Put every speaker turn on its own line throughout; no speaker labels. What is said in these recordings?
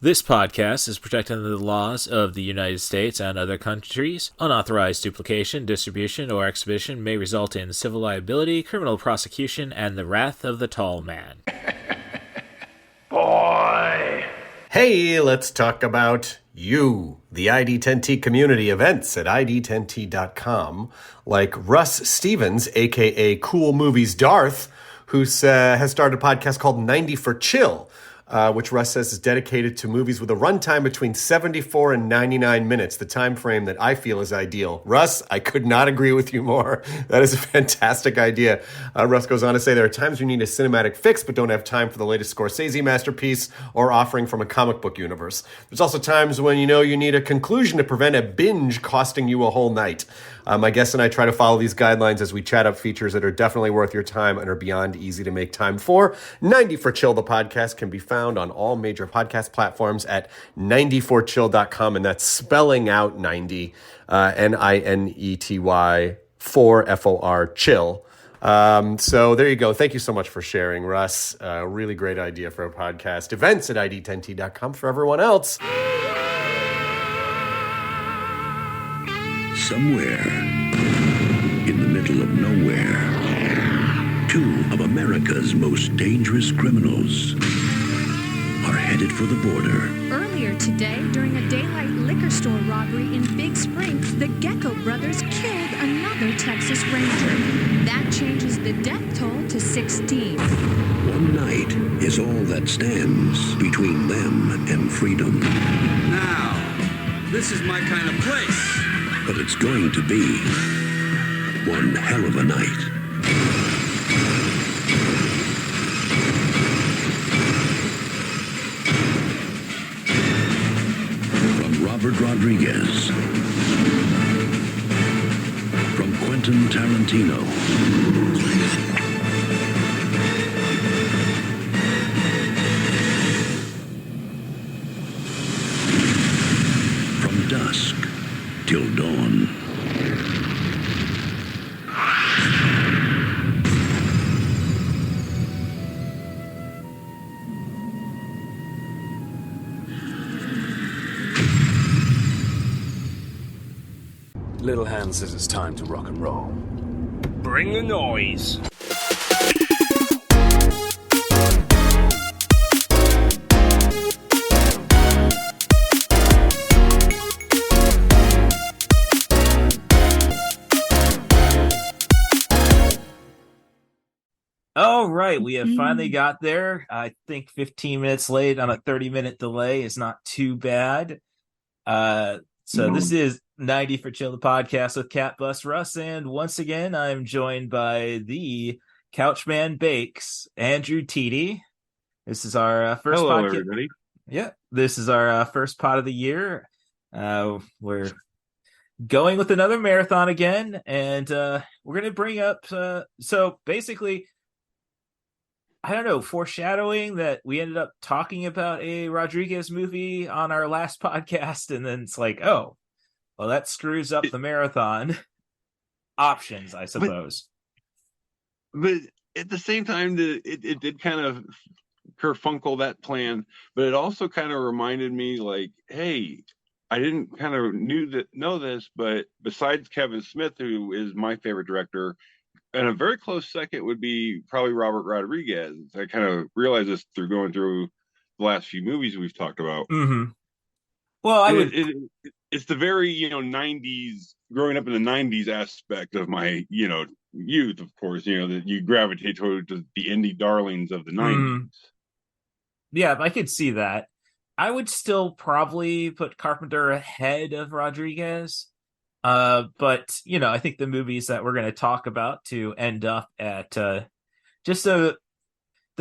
This podcast is protected under the laws of the United States and other countries. Unauthorized duplication, distribution, or exhibition may result in civil liability, criminal prosecution, and the wrath of the tall man.
Boy! Hey, let's talk about you, the ID10T community events at ID10T.com, like Russ Stevens, aka Cool Movies Darth, who has started a podcast called 90 for Chill, which Russ says is dedicated to movies with a runtime between 74 and 99 minutes, the time frame that I feel is ideal. Russ, I could not agree with you more. That is a fantastic idea. Russ goes on to say there are times you need a cinematic fix but don't have time for the latest Scorsese masterpiece or offering from a comic book universe. There's also times when you need a conclusion to prevent a binge costing you a whole night. My guests and I try to follow these guidelines as we chat up features that are definitely worth your time and are beyond easy to make time for. 90 for Chill, the podcast, can be found on all major podcast platforms at 90forchill.com, and that's spelling out 90, Ninety, 4 chill. So there you go. Thank you so much for sharing, Russ. Really great idea for a podcast. Events at ID10T.com for everyone else.
Somewhere in the middle of nowhere, two of America's most dangerous criminals are headed for the border.
Earlier today, during a daylight liquor store robbery in Big Springs, the Gecko brothers killed another Texas Ranger. That changes the death toll to 16.
One night is all that stands between them and freedom.
Now, this is my kind of place.
But it's going to be one hell of a night. From Robert Rodriguez, from Quentin Tarantino, from Dusk till dawn.
Little Hand says it's time to rock and roll.
Bring the noise.
All right, we have finally got there. I think 15 minutes late on a 30-minute delay is not too bad. This is 90 for Chill, the podcast with Cat Bus Russ, and once again, I'm joined by the Couchman Bakes, Andrew Teedy. This is our first
Hello,
podcast.
everybody.
Yeah, this is our first pod of the year. We're going with another marathon again, and we're going to bring up. So basically, I don't know, foreshadowing that we ended up talking about a Rodriguez movie on our last podcast, and then it's like, oh, well, that screws up the marathon options, I suppose.
But at the same time, it did kind of kerfunkle that plan, but it also kind of reminded me, like, hey, I didn't kind of know this, but besides Kevin Smith, who is my favorite director, and a very close second would be probably Robert Rodriguez. I kind of realized this through going through the last few movies we've talked about.
Mm-hmm. Well,
It's the very 90s, growing up in the 90s aspect of my youth, of course. That you gravitate toward the indie darlings of the 90s.
Mm-hmm. Yeah, I could see that. I would still probably put Carpenter ahead of Rodriguez. But I think the movies that we're going to talk about to end up at just the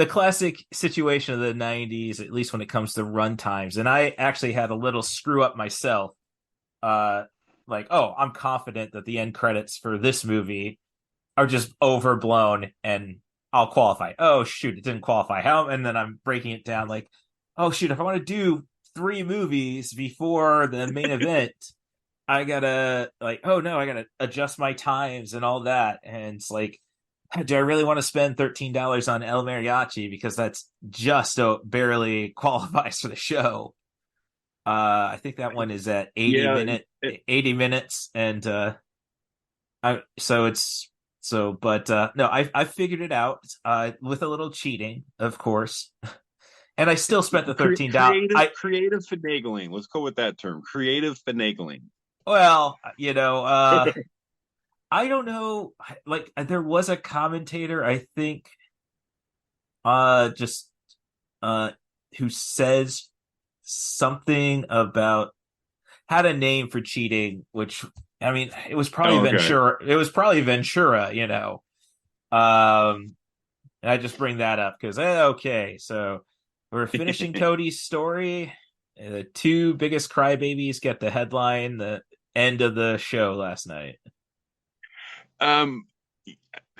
classic situation of the 90s, at least when it comes to run times. And I actually had a little screw up myself. I'm confident that the end credits for this movie are just overblown and I'll qualify. Oh, shoot, it didn't qualify. How? And then I'm breaking it down like, oh, shoot, if I want to do 3 movies before the main event, I gotta I gotta adjust my times and all that. And it's like, do I really want to spend $13 on El Mariachi because that's just barely qualifies for the show? I think that one is at
Yeah,
80 minutes, and I so it's so but no, I figured it out with a little cheating, of course. And I still spent the $13.
creative finagling. Let's go with that term. Creative finagling.
Well, I don't know, like there was a commentator, I think, just uh who says something about had a name for cheating, which I mean, it was probably
Oh, okay.
Ventura. It was probably Ventura, and I just bring that up because okay, so we're finishing Cody's story. The two biggest crybabies get the headline, the end of the show last night.
Um,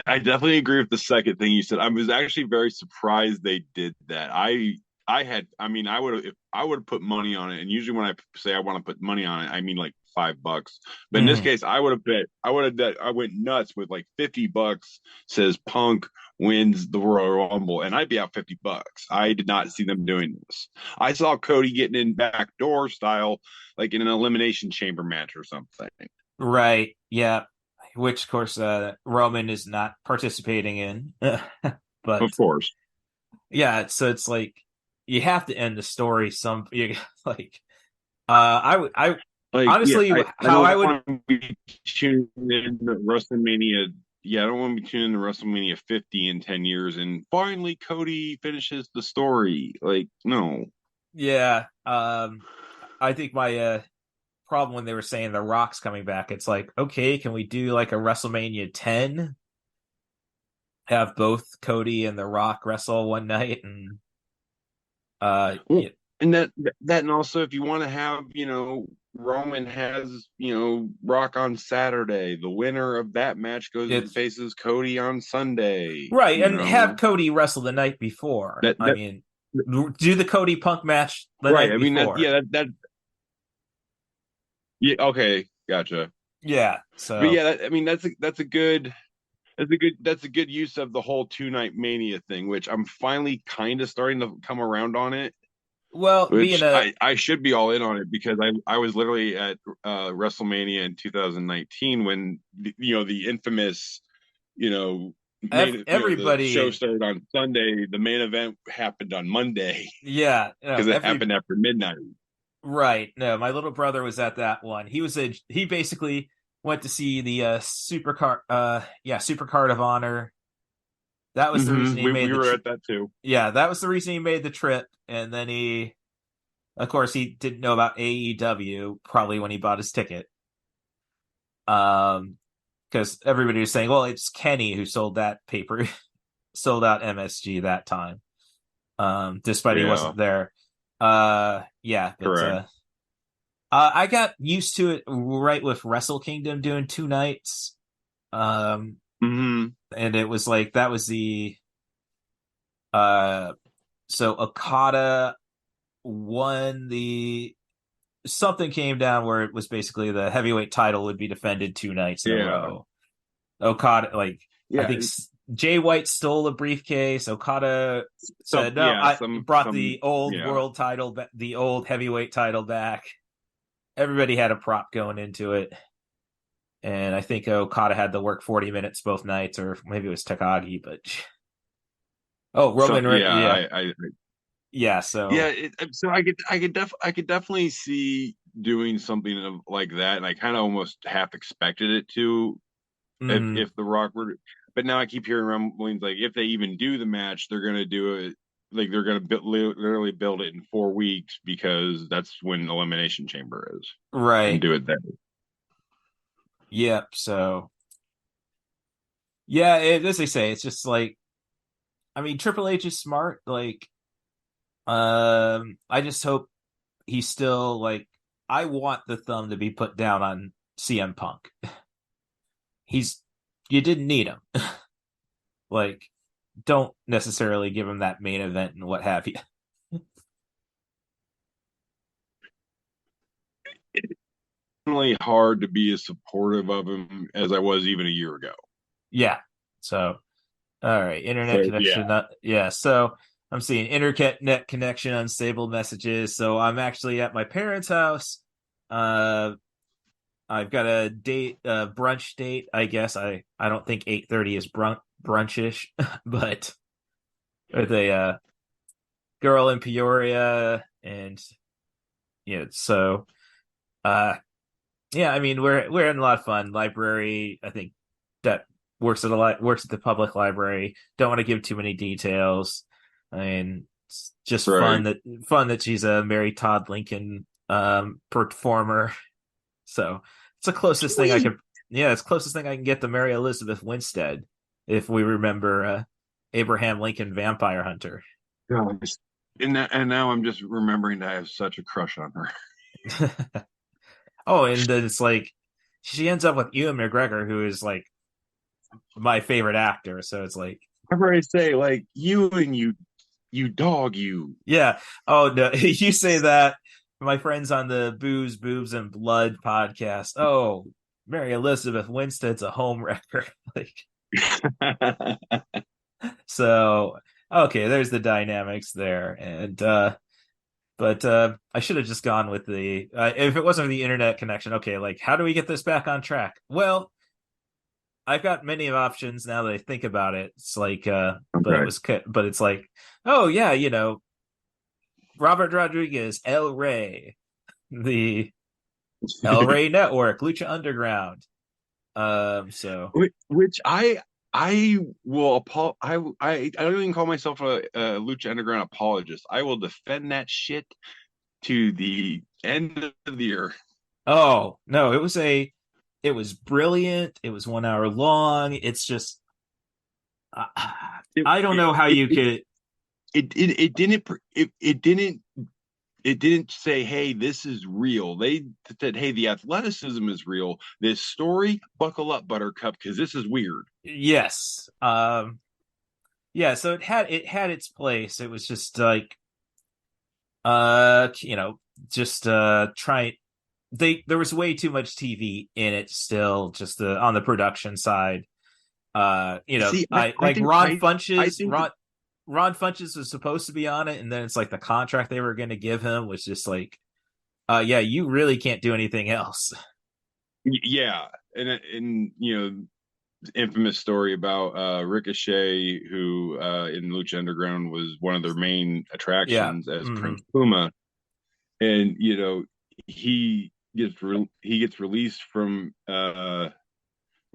I definitely agree with the second thing you said. I was actually very surprised they did that. I mean, I would have, if I would have put money on it. And usually when I say I want to put money on it, I mean like $5. But in this
Mm,
case, I would have bet, I went nuts with like $50 says Punk wins the Royal Rumble, and I'd be out $50. I did not see them doing this. I saw Cody getting in backdoor style, like in an elimination chamber match or something.
right. Yeah. Which, of course, Roman is not participating in. But
Of course.
yeah, so it's like you have to end the story. Like, I
Like, yeah,
honestly,
I
how I
don't
would,
want to be tuning in to WrestleMania. Yeah, I don't want to be tuning in to WrestleMania 50 in 10 years and finally Cody finishes the story. Like, no.
yeah. I think my problem when they were saying the Rock's coming back, it's like, okay, can we do like a WrestleMania 10? Have both Cody and the Rock wrestle one night, and
Well,
yeah,
and and also if you want to have, Roman has, Rock on Saturday. The winner of that match goes and
it's
faces Cody on Sunday,
right, and have Cody wrestle the night before.
That
I
that
mean, do the Cody Punk match the
right.
night
I mean
before.
that yeah, okay, gotcha.
Yeah,
But
so
yeah, I mean that's a good use of the whole 2 night mania thing, which I'm finally kind of starting to come around on it.
well, being
Which
a
I should be all in on it because I was literally at WrestleMania in 2019 when the infamous the show
everybody,
started on Sunday. The main event happened on Monday
yeah, no,
because it happened after midnight.
right. No, my little brother was at that one. He basically went to see the Supercard of Honor. That was the reason he made
We
the
were at that too.
yeah, that was the reason he made the trip. And then of course, he didn't know about AEW probably when he bought his ticket. Because everybody was saying, well, it's Kenny who sold that paper, sold out MSG that time. Despite he
Yeah,
wasn't there. Yeah, but
correct.
I got used to it right with Wrestle Kingdom doing 2 nights. Um,
hmm
and it was like that was the uh so Okada won the something came down where it was basically the heavyweight title would be defended 2 nights in a
Yeah,
row. Okada, like I
yeah.
think Jay White stole a briefcase. Okada
Some
said, "No,
yeah,
I brought
some
the old
yeah.
world title, the old heavyweight title back." Everybody had a prop going into it, and I think Okada had to work 40 minutes both nights, or maybe it was Takagi. But oh,
So
Roman,
yeah,
yeah,
I
yeah.
yeah.
So
So I could definitely see doing something like that, and I kind of almost half expected it to
mhm,
if The Rock were. But now I keep hearing rumblings like if they even do the match, they're gonna do it like they're gonna literally build it in 4 weeks because that's when Elimination Chamber is, and
right,
do it then.
yep. So yeah, as they say, it's just like I mean, Triple H is smart. Like, I just hope he's still like I want the thumb to be put down on CM Punk. He's you didn't need him. Like, don't necessarily give him that main event and what have you.
It's definitely hard to be as supportive of him as I was even a year ago.
Yeah. So, all right, internet
So
connection.
yeah,
Yeah. So, I'm seeing internet connection, unstable messages. So I'm actually at my parents' house. Uh, I've got a date, brunch date. I guess I don't think 8:30 is brunchish, but with a girl in Peoria, and so uh, yeah. I mean, we're having a lot of fun. Library, I think that works at the public library. Don't want to give too many details. I mean, it's just
Right.
fun that she's a Mary Todd Lincoln performer. So it's the closest thing I
Sweet.
could. Yeah, it's the closest thing I can get to Mary Elizabeth Winstead, if we remember Abraham Lincoln Vampire Hunter.
Gosh. And now I'm just remembering that I have such a crush on her.
Oh, and then it's like she ends up with Ewan McGregor, who is like my favorite actor. So it's like,
Whenever I say like you and you dog you.
yeah. Oh no, you say that. My friends on the Booze, Boobs, and Blood podcast. Oh, Mary Elizabeth Winstead's a home wrecker. Like, so okay, there's the dynamics there, and but I should have just gone with the if it wasn't for the internet connection. Okay, like how do we get this back on track? Well, I've got many options now that I think about it. It's like,
Okay.
but it's like, oh yeah, Robert Rodriguez, El Rey, the El Rey Network, Lucha Underground. So
Which I will I don't even call myself a Lucha Underground apologist. I will defend that shit to the end of the earth.
oh no, it was brilliant. It was 1 hour long. It's just, uh,
It
I don't
it
know how
it
you
it,
could.
it didn't say, hey, this is real. They said, hey, the athleticism is real. This story, buckle up, Buttercup, because this is weird.
Yes, yeah. So it had its place. It was just like, just try. There was way too much TV in it still, just on the production side.
See,
I
I
like
think I think
Ron Funches was supposed to be on it, and then it's like the contract they were going to give him was just like, yeah, you really can't do anything else.
yeah, and infamous story about Ricochet, who in Lucha Underground was one of their main
Yeah.
attractions as
Hmm.
Prince Puma, and he gets released from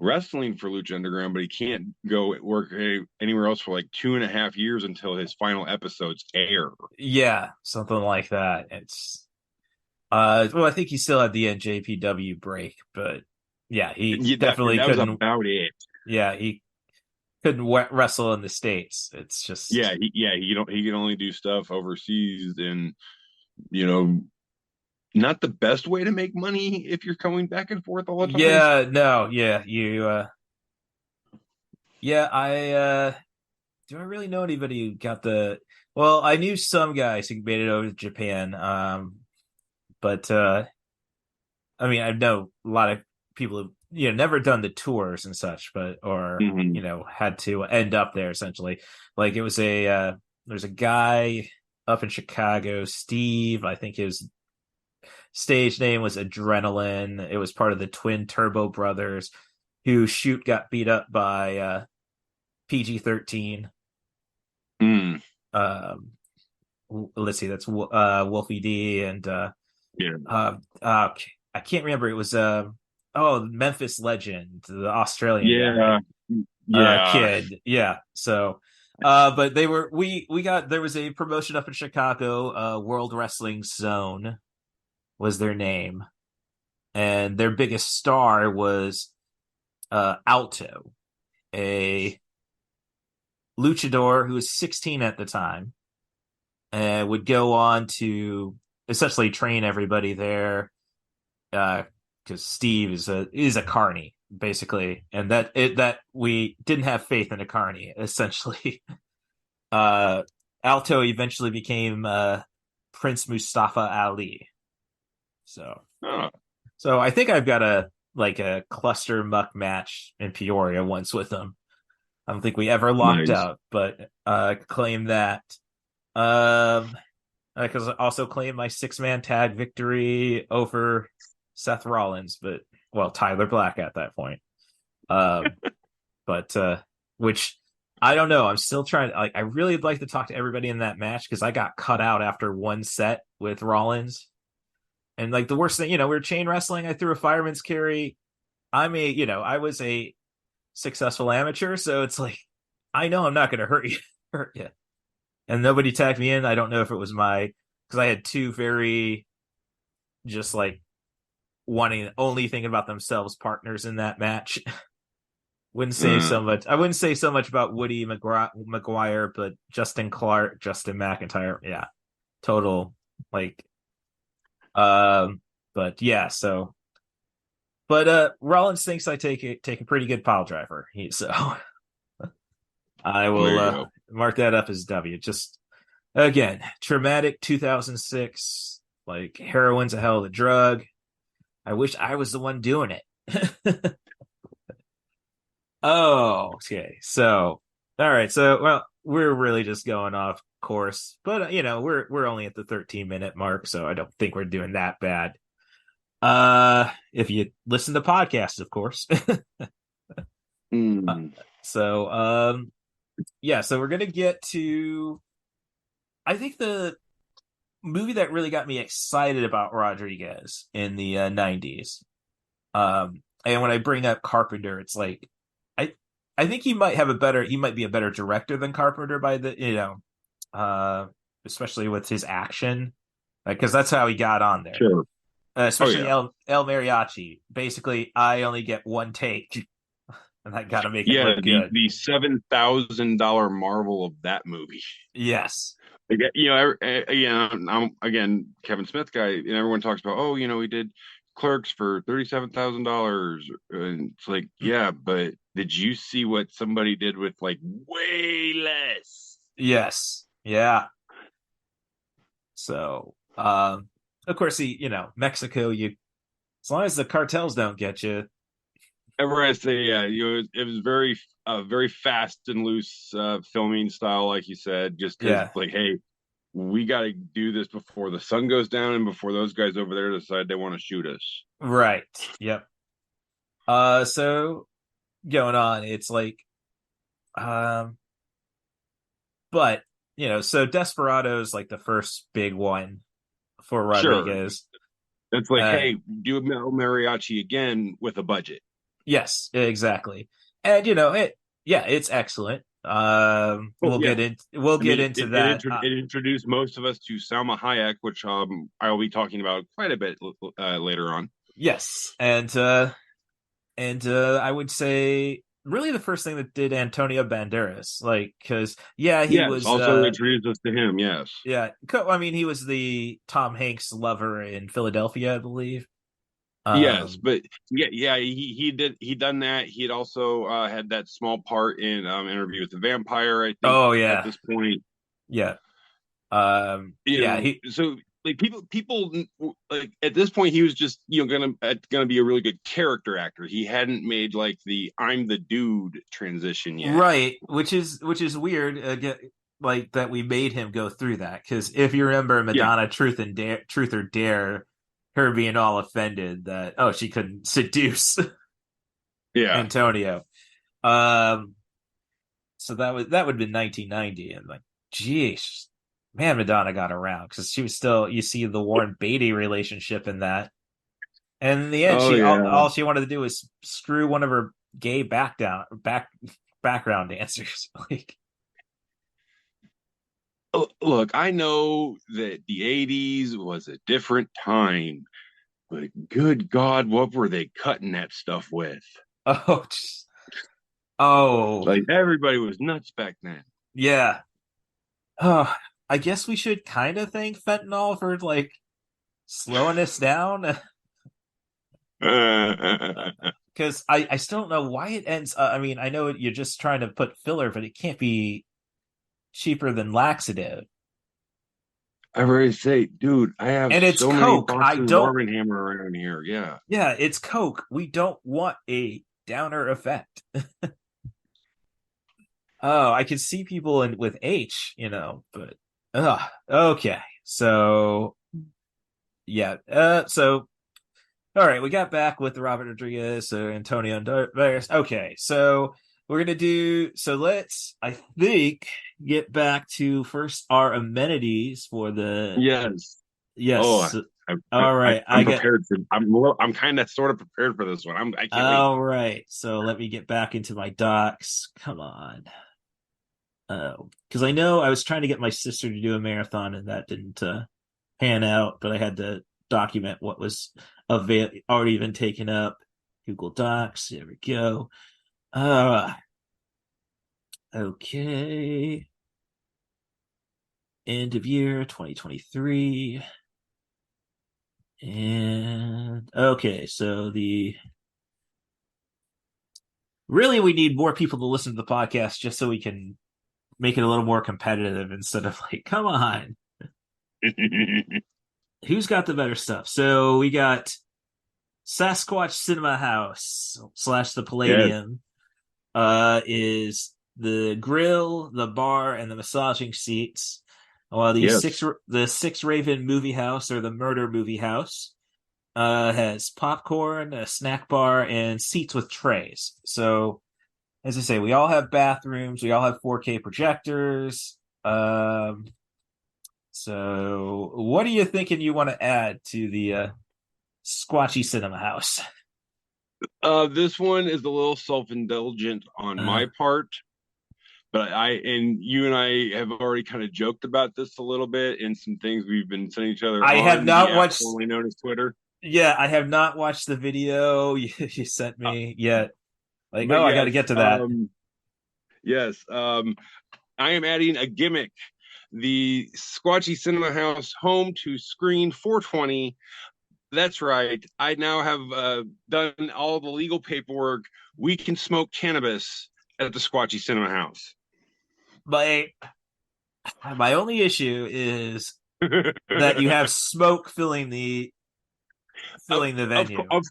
wrestling for Lucha Underground, but he can't go work anywhere else for like 2.5 years until his final episodes air.
Yeah, something like that. It's well, I think he still had the NJPW break, but yeah, he
Yeah,
definitely
that was
couldn't.
about it.
Yeah, he couldn't wrestle in the States. It's just,
He can only do stuff overseas, and you know not the best way to make money if you're coming back and forth all the time.
yeah, no, yeah, yeah, do I really know anybody who got the, well, I knew some guys who made it over to Japan, but I mean, I know a lot of people who, never done the tours and such, but, or,
Mm-hmm.
had to end up there essentially. Like it was there's a guy up in Chicago, Steve, I think his stage name was Adrenaline. It was part of the Twin Turbo Brothers, who shoot got beat up by PG-13.
Mm,
Um, let's see, that's Wolfie D and
yeah,
I can't remember. It was Memphis Legend, the Australian guy,
yeah, yeah.
kid. Yeah. So, but we got, there was a promotion up in Chicago, World Wrestling Zone was their name, and their biggest star was Alto, a luchador who was 16 at the time, and would go on to essentially train everybody there. Because Steve is a carny basically, and that we didn't have faith in a carny essentially. Alto eventually became Prince Mustafa Ali. So
Oh,
I think I've got a cluster muck match in Peoria once with him. I don't think we ever locked
nice.
out, but claim that. Um, because I also claimed my 6-man tag victory over Seth Rollins, but well, Tyler Black at that point. Um, but which I don't know. I'm still trying. Like, I really would like to talk to everybody in that match because I got cut out after one set with Rollins, and like the worst thing, we were chain wrestling. I threw a fireman's carry. I was a successful amateur, so it's like I know I'm not going to hurt you, hurt you, and nobody tagged me in. I don't know if it was because I had two very just like wanting only thinking about themselves partners in that match. Wouldn't say so
Uh,
much. I wouldn't say so much about Woody McGuire, but Justin Clark, Justin McIntyre, yeah, total like. Um, but yeah, so Rollins thinks I take a pretty good pile driver. So I
well, there
will
you go.
mark that up as W. Just again, traumatic 2006. Like heroin's a hell of a drug. I wish I was the one doing it. Oh, okay. So, all right. So, well, we're really just going off course, but we're only at the 13-minute mark, so I don't think we're doing that bad. If you listen to podcasts, of course.
Hmm.
So, yeah. So we're gonna get to. I think the movie that really got me excited about Rodriguez in the '90s. And when I bring up Carpenter, it's like I I think he might be a better director than Carpenter by uh especially with his action, because that's how he got on there.
Sure. Oh
Especially
yeah.
El Mariachi. Basically, I only get one take, and I got to make it
Yeah.
look
The
good.
the $7,000 marvel of that movie.
Yes,
Again, I'm again Kevin Smith guy, and everyone talks about, oh, he did Clerks for $37,000, and it's like, yeah, but did you see what somebody did with like way less?
yes, yeah. So, of course, Mexico. As long as the cartels don't get you,
Ever I say, yeah, it was very fast and loose filming style, like you said, just because
yeah,
it's like, hey, we got to do this before the sun goes down and before those guys over there decide they want to shoot us.
right, yep. So going on, it's like, um, but so Desperado's like the first big one for
Sure,
Rodriguez.
it's like,
Uh,
hey, do mariachi again with a budget.
yes, exactly, and yeah, it's excellent.
Oh yeah,
We'll
I
get
mean,
into that.
it introduced most of us to Salma Hayek, which I'll be talking about quite a bit later on.
Yes, and I would say really the first thing that did Antonio Banderas, like, because yeah, he
Yes,
was
also introduced us to him. Yes,
yeah, I mean, he was the Tom Hanks lover in Philadelphia, I believe.
yes,
Um,
but yeah, he done that. He had also had that small part in Interview with the Vampire, I think,
oh
at
yeah,
this point.
yeah, yeah,
So like people like at this point he was just gonna be a really good character actor. He hadn't made like the I'm the dude transition yet.
right, which is weird, like that we made him go through that, because if you remember
Yeah,
Madonna Truth or Dare, her being all offended that she couldn't seduce
yeah.
Antonio. So that would have been 1990, and like, geez, man, Madonna got around because she was still. You see the Warren Beatty relationship in that, and in the end,
Oh
she
yeah.
all she wanted to do was screw one of her gay background dancers. Like,
Look, I know that the '80s was a different time, but good God, what were they cutting that stuff with?
oh, just, oh,
Like everybody was nuts back then.
yeah. Oh, I guess we should kind of thank fentanyl for like slowing us down. Because I still don't know why it ends. I mean, I know you're just trying to put filler, but it can't be cheaper than laxative.
I already say, dude, I have
And it's
so many
Coke. I
Boston
don't,
Marvin Hammer around here. Yeah.
yeah, it's Coke. We don't want a downer effect. Oh, I can see people with H, but Okay. So yeah. So all right, we got back with Robert Rodriguez or Antonio Banderas. Okay, so we're gonna do. So let's, I think, get back to first our amenities for the.
Yes. Oh,
Yes. All right, I
I'm
get.
prepared for. I'm kind of sort of prepared for this one. I can't wait.
All right, so let me get back into my docs. Come on. Because I know I was trying to get my sister to do a marathon and that didn't pan out, but I had to document what was already been taken up. Google Docs. There we go. Uh, okay. End of year 2023. And okay, so the really we need more people to listen to the podcast just so we can make it a little more competitive instead of like, come on, who's got the better stuff? So we got Sasquatch Cinema House slash the
Yes.
Palladium is the grill, the bar, and the massaging seats. While
Yes.
the Six Raven Movie House or the Murder Movie House has popcorn, a snack bar, and seats with trays. So, as I say, we all have bathrooms. We all have 4K projectors. So, what are you thinking you want to add to the Squatchy Cinema House?
This one is a little self-indulgent on
Uh,
my part, but and you and I have already kind of joked about this a little bit in some things we've been sending each other
I have
on the
not
app
watched.
formerly known as Twitter.
Yeah, I have not watched the video you sent
Uh,
me yet. Like,
but
oh, I got to
yes,
get to that.
yes, I am adding a gimmick. The Squatchy Cinema House home to screen 420. That's right. I now have done all the legal paperwork. We can smoke cannabis at the Squatchy Cinema House.
My my only issue is that you have smoke
of,
filling the
of,
venue.
of,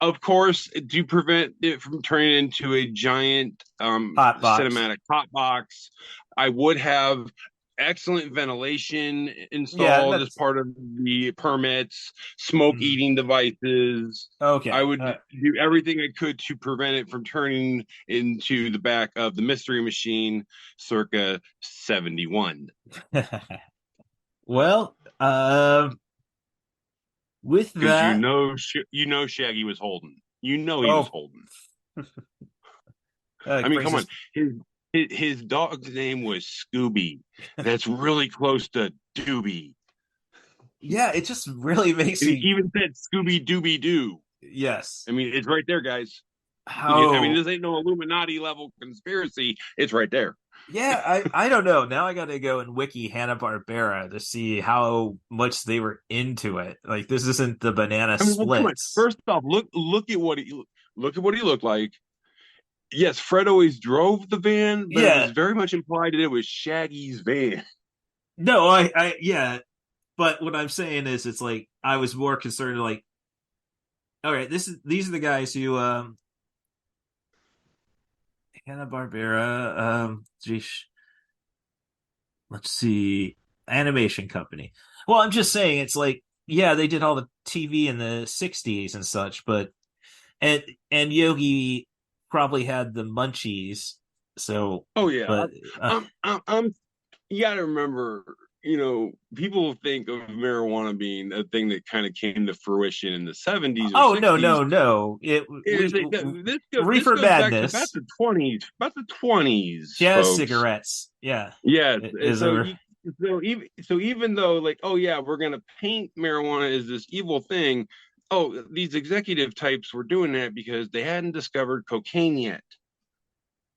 of course, to prevent it from turning into a giant
Hot box.
cinematic hot box, I would have excellent ventilation
Yeah,
installed as
that's
part of the permits, smoke
mm,
eating devices. I
okay.
would do everything I could to prevent it from turning into the back of the Mystery Machine circa 71.
Well, with
Because
that,
Shaggy was holding. You know he was
oh,
holding. I mean, come on.
Princess.
His dog's name was Scooby. That's really close to Dooby.
Yeah, it just really makes
And he
me.
even said Scooby Dooby Doo.
Yes.
I mean, it's right there, guys. I mean,
How?
this ain't no Illuminati level conspiracy. It's right there.
Yeah, I don't know. Now I got to go and wiki Hanna-Barbera to see how much they were into it. Like this isn't the banana
I mean, well, come on.
splits.
First off, look at what he looked like. Yes, Fred always drove the van, but it
Yeah.
was very much implied that it was Shaggy's van.
No, yeah. But what I'm saying is, it's like I was more concerned. Like, all right, these are the guys who Hanna Barbera. Geez, let's see, animation company. Well, I'm just saying, it's like yeah, they did all the TV in the '60s and such, but and Yogi probably had the munchies. So,
Oh yeah,
but
I'm you got to remember, people think of marijuana being a thing that kind of came to fruition in the 70s or
oh no,
60s.
no, no!
This
Reefer
goes back to about
Madness,
the 20s,
jazz
folks.
cigarettes. Yeah,
Yes.
is
So
a
you, even though like, oh yeah, we're gonna paint marijuana as this evil thing. Oh, these executive types were doing that because they hadn't discovered cocaine yet.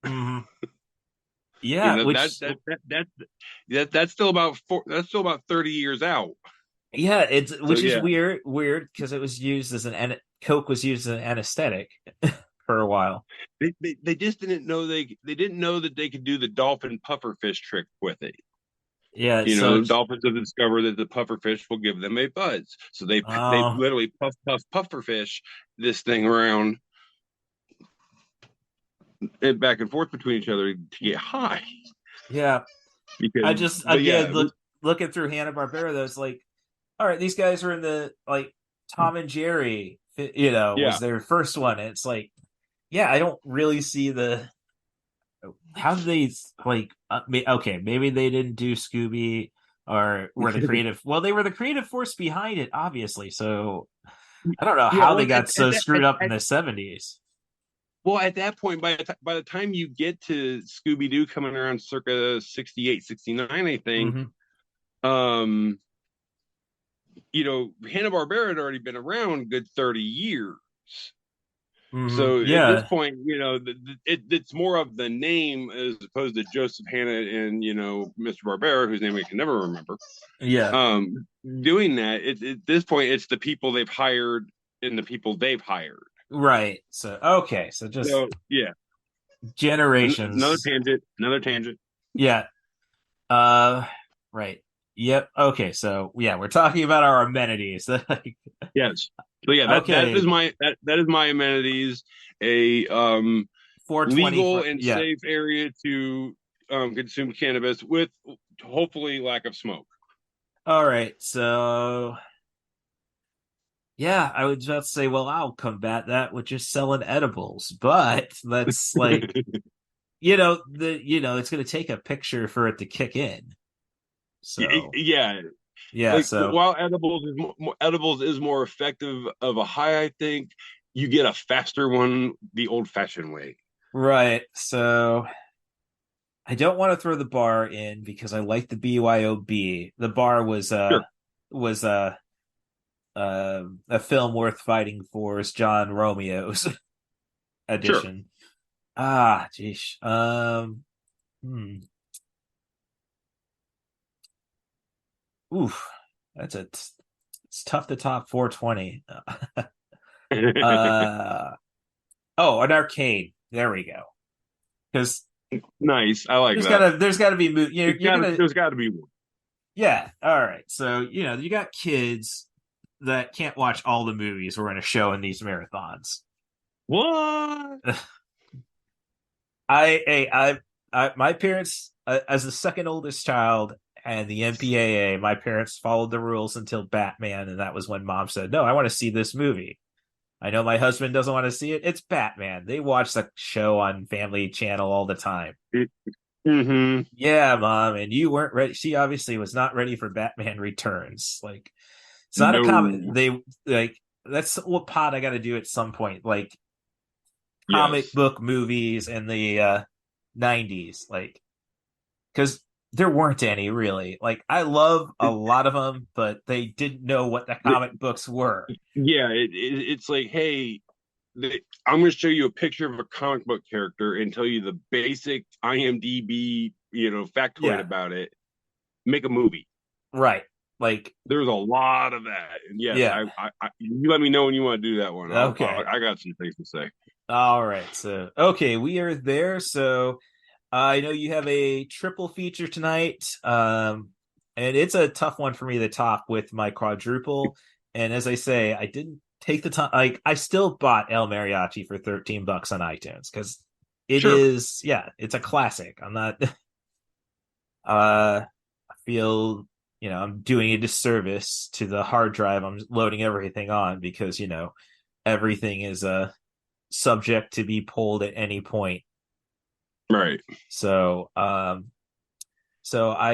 mhm.
You
Yeah,
know
which
that's still about that's still about 30 years out.
yeah, it's
So
which is
yeah,
weird because it was used as Coke was used as an anesthetic for a while.
they just didn't know they didn't know that they could do the dolphin pufferfish trick with it.
Yeah, so
Dolphins have discovered that the pufferfish will give them a buzz, so they
uh
literally pufferfish this thing around and back and forth between each other to get high.
yeah, I
Because,
just
but
again
yeah,
looking through Hanna-Barbera, though, it's like, all right, these guys are in the like Tom and Jerry, was
Yeah.
their first one. And it's like, yeah, I don't really see the how did they like okay, maybe they didn't do Scooby or were the creative well, they were the creative force behind it, obviously. So I don't know
Yeah,
how
well,
they got so screwed up in the 70s.
well, at that point, by the time you get to Scooby Doo coming around circa 68, 69, I think,
Mm-hmm.
um, Hanna-Barbera had already been around a good 30 years.
Mm-hmm.
So at this
Yeah.
point, it's more of the name as opposed to Joseph Hanna and Mr. Barbera, whose name I can never remember.
Yeah.
Um, Doing that, at this point, it's the people they've hired and the people they've hired.
Right. So okay. So just
So yeah, another
generations.
tangent, another tangent.
Yeah. Uh right. Yep. Okay. So yeah, we're talking about our amenities.
Yes. So yeah,
Okay.
that is my amenities. A
420
legal
for
and
yeah.
safe area to consume cannabis with hopefully lack of smoke.
All right. So yeah, I would just say, well, I'll combat that with just selling edibles, but that's like, it's going to take a picture for it to kick in. So
Yeah,
yeah,
like
so
while edibles is more effective of a high, I think you get a faster one the old-fashioned way.
right. So I don't want to throw the bar in because I like the BYOB. The bar
Sure,
was a film worth fighting for is John Romeo's
sure.
edition. Ah, geez. Hmm. Oof. That's it's tough to top 420. Uh oh, an arcade. There we go. Because
Nice, I like that.
there's gotta be you're gonna
There's got to be one.
yeah, all right. So, you got kids that can't watch all the movies we're gonna show in these marathons.
What?
My parents, as the second oldest child and the MPAA, my parents followed the rules until Batman, and that was when Mom said, "No, I want to see this movie." I know my husband doesn't want to see it. It's Batman. They watch the show on Family Channel all the time.
Mm-hmm.
Yeah, Mom, and you weren't ready. She obviously was not ready for Batman Returns. Like, it's not a comic.
No.
They like that's what pod I got to do at some point. Like comic
Yes.
book movies in the 90s, like because there weren't any really. Like I love a lot of them, but they didn't know what the comic books were.
Yeah, it's like, hey, I'm going to show you a picture of a comic book character and tell you the basic IMDb, factoid
Yeah,
about it. Make a movie.
right. Like
There's a lot of that, and yes,
yeah.
you let me know when you want to do that one.
Okay.
I got some things to say.
All right. So okay, we are there. So I know you have a triple feature tonight. And it's a tough one for me to top with my quadruple. And as I say, I didn't take the time. Like I still bought El Mariachi for $13 on iTunes because it
Sure.
is, yeah, it's a classic. I'm not. I feel I'm doing a disservice to the hard drive I'm loading everything on because everything is subject to be pulled at any point.
Right.
So I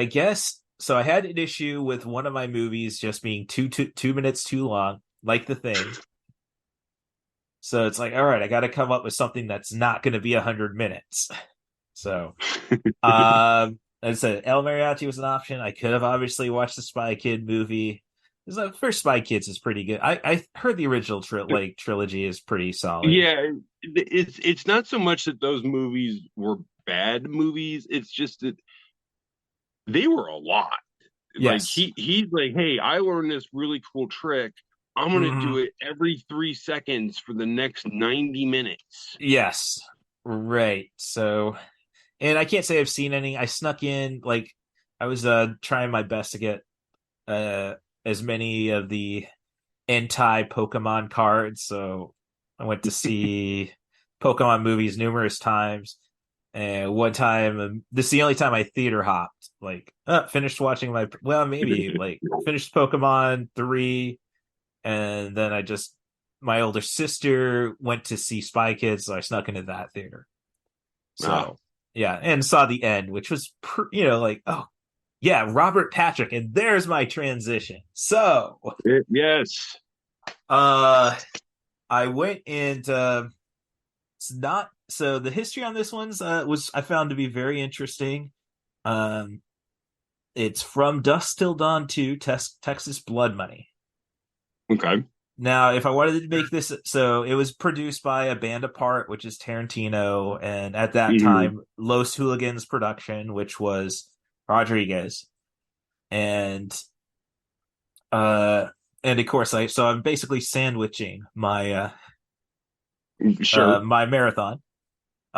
guess so. I had an issue with one of my movies just being 2 minutes too long, like The Thing. So it's like, all right, I got to come up with something that's not going to be 100 minutes. So, as I said, El Mariachi was an option. I could have obviously watched the Spy Kid movie. The first Spy Kids is pretty good. I heard the original trilogy is pretty solid.
Yeah, it's not so much that those movies were bad movies. It's just that they were a lot. Like
Yes.
he's like, hey, I learned this really cool trick. I'm gonna do
Mhm.
it every 3 seconds for the next 90 minutes.
Yes. Right. So, and I can't say I've seen any. I snuck in, like, I was trying my best to get uh as many of the anti Pokemon cards. So I went to see Pokemon movies numerous times. And one time, this is the only time I theater hopped. Like, finished watching maybe like finished Pokemon 3, and then my older sister went to see Spy Kids, so I snuck into that theater.
Ah,
So yeah, and saw the end, which was like, oh yeah, Robert Patrick, and there's my transition. So
yes.
I went and it's not so the history on this one's was I found to be very interesting. Um, it's from Dusk Till Dawn to Texas Blood Money.
Okay.
Now, if I wanted to make this, so it was produced by A Band Apart, which is Tarantino, and at that
Hmm.
time, Los Hooligans production, which was Rodriguez, and uh, and of course, I'm basically sandwiching
Sure.
my marathon.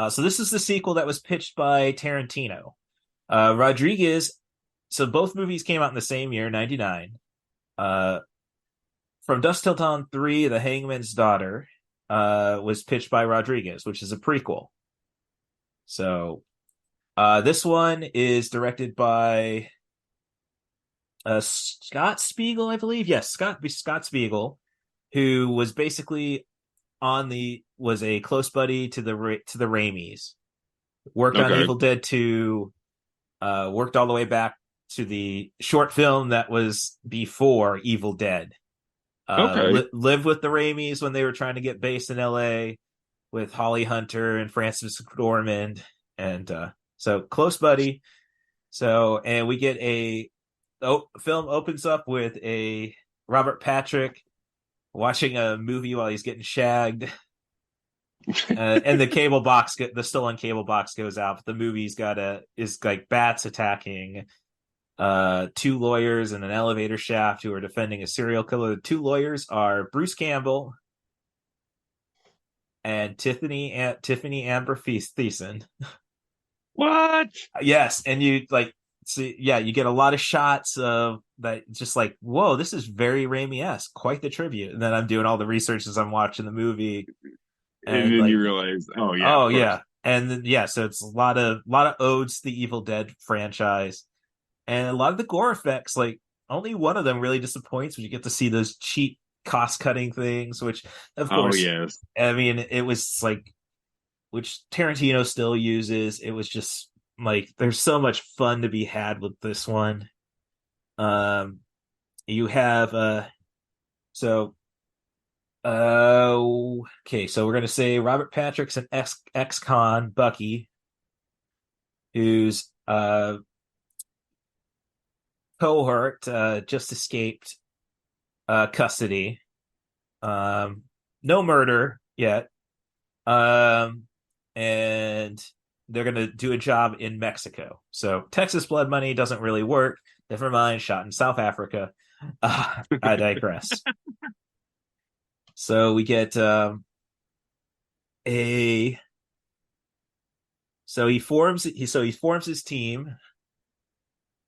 So this is the sequel that was pitched by Tarantino. Rodriguez. So both movies came out in the same year, '99. Uh, From Dusk Till Dawn 3, The Hangman's Daughter, was pitched by Rodriguez, which is a prequel. So this one is directed by Scott Spiegel, I believe. Yes, Scott Spiegel, who was basically was a close buddy to the Raimis. Worked on
Okay.
Evil Dead 2, worked all the way back to the short film that was before Evil Dead.
Okay.
Lived with the Raimis when they were trying to get based in LA with Holly Hunter and Francis McDormand, and so close buddy. So, and we get film opens up with a Robert Patrick watching a movie while he's getting shagged. And the stolen cable box goes out. But the movie's is like bats attacking two lawyers in an elevator shaft who are defending a serial killer. The two lawyers are Bruce Campbell and Tiffany Amber Thiessen.
What?
Yes, and you like see, yeah, you get a lot of shots of that, just like, whoa, this is very Raimi-esque, quite the tribute. And then I'm doing all the research as I'm watching the movie,
And
and
then you
like,
realize, oh yeah, of
oh
course.
yeah, and then, yeah, so it's a lot of odes to the Evil Dead franchise, and a lot of the gore effects. Like, only one of them really disappoints when you get to see those cheap cost cutting things, which of
Oh
course,
yes.
I mean, it was like, which Tarantino still uses. It was just like, there's so much fun to be had with this one. Um, you have so okay, so we're gonna say Robert Patrick's an ex-con Bucky, whose cohort just escaped custody. No murder yet. Um, and they're gonna do a job in Mexico. So Texas Blood Money doesn't really work. Never mind. Shot in South Africa. I digress. So we get a so he forms his team,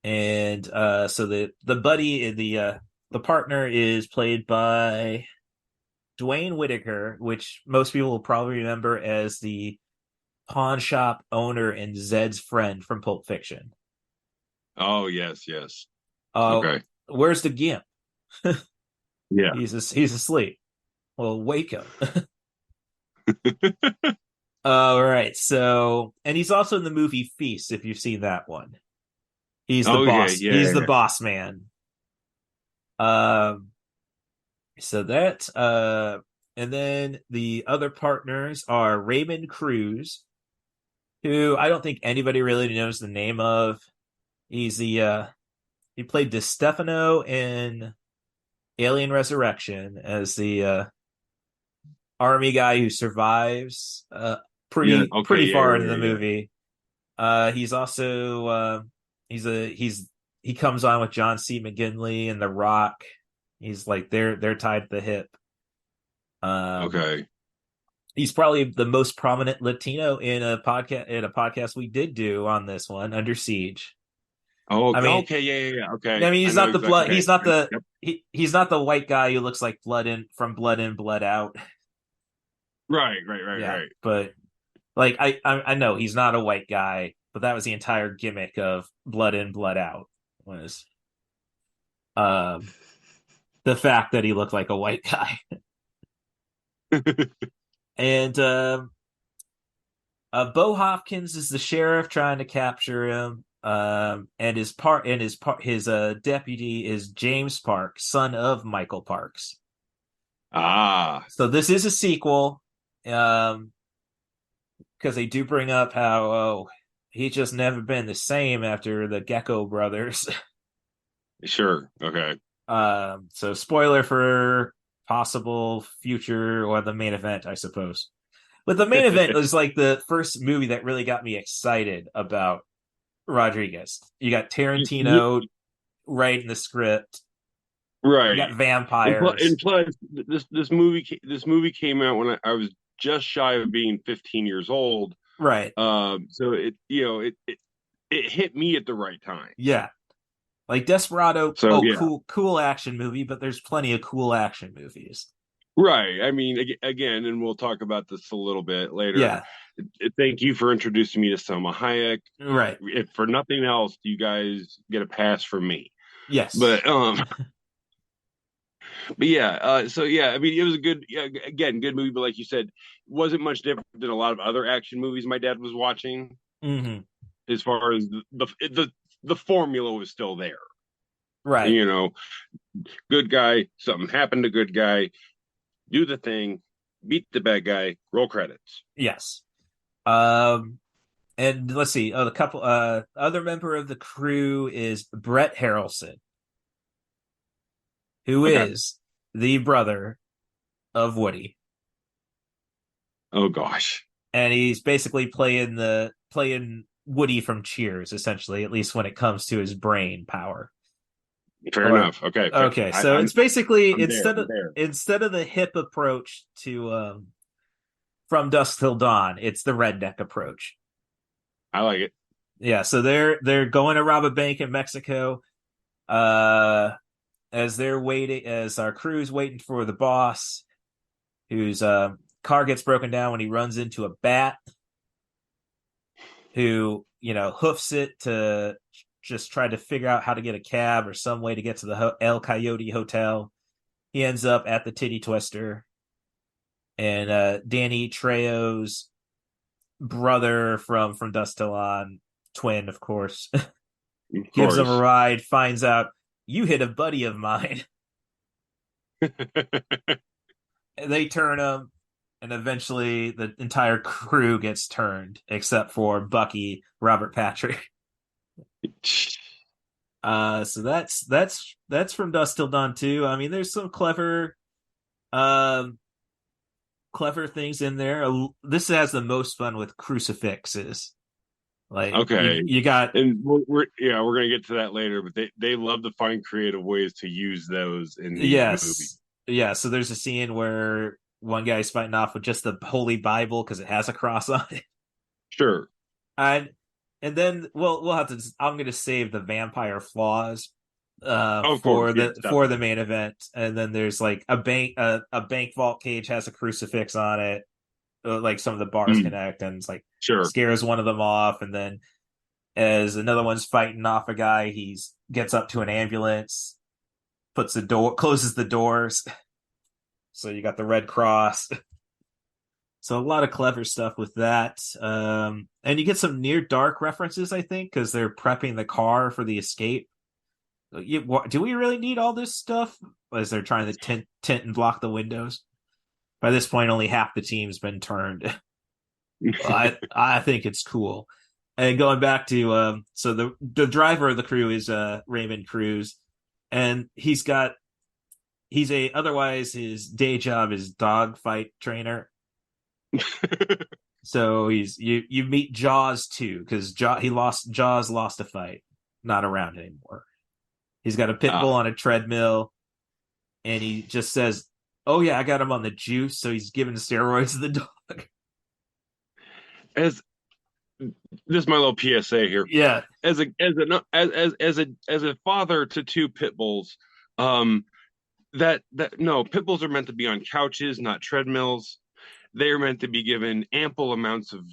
and so the partner is played by Dwayne Whitaker, which most people will probably remember as the pawn shop owner and Zed's friend from Pulp Fiction.
Oh yes, yes.
Uh,
Okay.
where's the Gimp?
Yeah.
He's asleep. Well, wake him. All right. So, and he's also in the movie Feast, if you've seen that one. He's the
Okay.
boss.
Yeah.
He's the boss man. Um. So that and then the other partners are Raymond Cruz, who I don't think anybody really knows the name of. He's the he played DeStefano in Alien Resurrection as the army guy who survives
Yeah. Okay.
pretty
Yeah.
far
Yeah.
into the
Yeah.
movie. He's also he comes on with John C. McGinley and The Rock. He's like, they're tied to the hip.
Yeah. Okay.
He's probably the most prominent Latino in a podcast we did do on this one, Under Siege.
Oh.
I mean,
Okay. Yeah. Yeah. Yeah. Okay.
I mean,
I
he's
know
not the
exactly.
blood.
Okay.
He's not the
Yep.
he's not the white guy who looks like Blood In, Blood Out.
Right. Right. Right.
Yeah,
Right.
but Like I know he's not a white guy, but that was the entire gimmick of Blood In, Blood Out was um the fact that he looked like a white guy. And Bo Hopkins is the sheriff trying to capture him. And his deputy is James Park, son of Michael Parks.
Ah,
So this is a sequel, because they do bring up how he just never been the same after the Gecko brothers.
sure. Okay.
So spoiler for possible future or the main event, I suppose. But the main event was like the first movie that really got me excited about Rodriguez. You got Tarantino writing the script. You
Right.
got vampires.
And plus, this movie came out when I was just shy of being 15 years old.
Right.
So it hit me at the right time.
Yeah. Like Desperado,
So yeah,
cool action movie, but there's plenty of cool action movies.
right. I mean, again, and we'll talk about this a little bit later.
Yeah.
Thank you for introducing me to Selma Hayek.
Right.
If for nothing else, you guys get a pass from me.
Yes.
But yeah, so yeah, I mean, it was a good, yeah, again, good movie. But like you said, wasn't much different than a lot of other action movies my dad was watching.
Mm-hmm.
As far as the formula was still there.
Right.
You know, good guy, something happened to good guy, do the thing, beat the bad guy, roll credits.
Yes. And let's see. Oh, the couple other member of the crew is Brett Harrelson, who
Okay.
is the brother of Woody.
Oh gosh.
And he's basically playing Woody from Cheers, essentially, at least when it comes to his brain power.
Fair
Or
enough. Okay.
okay,
I,
so
I'm
it's basically
I'm there. I'm there.
instead of the hip approach to From Dusk Till Dawn, it's the redneck approach.
I like it.
Yeah, so they're going to rob a bank in Mexico. As our crew's waiting for the boss, whose car gets broken down when he runs into a bat, who hoofs it to just try to figure out how to get a cab or some way to get to the El Coyote Hotel. He ends up at the Titty Twister, and Danny Trejo's brother from Dusk Till Dawn, twin, of course,
Of
gives him a
course.
ride. Finds out you hit a buddy of mine. They turn him, and eventually the entire crew gets turned except for Bucky, Robert Patrick. So that's from Dusk Till Dawn too. I mean, there's some um, clever things in there. This has the most fun with crucifixes. Like
Okay.
you got,
And we're gonna get to that later, but they love to find creative ways to use those in these movies.
yes, yeah. So there's a scene where one guy's fighting off with just the Holy Bible because it has a cross on it.
Sure.
And then we'll have to. I'm going to save the vampire flaws
Of course.
for
Yes,
the
definitely.
main event. And then there's like a bank vault cage has a crucifix on it. Like some of the bars
Mm,
connect, and it's like
sure.
scares one of them off. And then as another one's fighting off a guy, he's gets up to an ambulance, closes the doors. So you got the Red Cross. So a lot of clever stuff with that. And you get some near dark references, I think, because they're prepping the car for the escape. Do we really need all this stuff? As they're trying to tint and block the windows. By this point, only half the team's been turned. I think it's cool. And going back to so the driver of the crew is Raymond Cruz, and otherwise his day job is dogfight trainer. So you meet Jaws too, because Jaws lost a fight, not around anymore. He's got a pit bull
Ah,
on a treadmill, and he just says, "Oh yeah, I got him on the juice." So he's giving steroids to the dog.
as this is my little PSA here.
Yeah,
As a father to two pit bulls, um, that no pit bulls are meant to be on couches, not treadmills. they're meant to be given ample amounts of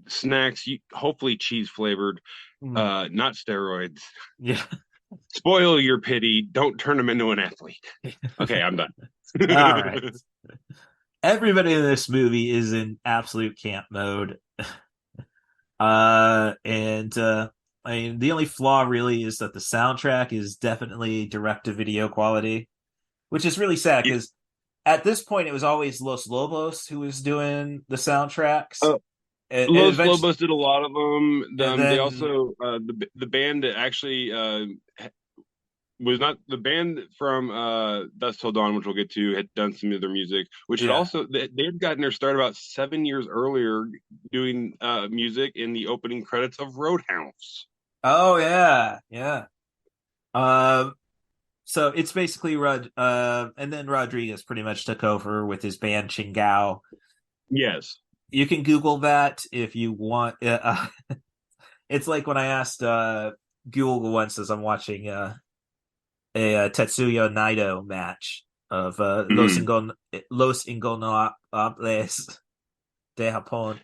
snacks, hopefully cheese flavored,
Mm.
not steroids.
Yeah.
Spoil your pity. Don't turn them into an athlete. Okay, I'm done.
All right. Everybody in this movie is in absolute camp mode. And I mean, the only flaw really is that the soundtrack is definitely direct to video quality, which is really sad because at this point it was always Los Lobos who was doing the soundtracks.
uh,
And
Los
eventually,
Lobos did a lot of them.
and
They
then
also the band that actually was not the band from Dusk Till Dawn, which we'll get to, had done some of their music, which had
yeah.
also they had gotten their start about 7 years earlier doing music in the opening credits of Roadhouse.
Oh yeah, yeah. Um, so it's basically and then Rodriguez pretty much took over with his band Chingao.
Yes.
You can Google that if you want. It's like when I asked Google once as I'm watching a Tetsuya Naito match of
Mhm.
Los Ingobernables de Japón.
Yes.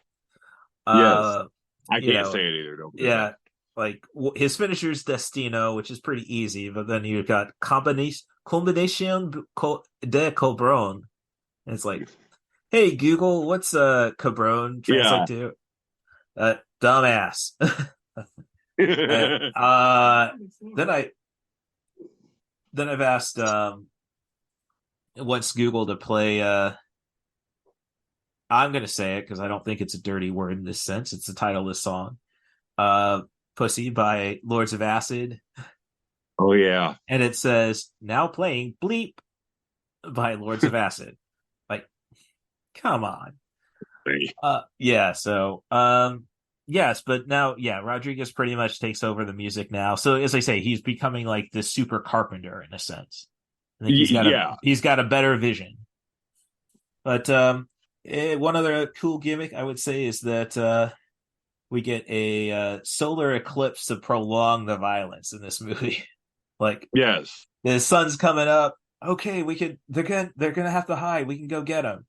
Uh,
I
you
can't
know,
say it either. Don't do that.
yeah, like his finisher's Destino, which is pretty easy, but then you've got Combination de Cobron. And it's like, hey Google, what's Cabron translate
Yeah.
to? Dumbass. And, then I've asked once Google to play I'm gonna say it because I don't think it's a dirty word in this sense. It's the title of the song. Pussy by Lords of Acid.
Oh yeah.
And it says now playing Bleep by Lords of Acid. Like, come on. Yeah, so yes, but now Rodriguez pretty much takes over the music now. So as I say, he's becoming like the super carpenter in a sense. I think
Yeah.
he's got a better vision. But one other cool gimmick I would say is that we get a solar eclipse to prolong the violence in this movie. Like
Yes.
the sun's coming up. Okay, we could. They're gonna have to hide. We can go get them.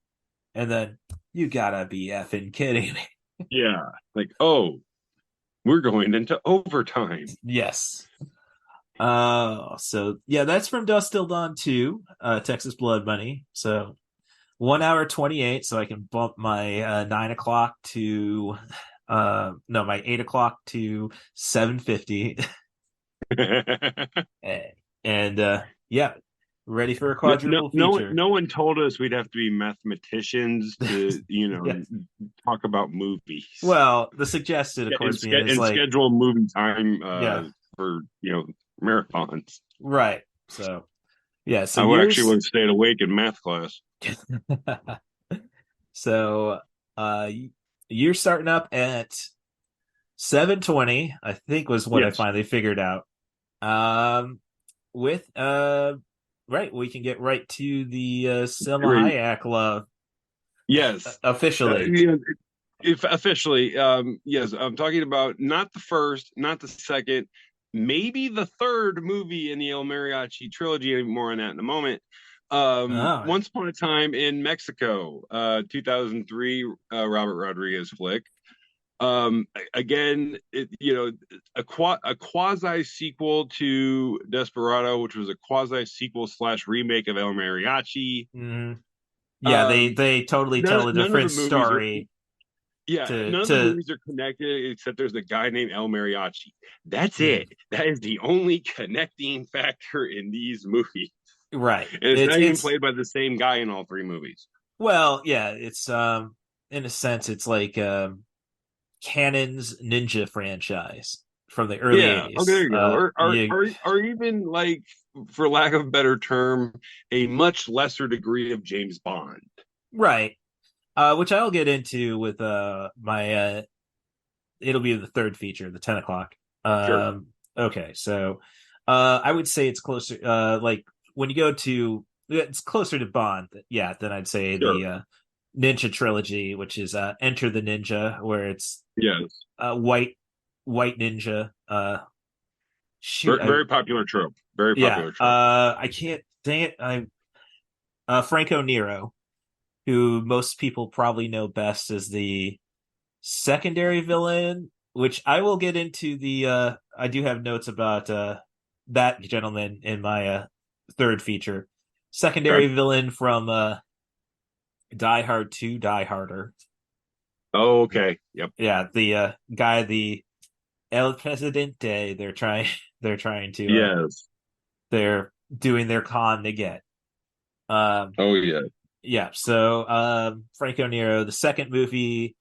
And then you gotta be effing kidding me.
Yeah. Like, oh, we're going into overtime.
Yes. So yeah, that's from Dust Till Dawn 2, Texas Blood Money. So 1 hour 28. So I can bump my 9 o'clock to no, my 8 o'clock to 7:50. And yeah, ready for a quadruple feature.
No one told us we'd have to be mathmaticians to,
Yes.
talk about movies.
Well, the suggested, of course, being is
and
like,
schedule movie time
yeah,
for marathons.
right. So yeah, so
I would
yours.
actually would have stayed awake in math class.
So you're starting up at 7:20, I think was what I
Yes.
finally figured out. With right, we can get right to the Selma
Great.
Hayek love
Yes.
officially.
If officially, yes, I'm talking about not the first, not the second, maybe the third movie in the El Mariachi trilogy. More on that in a moment.
Oh,
Once Upon a Time in Mexico, 2003, Robert Rodriguez flick. Again, a quasi sequel to Desperado, which was a quasi sequel / remake of El Mariachi.
mm-hmm. Yeah, they totally tell a
None of the
different
movies are.
story
Yeah,
to
none of the movies are connected except there's a guy named El Mariachi. That's
mm,
it. That is the only connecting factor in these movies.
right.
And it's not even played by the same guy in all three movies.
Well, yeah, it's in a sense it's like Canon's Ninja franchise from the early
Yeah. Oh, there
80s.
you go. Or even like, for lack of a better term, a much lesser degree of James Bond.
Right. Which I'll get into with my it'll be the third feature, the 10 o'clock.
Sure.
Okay, so I would say it's closer like when you go to it's closer to Bond, yeah, than I'd say
Sure.
the Ninja trilogy, which is Enter the Ninja, where it's
Yes.
white ninja. Shoot,
Very popular trope. Very
yeah.
popular trope.
I can't dang it. I Franco Nero, who most people probably know best as the secondary villain, which I will get into the I do have notes about that gentleman in my third feature. Secondary
Okay.
villain from Die Hard 2, Die Harder.
Oh, okay. Yep.
Yeah, the guy, the El Presidente, they're trying to
Yes.
they're doing their con to get. Um
Oh, yeah.
yeah, so Franco Nero, the second movie,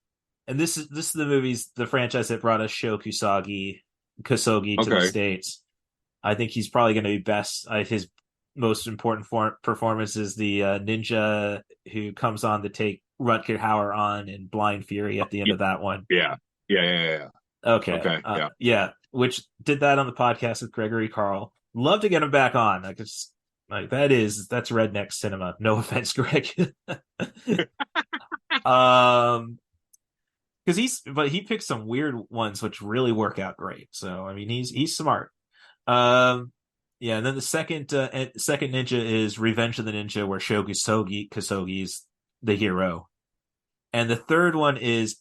and this is the movies, the franchise that brought us Sho Kusogi to the
Okay.
States. I think he's probably going to be best. His most important performance is the ninja who comes on to take Rutger Hauer on in Blind Fury at the end
Y-
of that one.
Yeah. Yeah. Yeah. Yeah.
Okay,
Okay. Yeah.
yeah, which did that on the podcast with Gregory Carl. Love to get him back on. Like it's like that's redneck cinema. No offense, Greg. um, because he picks some weird ones which really work out great. So I mean, he's smart. Um, yeah, and then the second ninja is Revenge of the Ninja, where Kosogi's the hero, and the third one is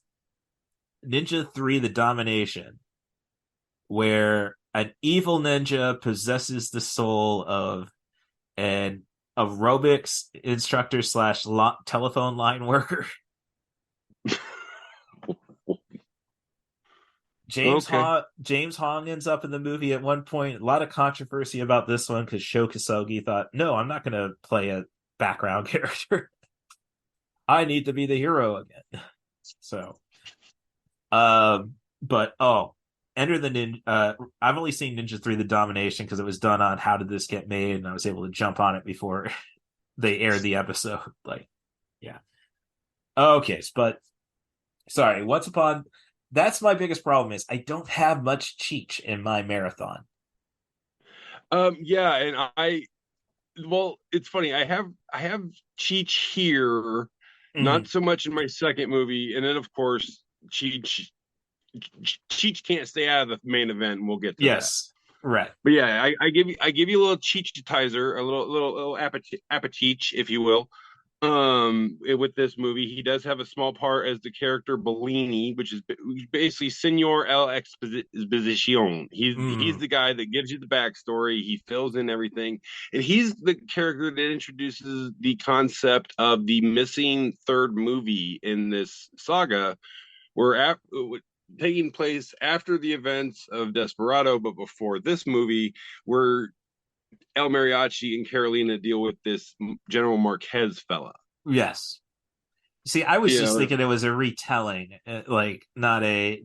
Ninja 3: The Domination, where an evil ninja possesses the soul of an aerobics instructor slash telephone line worker.
Okay.
James Hong ends up in the movie at one point. A lot of controversy about this one because Sho Kosugi thought, "No, I'm not going to play a background character. I need to be the hero again." So, but Enter the Ninja. I've only seen Ninja 3: The Domination because it was done on How Did This Get Made, and I was able to jump on it before they aired the episode. Like, yeah, okay, but sorry. Once upon That's my biggest problem is I don't have much Cheech in my marathon.
Yeah, and well, it's funny. I have Cheech here, not
Mm,
so much in my second movie, and then of course Cheech can't stay out of the main event, and we'll get to that.
yes, right.
But yeah, I give you a little Cheechitizer, a little appetite, if you will. With this movie, he does have a small part as the character Bellini, which is basically Senor El Exposition. He's
Mm,
the guy that gives you the backstory. He fills in everything, and he's the character that introduces the concept of the missing third movie in this saga, where taking place after the events of Desperado, but before this movie, where El Mariachi and Carolina deal with this General Marquez fella.
yes. See, I was
You
just
know,
thinking it was a retelling, like not a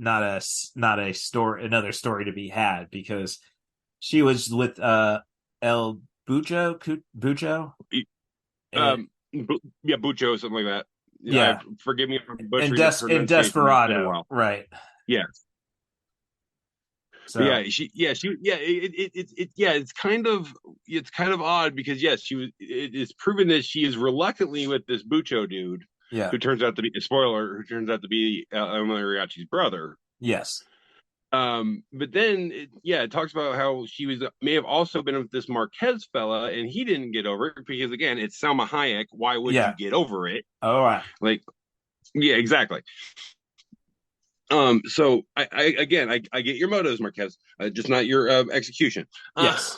story, another story to be had because she was with El Bujo, and
yeah, Bucho, something like that. I
yeah,
forgive me if I'm
and
butchering the pronunciation. It's been a
Desperado,
while.
right?
Yeah, but
So
yeah, it's kind of odd because yes, it is proven that she is reluctantly with this Bucho dude,
yeah,
who turns out to be a spoiler, who turns out to be El Mariachi's brother.
yes,
But then it talks about how she may have also been with this Marquez fella, and he didn't get over it because again, it's Salma Hayek. Why would you
yeah.
get over it?
All right,
Like, yeah, exactly. So I get your motives, Marquez, just not your execution.
yes,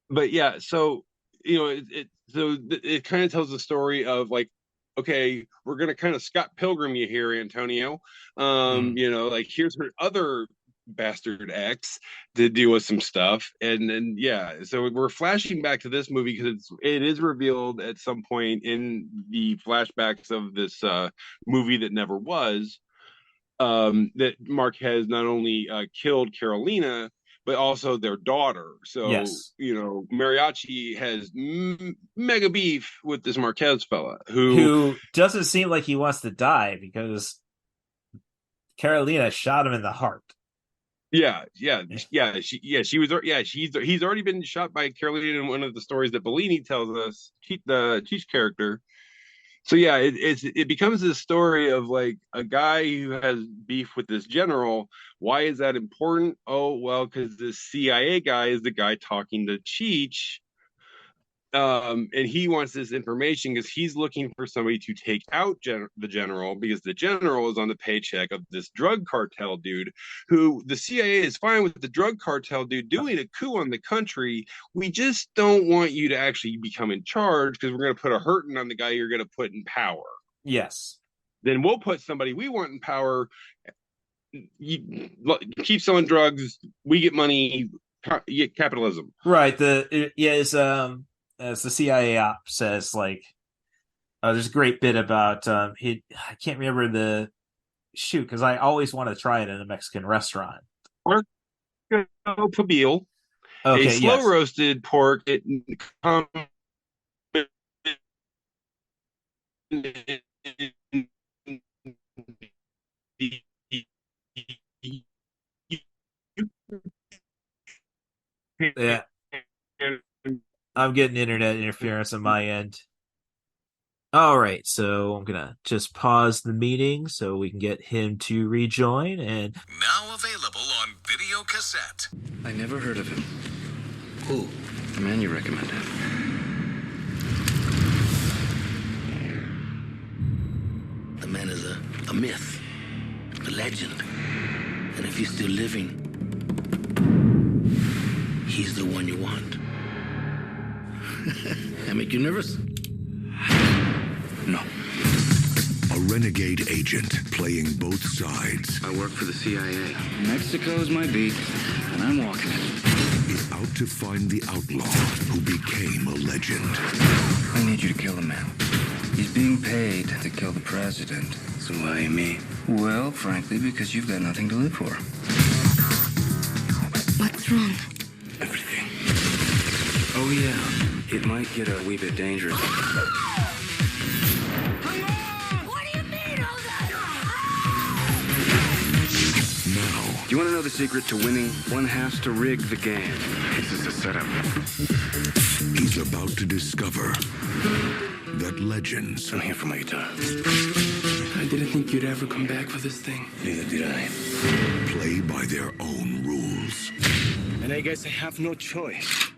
But yeah, so it kind of tells the story of like, okay, we're gonna kind of Scott Pilgrim you here, Antonio.
mm,
Like here's her other bastard ex to deal with some stuff, and then yeah, so we're flashing back to this movie because it is revealed at some point in the flashbacks of this movie that never was, that Mark has not only killed Carolina, but also their daughter. So,
yes.
Mariachi has mega beef with this Marquez fella who,
Who doesn't seem like he wants to die because Carolina shot him in the heart.
he's already been shot by Carolina in one of the stories that Bellini tells us, the Cheech character. So yeah, it becomes this story of like a guy who has beef with this general. Why is that important? Oh well, because the CIA guy is the guy talking to Cheech and he wants this information because he's looking for somebody to take out the general, because the general is on the paycheck of this drug cartel dude, who the CIA is fine with the drug cartel dude doing a coup on the country. We just don't want you to actually become in charge because we're going to put a hurting on the guy you're going to put in power.
Yes.
Then we'll put somebody we want in power. You keep selling drugs, we get money. You get capitalism,
right? As the CIA op says, like, there's a great bit about I can't remember the shoot because I always want to try it in a Mexican restaurant.
Puerco pibil, a
Okay,
slow
yes,
roasted pork. It comes
yeah. I'm getting internet interference on my end. All right, so I'm gonna just pause the meeting so we can get him to rejoin. And
Now available on video cassette.
I never heard of him.
Who?
The man you recommended.
The man is a myth, a legend. And if he's still living, he's the one you want. I make you nervous?
No.
A renegade agent playing both sides
I work for the CIA. Mexico's my beat, and I'm walking it.
is out to find the outlaw who became a legend.
I need you to kill a man. He's being paid to kill the president. So why me? Well, frankly, because you've got nothing to live for.
What's wrong?
Everything. Oh, yeah. It might get a wee bit dangerous.
Now,
Do you want to know the secret to winning? One has to rig the game. This is a setup.
he's about to discover that legends
I'm here for my guitar. I didn't think you'd ever come back for this thing. Neither did I.
play by their own rules.
And I guess I have no choice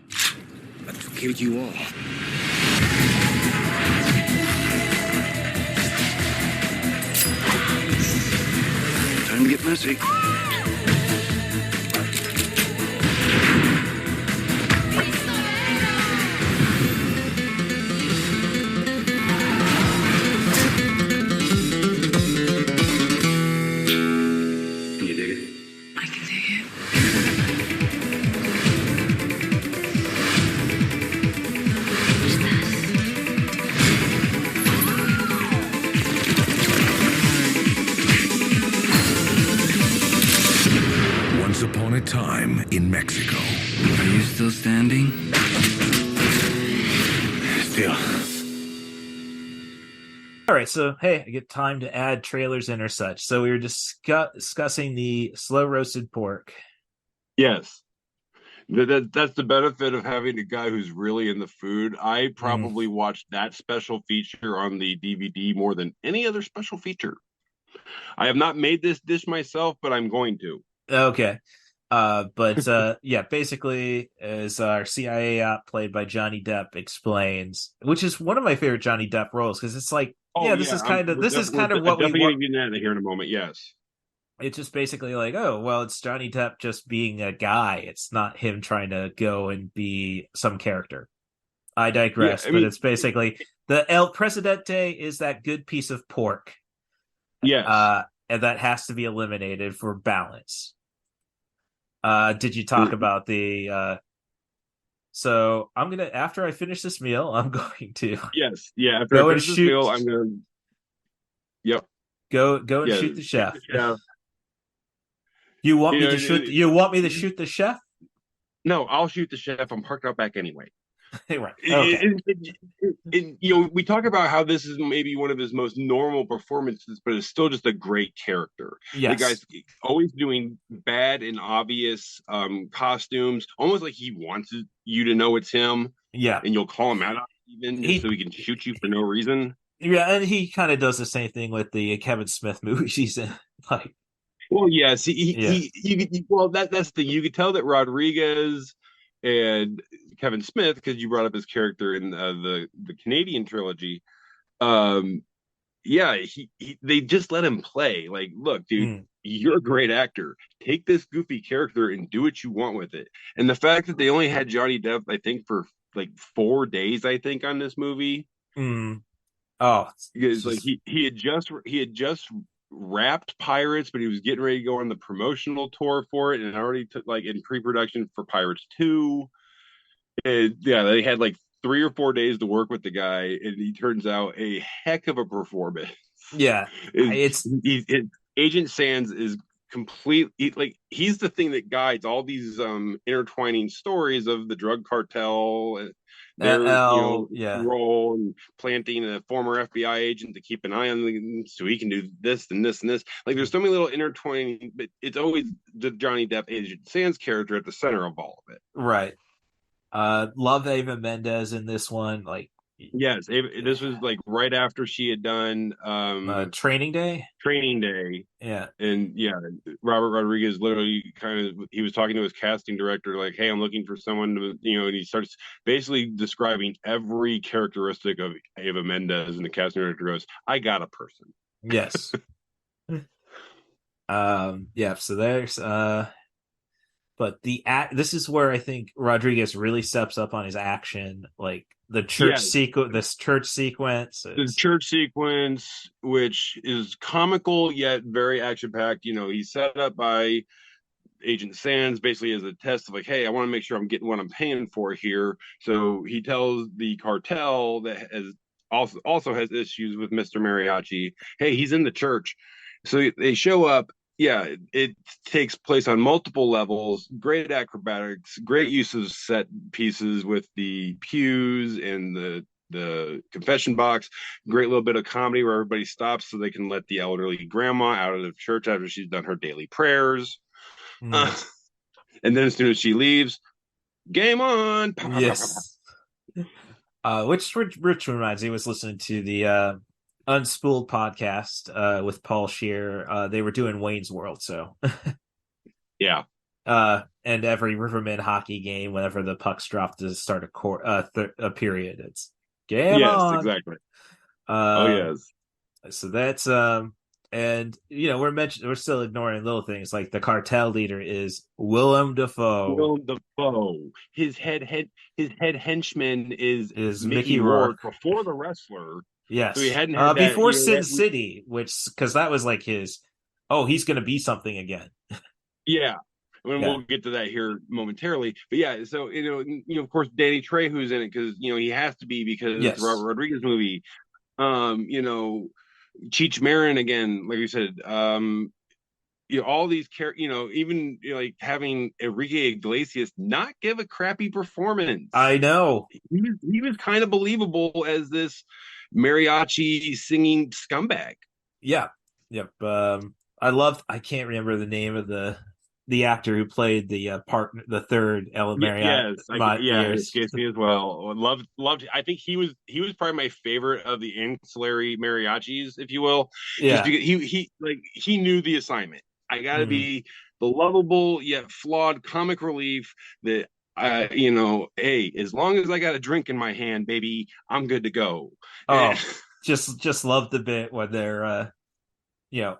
but to kill you all. Time to get messy. Can you dig it?
I can dig it.
Once upon a time in Mexico,
Are you still standing? Still.
all right, so hey, I get time to add trailers in or such. So we were discussing the slow roasted pork.
yes. That's the benefit of having a guy who's really in the food. I probably watched that special feature on the DVD more than any other special feature. I have not made this dish myself, but I'm going to.
Okay. Yeah, basically, as our CIA op played by Johnny Depp explains, which is one of my favorite Johnny Depp roles, because it's like, this is kind of what we
definitely
want.
going to get into that here in a moment. Yes.
It's just basically like, oh, well, it's Johnny Depp just being a guy. It's not him trying to go and be some character. I digress,
Yeah, I
but
mean,
it's basically the El Presidente is that good piece of pork,
yes.
and that has to be eliminated for balance. Did you talk about the so I'm gonna, after I finish this meal, I'm going to
Yes. Yeah. After
go
I
and
finish this
shoot
meal, I'm going to. Yep.
go and
Yeah.
shoot the chef.
Yeah.
You want
You
me
know,
to shoot you want me to shoot the chef?
No, I'll shoot the chef. I'm parked out back anyway.
Right. Okay.
We talk about how this is maybe one of his most normal performances, but it's still just a great character.
Yes.
The guy's always doing bad and obvious costumes, almost like he wants you to know it's him.
Yeah.
And you'll call him out even just so he can shoot you for no reason.
Yeah, and he kind of does the same thing with the Kevin Smith movies he's in. Like,
well, yes, well, that's the you could tell that Rodriguez and Kevin Smith, because you brought up his character in the Canadian trilogy. Um, yeah, they just let him play. Like, look, dude,
Mm.
you're a great actor. Take this goofy character and do what you want with it. And the fact that they only had Johnny Depp, I think, for like 4 days, I think, on this movie,
Mm. Oh, it's
because like
just
he had just wrapped Pirates, but he was getting ready to go on the promotional tour for it, and already took like in pre-production for Pirates 2. And yeah, they had like 3 or 4 days to work with the guy, and he turns out a heck of a performance.
yeah.
Is
It's
Agent Sands is like he's the thing that guides all these intertwining stories of the drug cartel, their
L. Yeah.
role in planting a former FBI agent to keep an eye on them so he can do this and this and this. Like there's so many little intertwining, but it's always the Johnny Depp Agent Sands character at the center of all of it.
Right. Love Ava Mendez in this one. Like,
Yes, this was like right after she had done
Training Day.
Training Day.
Yeah.
And yeah, Robert Rodriguez literally he was talking to his casting director, like, hey, I'm looking for someone to, and he starts basically describing every characteristic of Ava Mendez, and the casting director goes, I got a person.
Yes. Yeah. So there's but this is where I think Rodriguez really steps up on his action, like
Yeah,
this church sequence
the
is
church sequence, which is comical yet very action packed. He's set up by Agent Sands basically as a test of like, hey, I want to make sure I'm getting what I'm paying for here. So he tells the cartel that has also has issues with Mr. Mariachi, hey, he's in the church. So they show up. Yeah, it takes place on multiple levels. Great acrobatics, great use of set pieces with the pews and the confession box. Great little bit of comedy where everybody stops so they can let the elderly grandma out of the church after she's done her daily prayers.
mm,
Uh, and then as soon as she leaves, game on.
yes. Which Rich reminds me was listening to the Unspooled podcast with Paul Scheer. They were doing Wayne's World, so
Yeah.
And every Riverman hockey game, whenever the pucks drop to start a period, it's game
Yes,
on.
exactly. Oh
Um,
yes.
so that's and we're still ignoring little things like the cartel leader is Willem Dafoe,
Willem Dafoe. His head henchman is
is
Mickey
Mickey Rourke.
Rourke before the wrestler. So he
Yes.
hadn't had that.
Before Sin City, which because that was like his, oh, he's gonna be something again.
Yeah. I mean,
Yeah.
we'll get to that here momentarily, but yeah. So of course, Danny Trejo's in it because he has to be because it's a Robert
Yes.
Rodriguez movie. Cheech Marin again, like you said. All these even like having Enrique Iglesias not give a crappy performance.
I know.
He was kind of believable as this mariachi singing scumbag.
Yeah. Yep. I can't remember the name of the actor who played the partner, the third Ellen Marriott.
Yes, it
Years.
escapes me as well. Loved. I think he was probably my favorite of the ancillary mariachis, if you will, just
Yeah.
because he knew the assignment. I got to
Mhm.
be the lovable yet flawed comic relief that hey, as long as I got a drink in my hand, baby, I'm good to go.
Oh, just love the bit when they're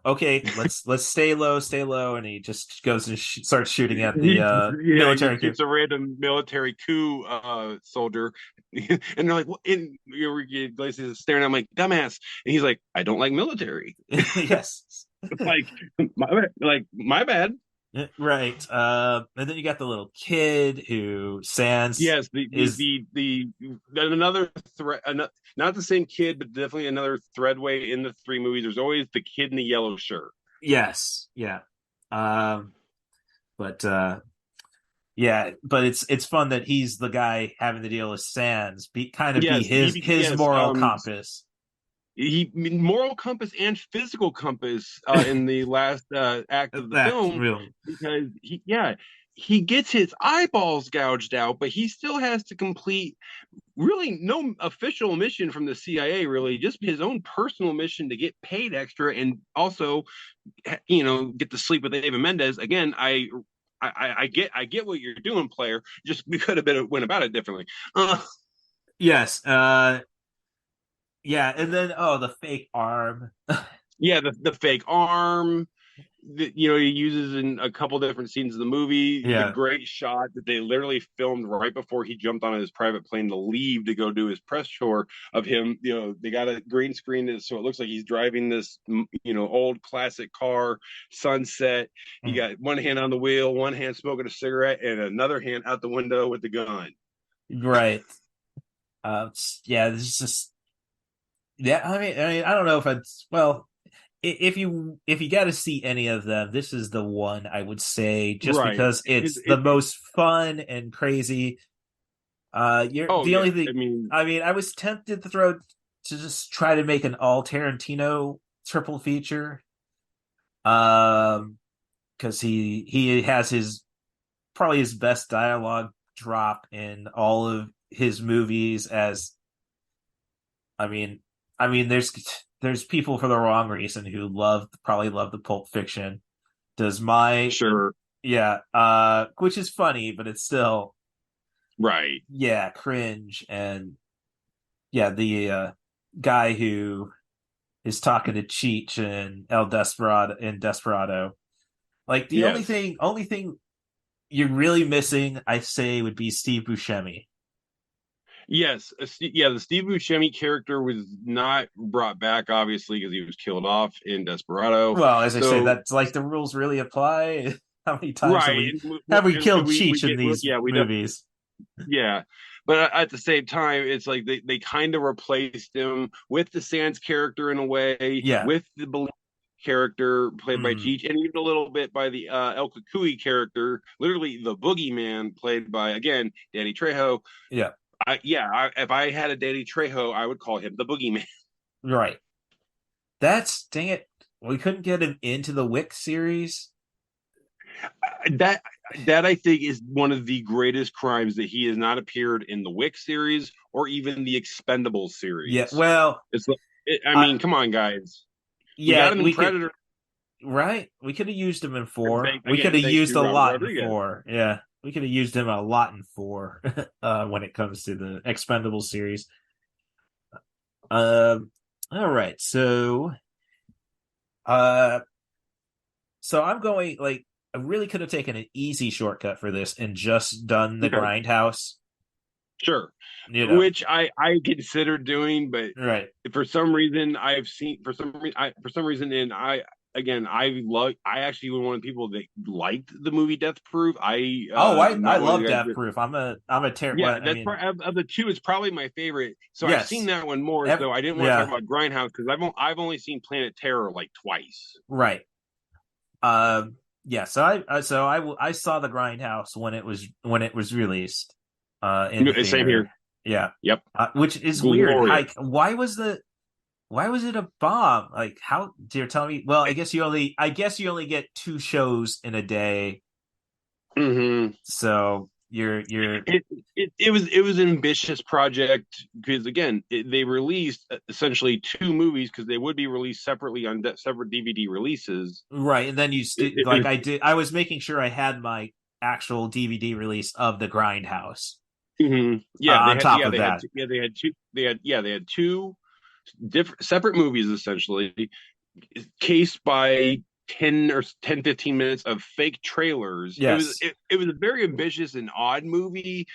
okay, let's stay low, and he just goes and starts shooting at the
He
military
just
coup.
shoots a random military coup soldier, and they're like, "What?" And Iglesias is staring at him like, "Dumbass," and he's like, "I don't like military."
Yes.
like, my bad.
Right. And then you got the little kid who Sans
Yes,
is.
the another threat, not the same kid, but definitely another threadway in the three movies. There's always the kid in the yellow shirt.
Yes. Yeah. Um. But yeah. But it's fun that he's the guy having to deal with Sans. Be
Yes,
his
yes.
moral compass.
He moral compass and physical compass in the last act of the
That's
film,
real.
because he gets his eyeballs gouged out, but he still has to complete really no official mission from the CIA, really just his own personal mission to get paid extra and also get to sleep with Ava Mendez again. I I get what you're doing, player. Just we could have been went about it differently. Uh,
Yes. Yeah, and then the fake arm.
yeah, the fake arm that he uses in a couple different scenes of the movie. The
Yeah.
great shot that they literally filmed right before he jumped on his private plane to leave to go do his press tour of him. They got a green screen so it looks like he's driving this old classic car, sunset. He
Mm.
got one hand on the wheel, one hand smoking a cigarette, and another hand out the window with the gun.
Right. Yeah, this is just yeah. I mean, I don't know if it's well. If you got to see any of them, this is the one I would say, just
Right.
because it's the most fun and crazy. You're
Oh
the
yeah.
only thing.
I mean,
I mean, I was tempted to just try to make an all Tarantino triple feature. Because he has his probably his best dialogue drop in all of his movies. As I mean, there's people for the wrong reason who probably love the Pulp Fiction. Does my
sure.
Yeah, which is funny, but it's still
Right.
yeah, cringe. And yeah, the guy who is talking to Cheech and El Desperado in Desperado. Like the only
Yes.
thing you're really missing, I say, would be Steve Buscemi.
Yes, yeah. The Steve Buscemi character was not brought back, obviously, because he was killed off in Desperado.
Well, as I say,
So,
that's like the rules really apply. How many times have
right,
we
and
have we
and
killed
we
Cheech in
get,
these
yeah, we don't,
movies?
yeah. But at the same time, it's like they kind of replaced him with the Sands character in a way,
Yeah.
with the Believe character played by
Mm,
Cheech, and even a little bit by the El Kukui character, literally the Boogeyman, played by again Danny Trejo.
yeah.
If I had a Danny Trejo, I would call him the Boogeyman.
Right. That's dang it. We couldn't get him into the Wick series.
that that I think is one of the greatest crimes that he has not appeared in the Wick series or even the Expendables
Yeah.
series.
Well,
It's like, I
I
mean, come on, guys. We
yeah,
got him in
we could
Predator.
right. We could have used him in four. We could
Again,
have
thanks
used
to
a
Robert
lot in
Rodriguez.
four. Yeah. We could have used him a lot in four when it comes to the Expendable series. All right. Uh so I'm going like I really could have taken an easy shortcut for this and just done the
Okay,
Grindhouse.
sure.
You know.
Which I considered doing, but
Right.
for some reason I've seen for some reason and I actually was one of the people that liked the movie Death Proof.
Oh,
I'm
I
not one of
love
the guys
Death
that
Proof. I'm a
yeah,
I
that's
mean,
part of the two. It's probably my favorite. So I've seen
yes.
that one more. So I didn't want to talk
Yeah,
about Grindhouse because I've only seen Planet Terror like twice.
right. Yeah, so I saw the Grindhouse when it was released in the
Same here.
theater. Yeah.
Yep,
Which is weird.
glorious.
Like why was it a bomb? Like how you're telling me, well, I guess you only get two shows in a day.
Mm-hmm.
So you're
It was an ambitious project because again they released essentially two movies because they would be released separately on separate DVD releases.
right. And then
It was
I was making sure I had my actual DVD release of the Grindhouse
yeah
on top of
they had
that.
they had two different separate movies essentially cased by 10 or 15 minutes of fake trailers.
Yes.
It was a very ambitious and odd movie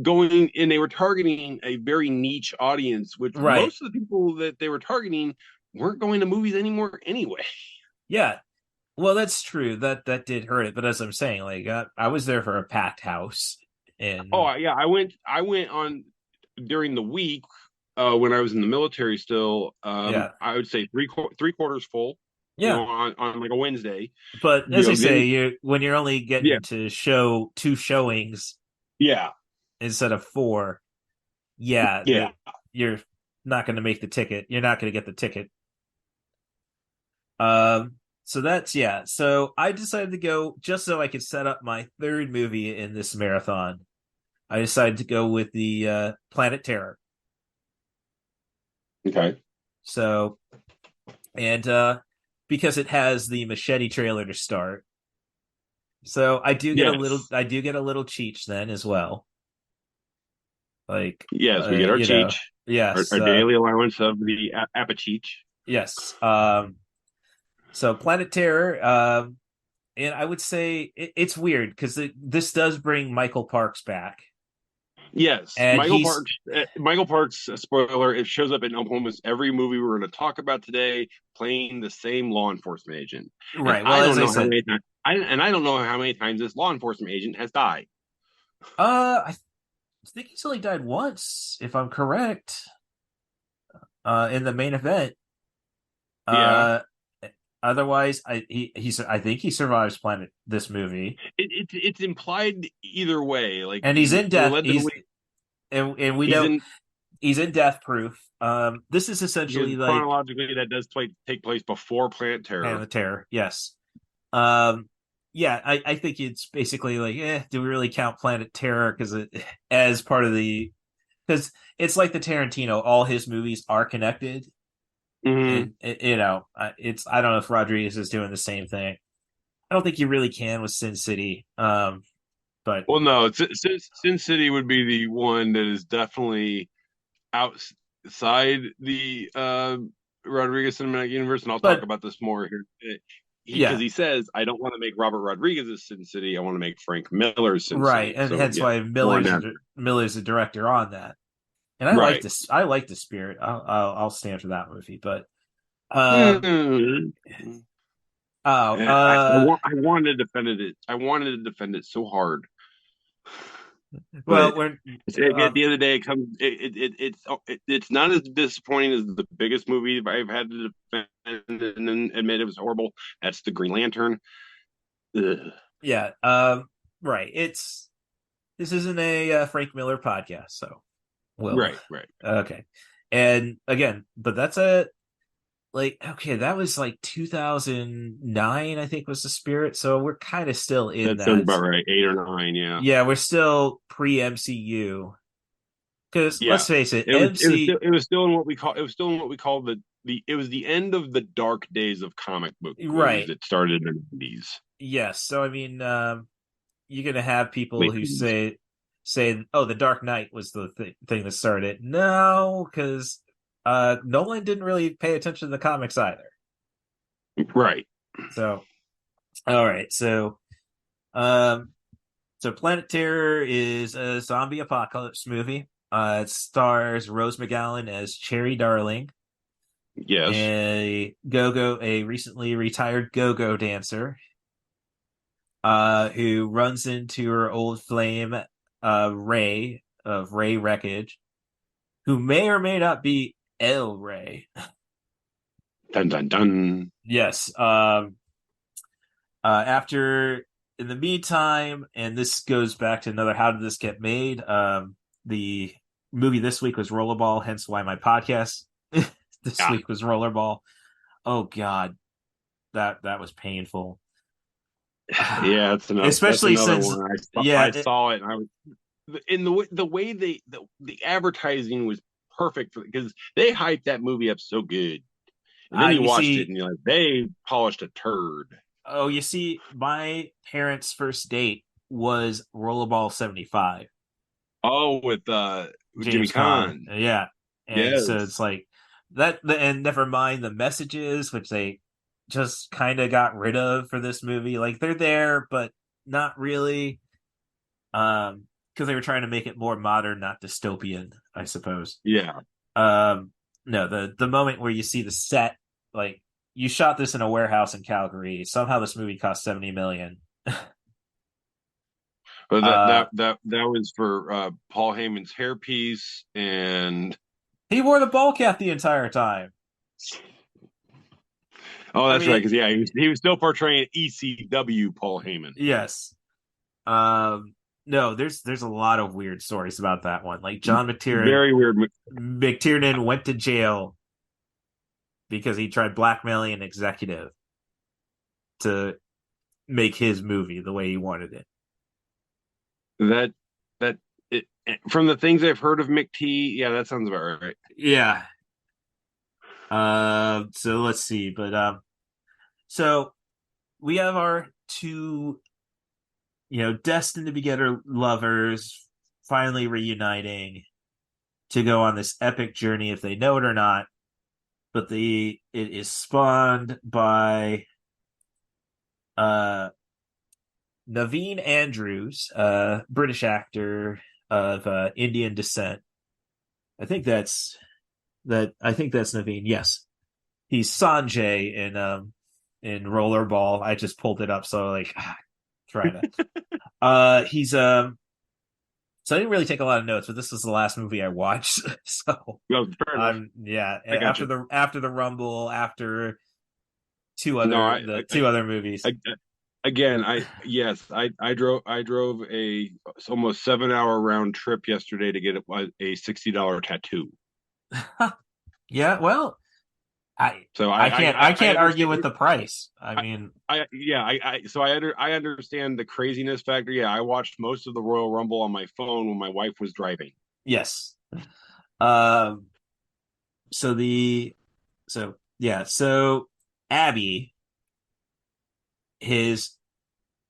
going, and they were targeting a very niche audience, which
Right.
most of the people that they were targeting weren't going to movies anymore anyway.
Yeah. Well, that's true. That did hurt it, but as I'm saying, like I was there for a packed house, and
Oh yeah, I went on during the week when I was in the military still.
yeah,
I would say three quarters full.
yeah.
On like a Wednesday.
But as I say,
Then
when you're only
yeah,
getting to show two showings
yeah,
instead of four, yeah,
yeah.
you're not going to make the ticket. You're not going to get the ticket. So that's yeah. So I decided to go just so I could set up my third movie in this marathon. I decided to go with the Planet Terror.
Okay.
So and because it has the Machete trailer to start, So
Yes.
I do get a little cheech then as well. Like,
Yes, we get our cheech,
yes,
our daily allowance of the apachich.
yes. So Planet Terror, and I would say it's weird because this does bring Michael Parks back,
Yes,
and
Michael
he's
Parks. Michael Parks. Spoiler: it shows up in almost every movie we're going to talk about today, playing the same law enforcement agent. And
right. Well,
I
as
don't
I
know how
said,
many times. I don't know how many times this law enforcement agent has died.
I think he's only died once, if I'm correct, in the main event.
Yeah,
Uh, Otherwise, I think he survives this movie,
it's implied either way. Like
and he's in
we're
death.
led to believe
And we
he's
know
in.
he's in death proof. This is
Because
essentially like
chronologically, that does take place before Planet
Hand of
Terror.
the Terror. Yes. Um, yeah, I think it's basically like, do we really count Planet Terror as part of the? Because it's like the Tarantino. All his movies are connected,
Hmm
and you know, it's I don't know if Rodriguez is doing the same thing. I don't think you really can with Sin City. But
Well, no, Sin City would be the one that is definitely outside the Rodriguez cinematic universe, and I'll talk
but
about this more here. Because
yeah,
he says, I don't want to make Robert Rodriguez's Sin City. I want to make Frank Miller's Sin
right,
City.
and
So
hence
yeah,
why
more on that.
Miller's the director on that. And I like
Right.
this. I like the spirit. I'll stand for that movie. But um,
Mm.
oh,
I wanted to defend it. I wanted to defend it so hard, but
well, we're
at the end of the day, it comes. It's not as disappointing as the biggest movie I've had to defend and then admit it was horrible. That's the Green Lantern. Ugh.
yeah, right. This isn't a Frank Miller podcast, so well,
Right, right.
okay. And again, but that's a like okay, that was like 2009, I think was the spirit. So we're kind of still in
That sounds
that.
about right. 8 or 9, yeah.
Yeah, we're still pre MCU because let's
Yeah.
face it,
It was
MC.
it was still in what we call it was still in what we call the it was the end of the dark days of comic book movies
Right.
that started in the 80s.
Yes. So I mean, you're gonna have people
Late
who
80s.
say, "Oh, the Dark Knight was the thing that started it." No, because Nolan didn't really pay attention to the comics either.
Right.
So, all right, um, so Planet Terror is a zombie apocalypse movie. It stars Rose McGowan as Cherry Darling,
Yes.
a recently retired go-go dancer, who runs into her old flame, Ray of Ray Wreckage, who may or may not be El Ray.
Dun dun dun.
Yes. After, in the meantime, and this goes back to another How Did This Get Made? The movie this week was Rollerball, hence why my podcast this
Yeah.
week was Rollerball. Oh God, that was painful.
Yeah, that's
Especially
another
since,
one.
yeah,
I saw it and I was in the way the advertising was perfect because they hyped that movie up so good. And then you
you
watched it
see,
and you're like, they polished a turd.
you see, my parents' first date was Rollerball 75,
Oh, with Jimmy
James Caan.
Caan.
Yeah. And so
Yes.
it's like that, and never mind the messages, which they just kind of got rid of for this movie. Like they're there, but not really. Because they were trying to make it more modern, not dystopian, I suppose.
Yeah.
Um, no, the moment where you see the set, like you shot this in a warehouse in Calgary. Somehow this movie cost 70 million.
But
Uh,
that was for Paul Heyman's hairpiece and
he wore the ball cap the entire time.
oh,
I
that's right,
mean,
because yeah, he was still portraying ECW Paul Heyman.
yes. Um, no, there's a lot of weird stories about that one. Like John
Very weird.
McTiernan went to jail because he tried blackmailing an executive to make his movie the way he wanted it.
That that from the things I've heard of McT, yeah, that sounds about right.
Yeah. So let's see, but so we have our two destined to be together lovers, finally reuniting to go on this epic journey if they know it or not. But it is spawned by uh Naveen Andrews, British actor of Indian descent. I think that's Naveen. Yes, he's Sanjay in Rollerball. I just pulled it up, so like trying to. He's So I didn't really take a lot of notes, but this was the last movie I watched. So
Well, fair enough.
yeah.
I got
After the Rumble, after
No,
two other movies.
again, I drove a almost 7 hour round trip yesterday to get a $60 tattoo.
Yeah, well,
So
I can't argue
understand.
with the price. I mean,
I understand the craziness factor. Yeah, I watched most of the Royal Rumble on my phone when my wife was driving.
yes. Um. So the so yeah. So Abby is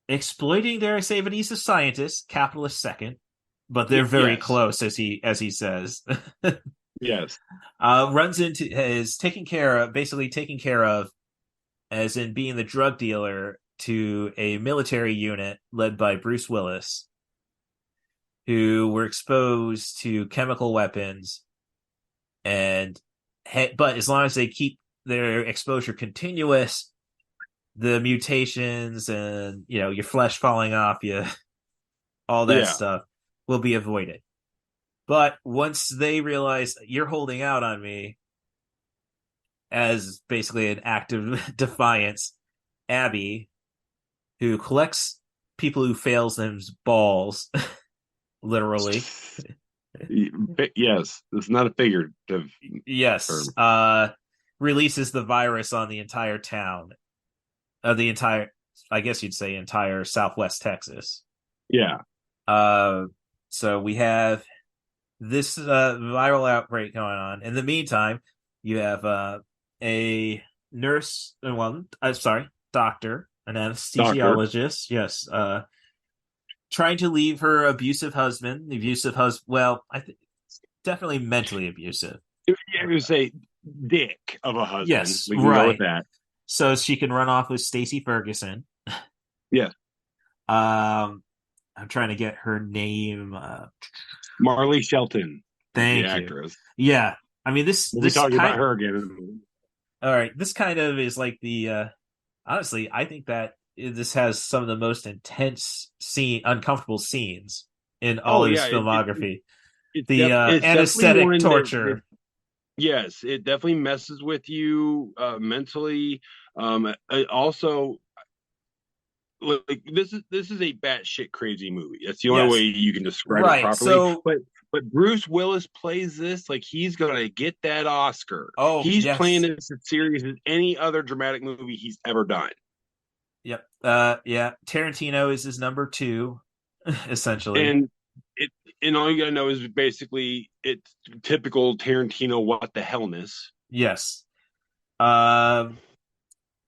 exploiting, dare I say, but he's a scientist, capitalist second, but they're very
Yes,
close, as he says.
yes,
Runs into is basically taking care of, as in being the drug dealer to a military unit led by Bruce Willis, who were exposed to chemical weapons, and but as long as they keep their exposure continuous, the mutations and your flesh falling off you, all that
yeah,
stuff will be avoided. But once they realize you're holding out on me, as basically an act of defiance, Abby, who collects people who fails them's balls, literally.
yes. It's not a figurative term.
Yes, releases the virus on the entire town, the entire, I guess you'd say, entire Southwest Texas.
Yeah,
So we have this viral outbreak going on. In the meantime, you have a nurse, well, I'm sorry, doctor, an
doctor.
anesthesiologist, yes, trying to leave her abusive husband. The abusive husband, well, I think definitely mentally abusive.
I would say dick of a husband.
Yes,
We can go with
right.
that.
So she can run off with Stacey Ferguson.
Yes,
I'm trying to get her name.
Marley Shelton, the
Thank you.
actress.
Yeah, I mean
We'll be talking about her again.
All right, this kind of is like the. Honestly, I think that this has some of the most intense uncomfortable scenes in all of his filmography.
It's
anesthetic torture.
Yes, it definitely messes with you mentally. Also, like this is a batshit crazy movie. That's the only way
Yes,
you can describe it
right.
properly.
So,
But Bruce Willis plays this like he's gonna get that Oscar.
oh
He's playing
yes,
this as serious as any other dramatic movie he's ever done.
yep. Yeah. Tarantino is his number two, essentially.
And it and all you gotta know is basically it's typical Tarantino what the hellness.
Yes. Um.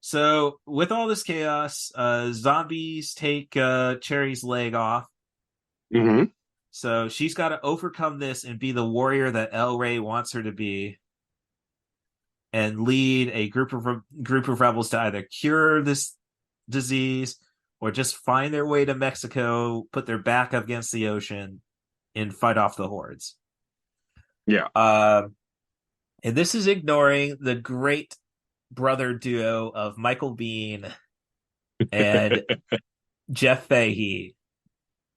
So with all this chaos, zombies take Cherry's leg off.
Mm-hmm.
So she's got to overcome this and be the warrior that El Rey wants her to be, and lead a group of rebels to either cure this disease or just find their way to Mexico, put their back up against the ocean, and fight off the hordes.
Yeah.
And this is ignoring the great brother duo of Michael Biehn and Jeff Fahey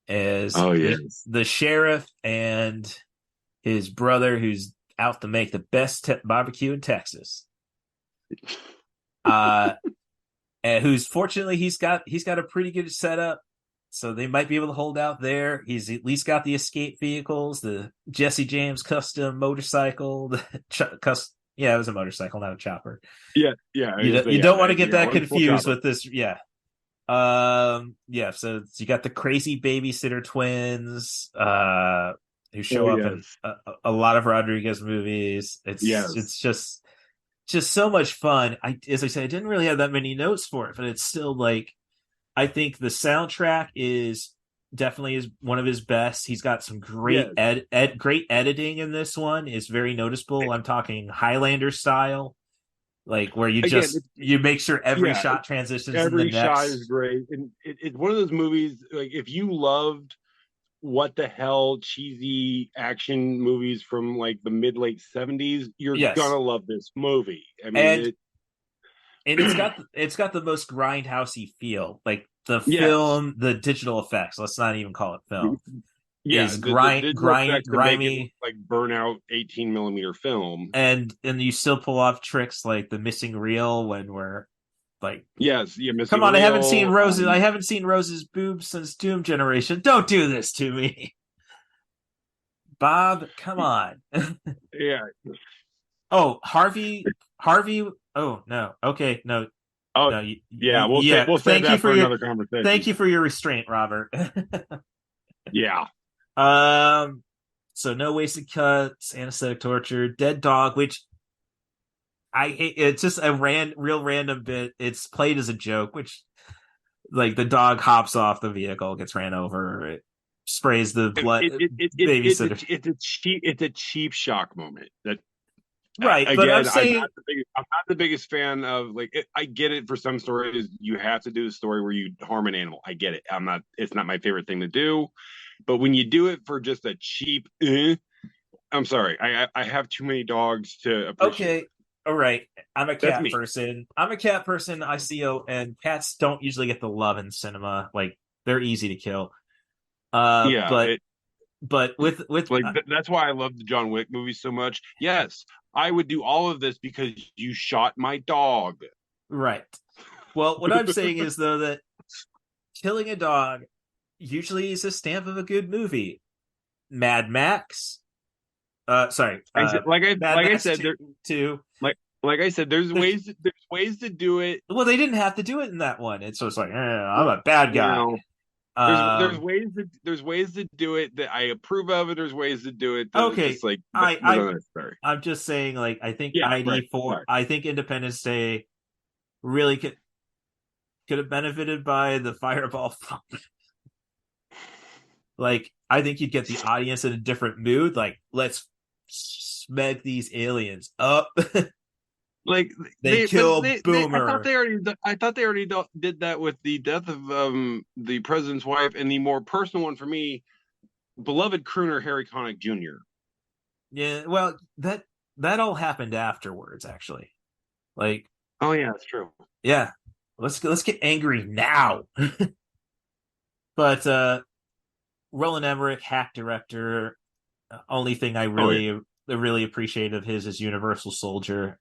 as the sheriff and his brother, who's out to make the best barbecue in Texas. And who's fortunately he's got a pretty good setup, so they might be able to hold out there. He's at least got the escape vehicles, the Jesse James custom motorcycle, it was a motorcycle, not a chopper.
Yeah.
You don't want to get that confused with this. Yeah. So you got the crazy babysitter twins, who show up in a lot of Rodriguez movies. It's just so much fun. As I said, I didn't really have that many notes for it, but it's still like I think the soundtrack is definitely is one of his best. He's got some great
Yes.
great editing in this one. Is very noticeable. I'm talking Highlander style, like where
Again,
you make sure every
yeah,
shot transitions in the
every shot is
next.
great, and it's one of those movies. Like if you loved what the hell cheesy action movies from like the mid late 70s, you're
Yes,
gonna love this movie. I mean,
and it's got the most grindhousey feel. Like the
yes,
film, the digital effects. Let's not even call it film.
yeah,
Is
the digital effects that make it look
grimy,
like burnout 18 millimeter film.
and you still pull off tricks like the missing reel when we're like,
Yes, yeah,
come
missing
on,
reel.
I haven't seen Rose's boobs since Doom Generation. Don't do this to me. Bob, come on.
Yeah.
Oh, Harvey. Oh no. Okay, no,
Oh,
no.
yeah.
Yeah.
We'll save that for another
Thank
conversation.
you for your restraint, Robert.
Yeah.
um. So no wasted cuts, anesthetic torture, dead dog, which I hate. It's just a real random bit. It's played as a joke, which like the dog hops off the vehicle, gets ran over, it sprays the blood babysitter.
It's a cheap shock moment that
Right, but
again, I'm not the biggest fan of like I get it for some stories you have to do a story where you harm an animal. I get it. It's not my favorite thing to do, but when you do it for just a cheap I'm sorry. I have too many dogs to appreciate.
Okay, all right. I'm a
That's
cat
me.
person. I see, and cats don't usually get the love in cinema. Like they're easy to kill. Uh,
Yeah,
but but with
that's why I love the John Wick movies so much. Yes, I would do all of this because you shot my dog.
right. Well, what I'm saying is though that killing a dog usually is a stamp of a good movie. Mad Max. Sorry. Mad
Like I
Max
said, there
2.
like I said, there's ways to do it.
Well, they didn't have to do it in that one. It's just like, I'm a bad
You
guy.
know,
Um,
there's ways to do it that I approve of, and there's ways to do it that are
okay,
just like
I,
was
I,
unnecessary.
I'm just saying, like, I think
Yeah, right,
ID4,
right.
I think Independence Day really could have benefited by the Fireball. Like, I think you'd get the audience in a different mood. Like, let's smack these aliens up.
Like
They kill Boomer.
I thought they already did that with the death of the president's wife, and the more personal one for me, beloved crooner Harry Connick Jr.
Yeah, well, that all happened afterwards, actually. Like,
Oh yeah, that's true.
yeah, let's get angry now. But Roland Emmerich, hack director. Only thing I
Oh yeah,
really appreciate of his is Universal Soldier,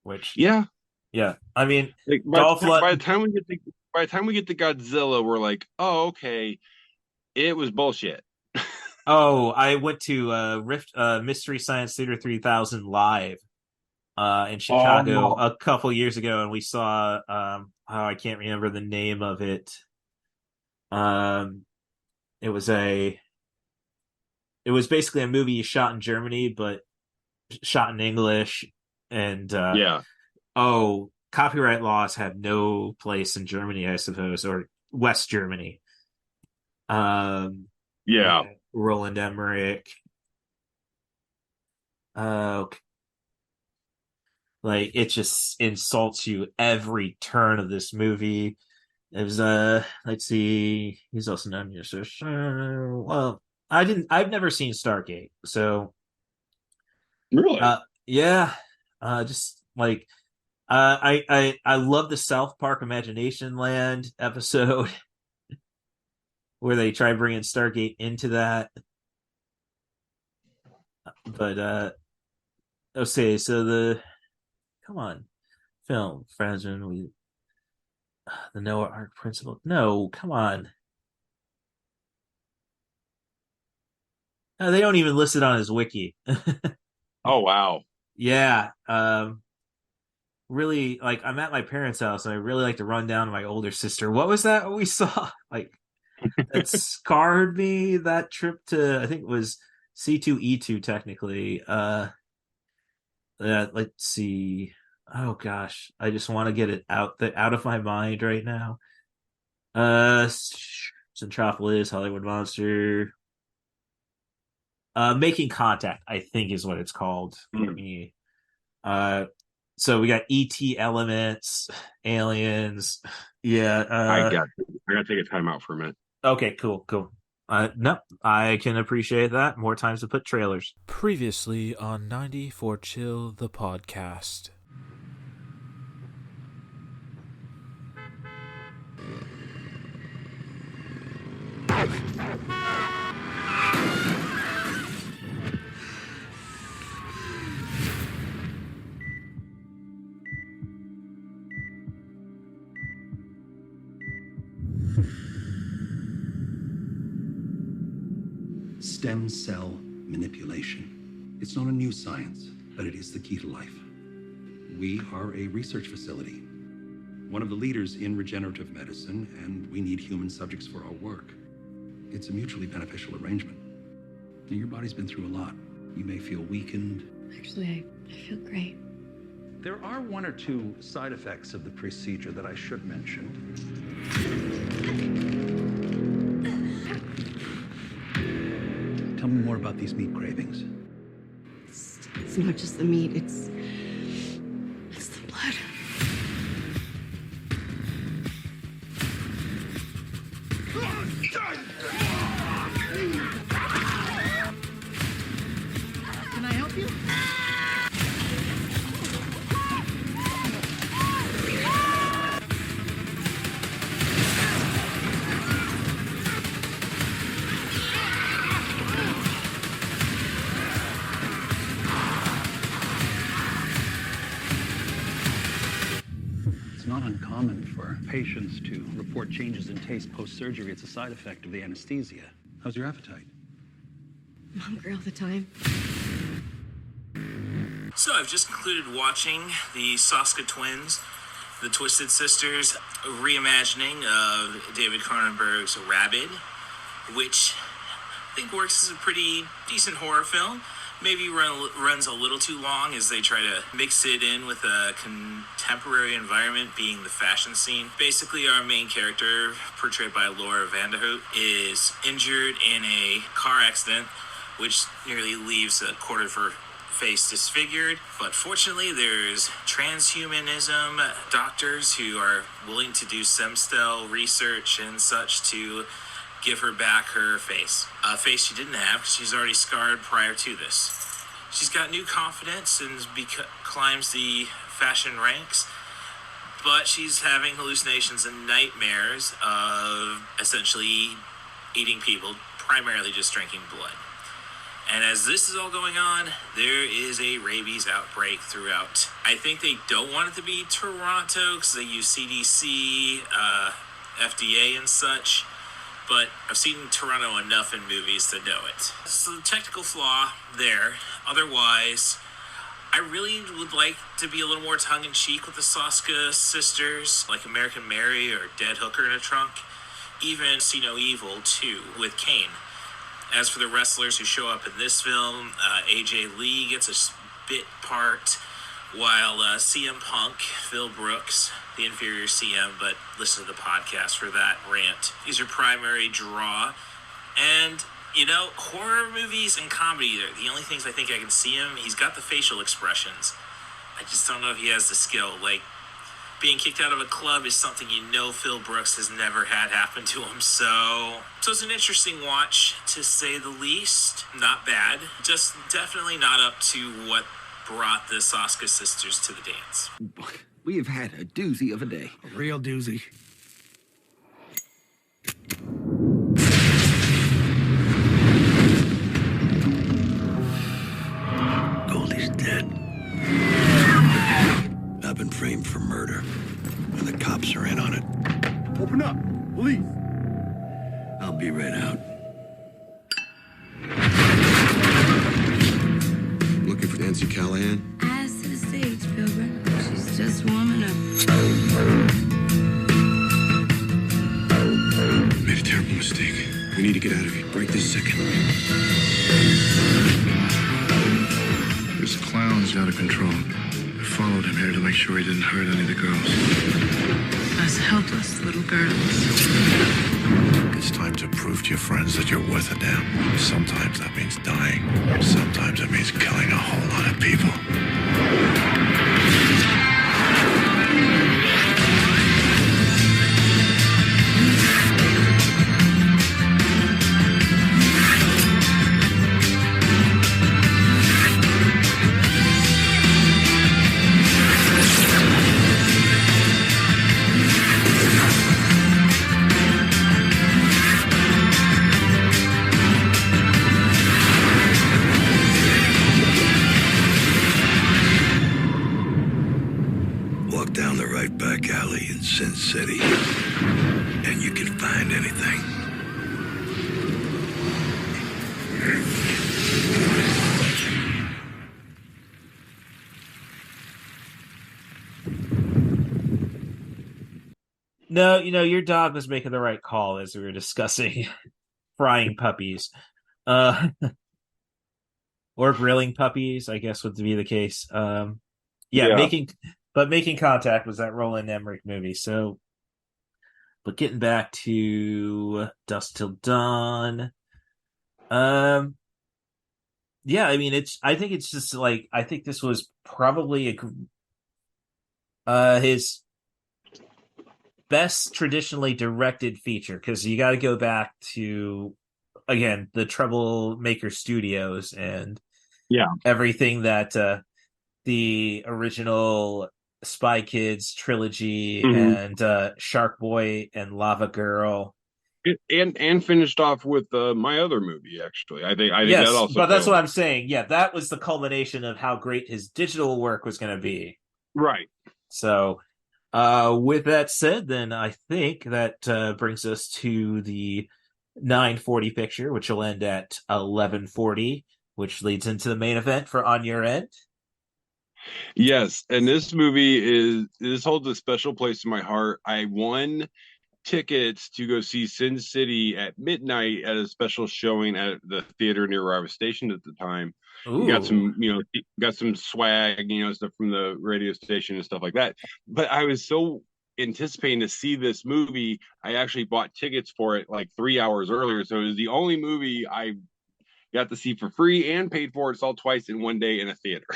which
yeah.
yeah, I mean
Like
Dolph
by the
Lundgren.
time we get to Godzilla, we're like, oh okay, it was bullshit.
Oh, I went to Rift Mystery Science Theater 3000 live in Chicago
Oh
a couple years ago, and we saw oh, I can't remember the name of it. Um, it was a it was basically a movie shot in Germany, but shot in English, and
yeah,
oh, copyright laws have no place in Germany, I suppose, or West Germany. Um,
yeah.
yeah, Roland Emmerich. Okay. Like it just insults you every turn of this movie. It was let's see, he's also known as well, I've never seen Stargate, so
Really?
yeah, just like I love the South Park Imagination Land episode where they try bringing Stargate into that. But okay, so the come on film Fresno, we the Noah Arc principle. No, come on. No, they don't even list it on his wiki.
Oh wow.
Yeah, really like I'm at my parents' house and I really like to run down to my older sister. What was that we saw? Like that scarred me, that trip to I think it was C2E2 technically. Let's see. Oh gosh, I just want to get it out of my mind right now. Centropolis, Hollywood Monster. Making Contact, I think, is what it's called. Me. So we got ET elements, aliens. Yeah.
I got it. I got to take a time out for a minute.
Okay, cool. No, I can appreciate that. More times to put trailers.
Previously on 94 Chill, the podcast.
Stem cell manipulation. It's not a new science, but it is the key to life. We are a research facility, one of the leaders in regenerative medicine, and we need human subjects for our work. It's a mutually beneficial arrangement. Now, your body's been through a lot. You may feel weakened.
Actually, I feel great.
There are one or two side effects of the procedure that I should mention. Tell me more about these meat cravings.
It's not just the meat, it's the blood.
Can I help you?
It's not uncommon for patients to report changes in taste post-surgery. It's a side effect of the anesthesia. How's your appetite?
I'm hungry all the time.
So I've just concluded watching the Soska twins, the Twisted Sisters, a reimagining of David Cronenberg's Rabid, which I think works as a pretty decent horror film. Maybe runs a little too long as they try to mix it in with a contemporary environment, being the fashion scene. Basically, our main character, portrayed by Laura Vanderhoot, is injured in a car accident, which nearly leaves a quarter of her face disfigured. But fortunately, there's transhumanism doctors who are willing to do stem cell research and such to give her back her face. A face she didn't have because she's already scarred prior to this. She's got new confidence and climbs the fashion ranks, but she's having hallucinations and nightmares of essentially eating people, primarily just drinking blood. And as this is all going on, there is a rabies outbreak throughout. I think they don't want it to be Toronto because they use CDC, FDA and such. But I've seen Toronto enough in movies to know it. So the technical flaw there. Otherwise, I really would like to be a little more tongue-in-cheek with the Soska sisters, like American Mary or Dead Hooker in a Trunk. Even See No Evil 2 with Kane. As for the wrestlers who show up in this film, AJ Lee gets a bit part, while CM Punk, Phil Brooks, the inferior CM, but listen to the podcast for that rant. He's your primary draw. And, horror movies and comedy are the only things I think I can see him. He's got the facial expressions. I just don't know if he has the skill. Like, being kicked out of a club is something Phil Brooks has never had happen to him. So it's an interesting watch, to say the least. Not bad. Just definitely not up to what brought the Soska sisters to the dance.
We have had a doozy of a day. A real doozy.
Goldie's dead. I've been framed for murder, and the cops are in on it.
Open up, police.
I'll be right out.
Looking for Nancy Callahan?
Eyes to the stage, Pilgrim. She's just warming up.
Made a terrible mistake. We need to get out of here right this second. This clown's out of control. I followed him here to make sure he didn't hurt any of the girls.
I
us helpless little girls.
It's time to prove to your friends that you're worth a damn. Sometimes that means dying. Sometimes it means killing a whole lot of people.
Walk down the right back alley in Sin City, and you can find anything.
No, your dog was making the right call as we were discussing frying puppies. Uh or grilling puppies, I guess would be the case. Yeah,
Yeah.
making contact was that Roland Emmerich movie. So, but getting back to Dusk Till Dawn, yeah, I mean, I think it's just like I think this was probably his best traditionally directed feature because you got to go back to again the Troublemaker Studios and
Yeah.
everything that the original Spy Kids trilogy and Shark Boy and Lava Girl.
And finished off with my other movie. Actually, I think that
Yes,
also.
but that's what I'm saying. Yeah, that was the culmination of how great his digital work was going to be.
Right.
So, with that said, then I think that brings us to the 9:40 picture, which will end at 11:40, which leads into the main event for On Your End.
Yes, and this holds a special place in my heart. I won tickets to go see Sin City at midnight at a special showing at the theater near where I was stationed at the time. You got
Ooh.
got some swag, stuff from the radio station and stuff like that. But I was so anticipating to see this movie, I actually bought tickets for it like 3 hours earlier. So it was the only movie I got to see for free and paid for it all twice in one day in a theater.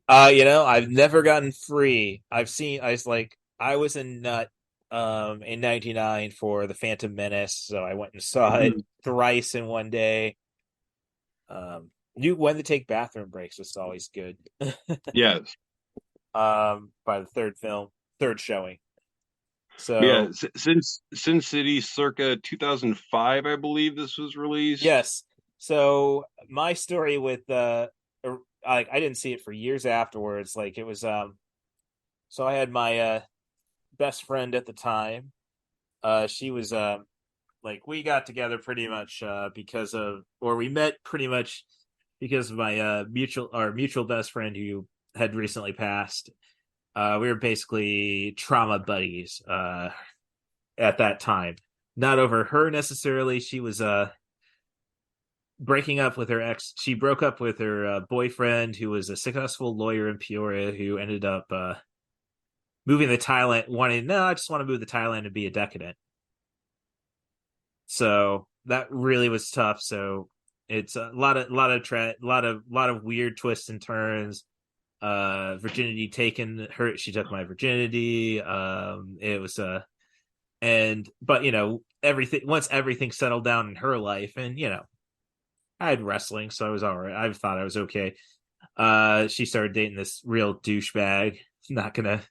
I've never gotten free. I was in nut in 99 for the Phantom Menace, so I went and saw it thrice in one day. Knew when to take bathroom breaks was always good.
Yes.
By the third showing. So
yeah, since Sin City circa 2005, I believe this was released.
Yes. So my story with I didn't see it for years afterwards. Like it was so I had my best friend at the time. She was like we got together pretty much we met pretty much because of my mutual best friend who had recently passed. We were basically trauma buddies at that time. Not over her necessarily. She was breaking up with her ex. She broke up with her boyfriend, who was a successful lawyer in Peoria, who ended up moving to Thailand. I just want to move to Thailand and be a decadent. So that really was tough. So it's a lot of weird twists and turns. Virginity taken. She took my virginity. It was but everything once everything settled down in her life, and I had wrestling, so I was all right. I thought I was okay. She started dating this real douchebag. Not gonna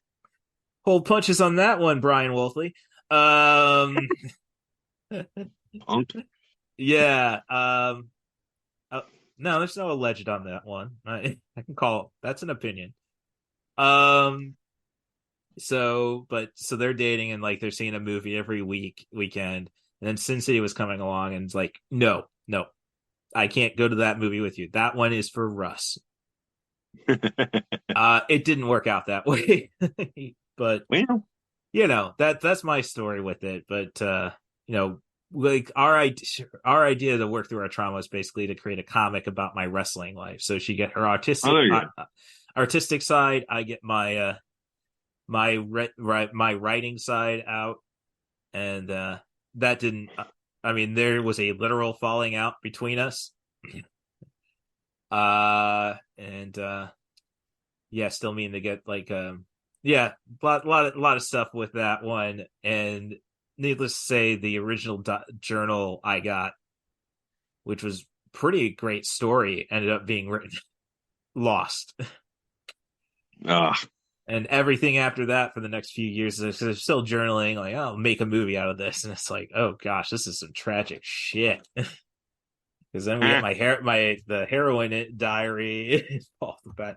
hold punches on that one, Brian Wolfley. Yeah. No, there's no alleged on that one. I can call that's an opinion. So they're dating and like they're seeing a movie every weekend, and then Sin City was coming along and it's like, no, I can't go to that movie with you. That one is for Russ. It didn't work out that way. But that's my story with it. But like our idea to work through our trauma is basically to create a comic about my wrestling life. So she get her artistic side, I get my my writing side out, and that didn't. I mean, there was a literal falling out between us. And yeah, still mean to get like yeah, lot of stuff with that one, and needless to say, the original journal I got, which was pretty great story, ended up being written lost.
Ah.
And everything after that for the next few years is still journaling, like, oh, I'll make a movie out of this. And it's like, oh gosh, this is some tragic shit. Because then we get the heroin diary off the bat.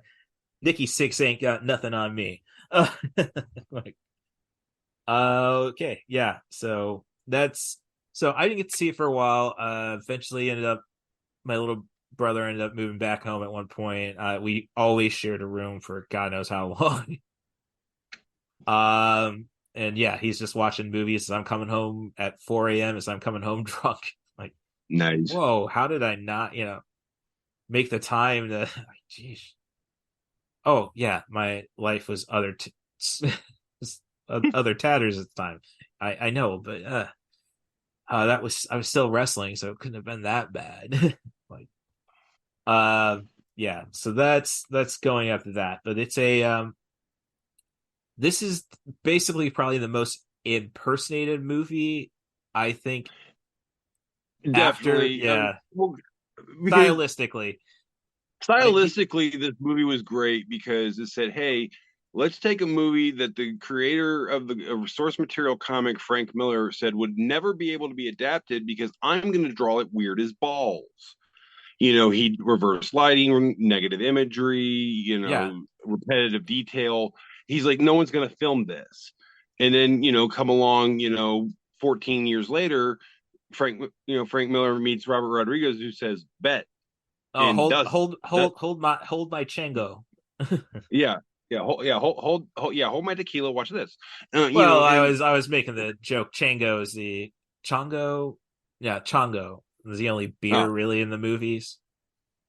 Nikki Six ain't got nothing on me. Like, okay, yeah. So I didn't get to see it for a while. Eventually ended up my little brother ended up moving back home at one point. We always shared a room for God knows how long. And yeah, he's just watching movies as I'm coming home at 4 a.m. as I'm coming home drunk. Like,
nice.
Whoa, how did I not, make the time to? Jeez. Oh yeah, my life was other tatters at the time. I know, but I was still wrestling, so it couldn't have been that bad. Like, yeah. So that's going after that, but it's this is basically probably the most impersonated movie, I think.
Definitely,
well, stylistically,
this movie was great because it said, "Hey, let's take a movie that the creator of the source material comic, Frank Miller, said would never be able to be adapted because I'm going to draw it weird as balls." He'd reverse lighting, negative imagery, repetitive detail. He's like, no one's going to film this. And then, come along, 14 years later, Frank Miller meets Robert Rodriguez, who says, bet.
Oh, hold my chango.
Yeah. Hold my tequila. Watch this.
I was making the joke. Chango is the Chongo. Yeah, Chongo is the only beer really in the movies.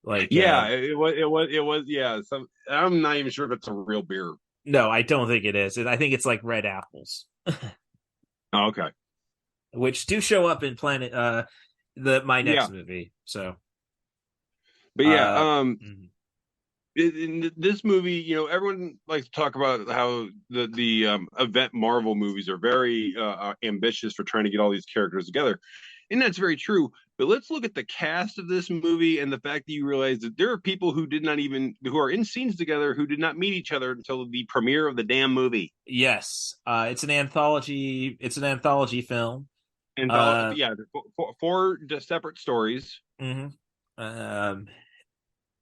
Like,
yeah, it was. Yeah, I'm not even sure if it's a real beer.
No, I don't think it is. I think it's like red apples.
Oh, okay.
Which do show up in Planet my next movie. So,
but yeah, in this movie, everyone likes to talk about how the event Marvel movies are very ambitious for trying to get all these characters together, and that's very true. But let's look at the cast of this movie and the fact that you realize that there are people who are in scenes together who did not meet each other until the premiere of the damn movie.
Yes, it's an anthology. It's an anthology film.
Four separate stories.
Mm-hmm.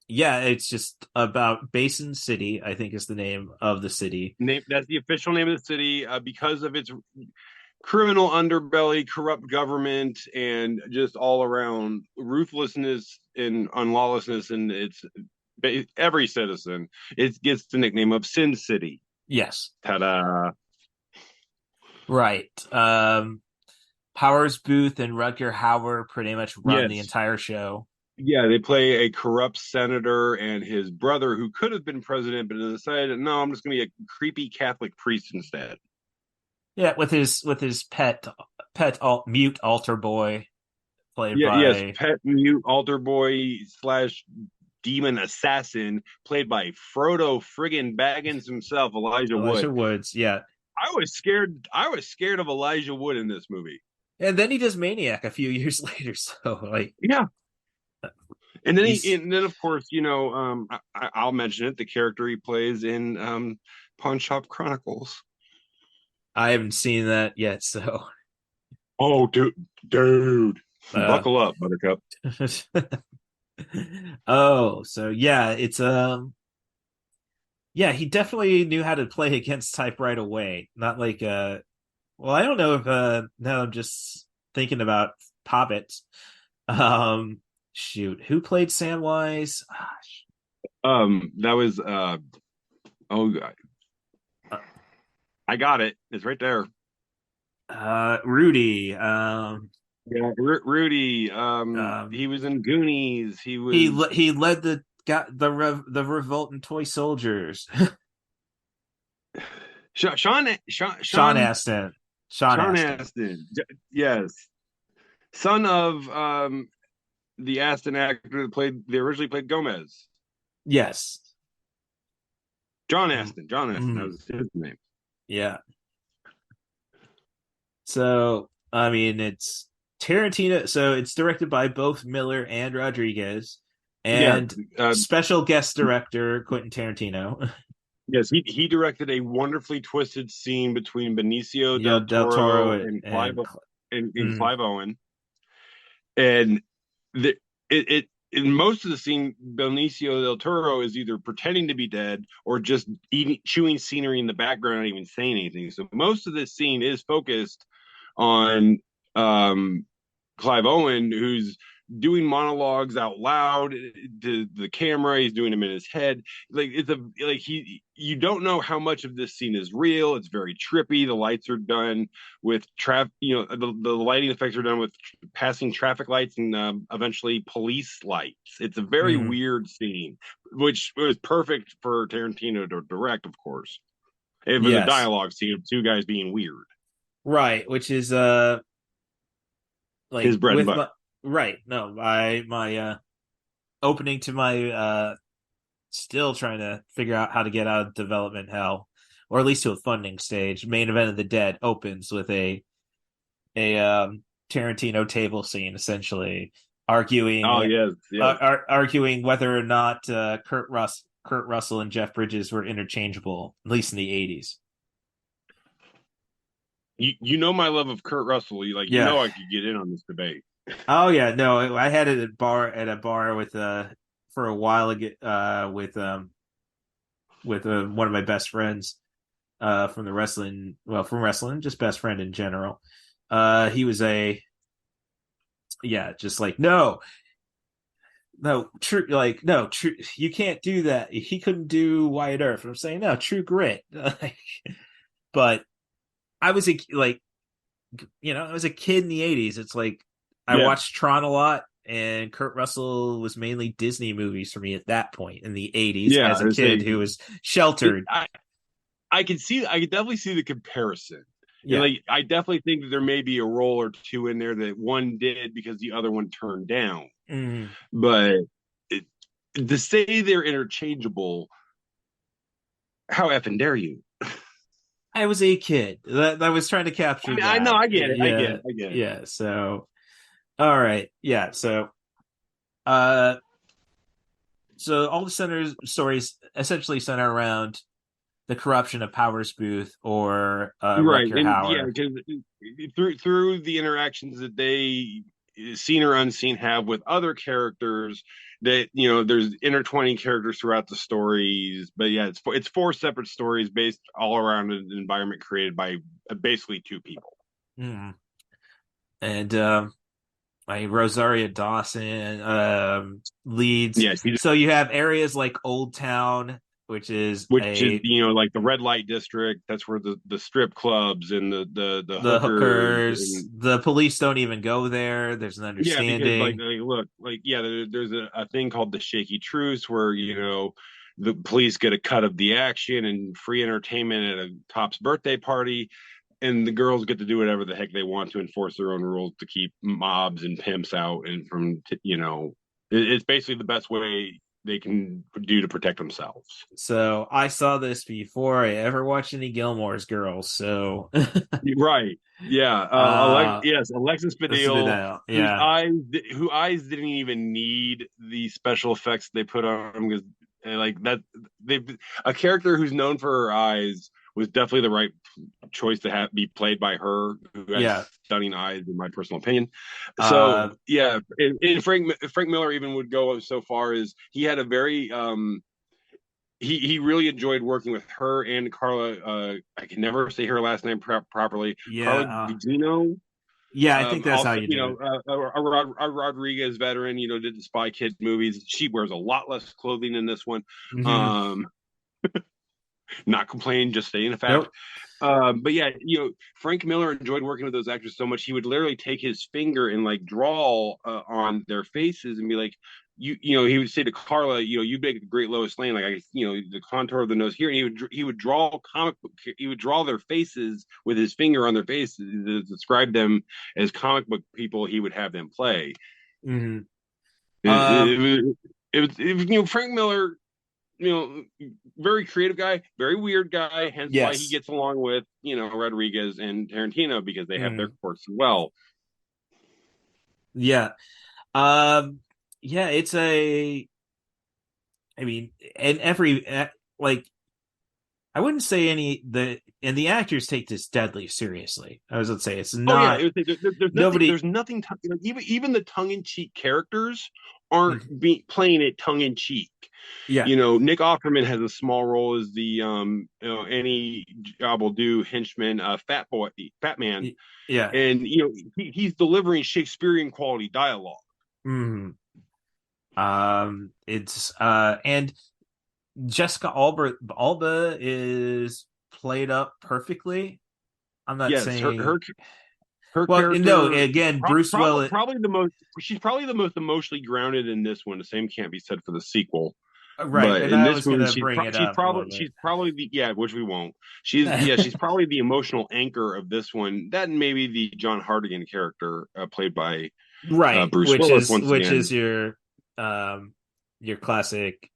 Yeah, it's just about Basin City, I think is the name of the city.
That's the official name of the city because of its criminal underbelly, corrupt government, and just all around ruthlessness and unlawlessness. And it's every citizen. It gets the nickname of Sin City.
Yes.
Ta-da.
Right. Powers Booth and Rutger Hauer pretty much run the entire show.
Yeah, they play a corrupt senator and his brother who could have been president, but decided, no, I'm just going to be a creepy Catholic priest instead.
Yeah, with his pet mute altar boy played by
pet mute altar boy / demon assassin played by Frodo friggin' Baggins himself, Elijah
Woods. Yeah,
I was scared of Elijah Wood in this movie,
and then he does Maniac a few years later. So like,
yeah. And then of course, I'll mention it. The character he plays in Pawn Shop Chronicles.
I haven't seen that yet, so.
Oh, dude, buckle up, Buttercup.
Oh, so yeah, it's yeah, he definitely knew how to play against type right away. Not like well, I don't know if now I'm just thinking about Poppets. Shoot, who played Samwise?
That was I got it. It's right there.
Rudy.
Rudy. He was in Goonies. He
led the revolt in Toy Soldiers. Sean Astin. Sean
Sean
Astin.
Astin. Yes, son of the Astin actor that originally played Gomez.
Yes.
John Astin. John Astin. That
Mm-hmm.
was his name.
Yeah. So, I mean, it's Tarantino. So it's directed by both Miller and Rodriguez,
Yeah.
and special guest director Quentin Tarantino.
Yes, he directed a wonderfully twisted scene between Benicio
Yeah,
del
Del
Toro
Toro
and
mm,
Clive Owen, and the in most of the scene, Benicio del Toro is either pretending to be dead or just chewing scenery in the background, not even saying anything. So most of this scene is focused on Clive Owen, who's doing monologues out loud to the camera. He's doing them in his head. Like it's a like he you don't know how much of this scene is real. It's very trippy. The lights are done with the lighting effects are done with passing traffic lights and eventually police lights. It's a very weird scene, which was perfect for Tarantino to direct, of course. It was a dialogue scene of two guys being weird.
Right, which is like
his bread and butter.
My opening to my still trying to figure out how to get out of development hell, or at least to a funding stage. Main Event of the Dead opens with a Tarantino table scene, essentially arguing arguing whether or not Kurt Russell and Jeff Bridges were interchangeable, at least in the 80s.
You know my love of Kurt Russell. You know I could get in on this debate.
Oh yeah, no, I had it at a bar with for a while ago with one of my best friends from the wrestling, from wrestling, just best friend in general. He was just like no, true, you can't do that. He couldn't do Wyatt Earp. I'm saying no, True Grit. But I was I was a kid in the 80s. It's like I watched Tron a lot, and Kurt Russell was mainly Disney movies for me at that point in the 80s as a kid who was sheltered.
I could definitely see the comparison. Yeah. And I definitely think that there may be a role or two in there that one did because the other one turned down.
Mm.
But to say they're interchangeable, how effing dare you?
I was a kid that was trying to capture.
I know. I get it. I get it.
Yeah. So, all right. Yeah. So, so all the stories essentially center around the corruption of Powers Booth or
right.
Rutger Hauer.
Yeah, through the interactions that they, seen or unseen, have with other characters, that there's intertwining characters throughout the stories. But yeah, it's four separate stories based all around an environment created by basically two people.
Mm. And Rosario Dawson leads.
Yeah,
so you have areas like Old Town, which is like
the red light district. That's where the strip clubs and the hookers
and the police don't even go there. There's an understanding.
Yeah, because there's a thing called the shaky truce where the police get a cut of the action and free entertainment at a top's birthday party, and the girls get to do whatever the heck they want to enforce their own rules to keep mobs and pimps out and from it's basically the best way they can do to protect themselves.
So I saw this before I ever watched any Gilmore's Girls. So
right, yeah, yes, Alexis Bledel,
yeah,
whose eyes didn't even need the special effects they put on, because a character who's known for her eyes was definitely the right choice to be played by her, who has stunning eyes, in my personal opinion. So and Frank Miller even would go so far as he had a very he really enjoyed working with her and Carla. I can never say her last name properly. Carla Gugino.
Yeah, I think that's also, how you do
it. A Rodriguez veteran, did the Spy Kids movies. She wears a lot less clothing in this one. Mm-hmm. Not complaining, just stating a fact. Nope. But yeah, Frank Miller enjoyed working with those actors so much, he would literally take his finger and draw on their faces and be like, he would say to Carla, you make a great Lois Lane, like the contour of the nose here, and he would draw he would draw their faces with his finger on their faces to describe them as comic book people he would have them play.
Mm-hmm.
It was Frank Miller, very creative guy, very weird guy, hence why he
Yes.
gets along with Rodriguez and Tarantino, because they have their
Mm.
quirks as well.
Yeah. Um, yeah, it's I mean, and like, I wouldn't say the actors take this deadly seriously. I was gonna say it's
Oh yeah,
not
there's nothing.
nobody.
There's nothing. Even the tongue in cheek characters aren't
Mhm.
playing it tongue in cheek.
Yeah.
Nick Offerman has a small role as the any job will do henchman, fat man,
Yeah.
and he's delivering Shakespearean quality dialogue.
Mm. It's and Jessica Alba is played up perfectly. I'm not
Yes,
saying.
her
Well, no,
character,
again, Bruce Willis.
probably the most. She's probably the most emotionally grounded in this one. The same can't be said for the sequel.
Right,
But
and
in
I
this
was
movie,
gonna bring it up a little
she's
bit.
probably the which we won't. She's probably the emotional anchor of this one. That and maybe the John Hardigan character played by
Right,
Bruce
which
Willis
is
once again.
um your classic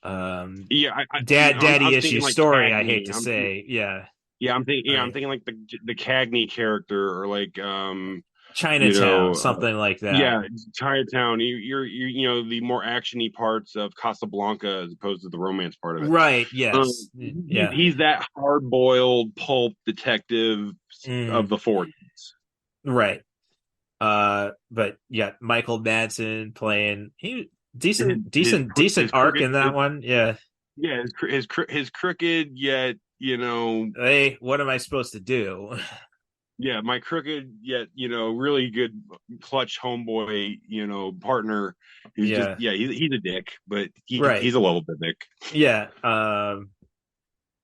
Yeah, I
daddy
was
issue
thinking like
story. I hate
Cagney.
to say, yeah.
I'm thinking like the Cagney character, or like you
Chinatown,
know,
something like that.
yeah, Chinatown. The more actiony parts of Casablanca as opposed to the romance part of it.
Right. Yes. Yeah.
He's that hard boiled pulp detective of
Mm,
the 40s.
right. But yeah, Michael Madsen playing he decent
His
arc
crooked,
in that one. Yeah.
yeah, his crooked yet
Hey, what am I supposed to do?
yeah, my crooked yet really good clutch homeboy partner who's just
Yeah.
he's a dick, but
Right.
he's a lovable dick.
Yeah.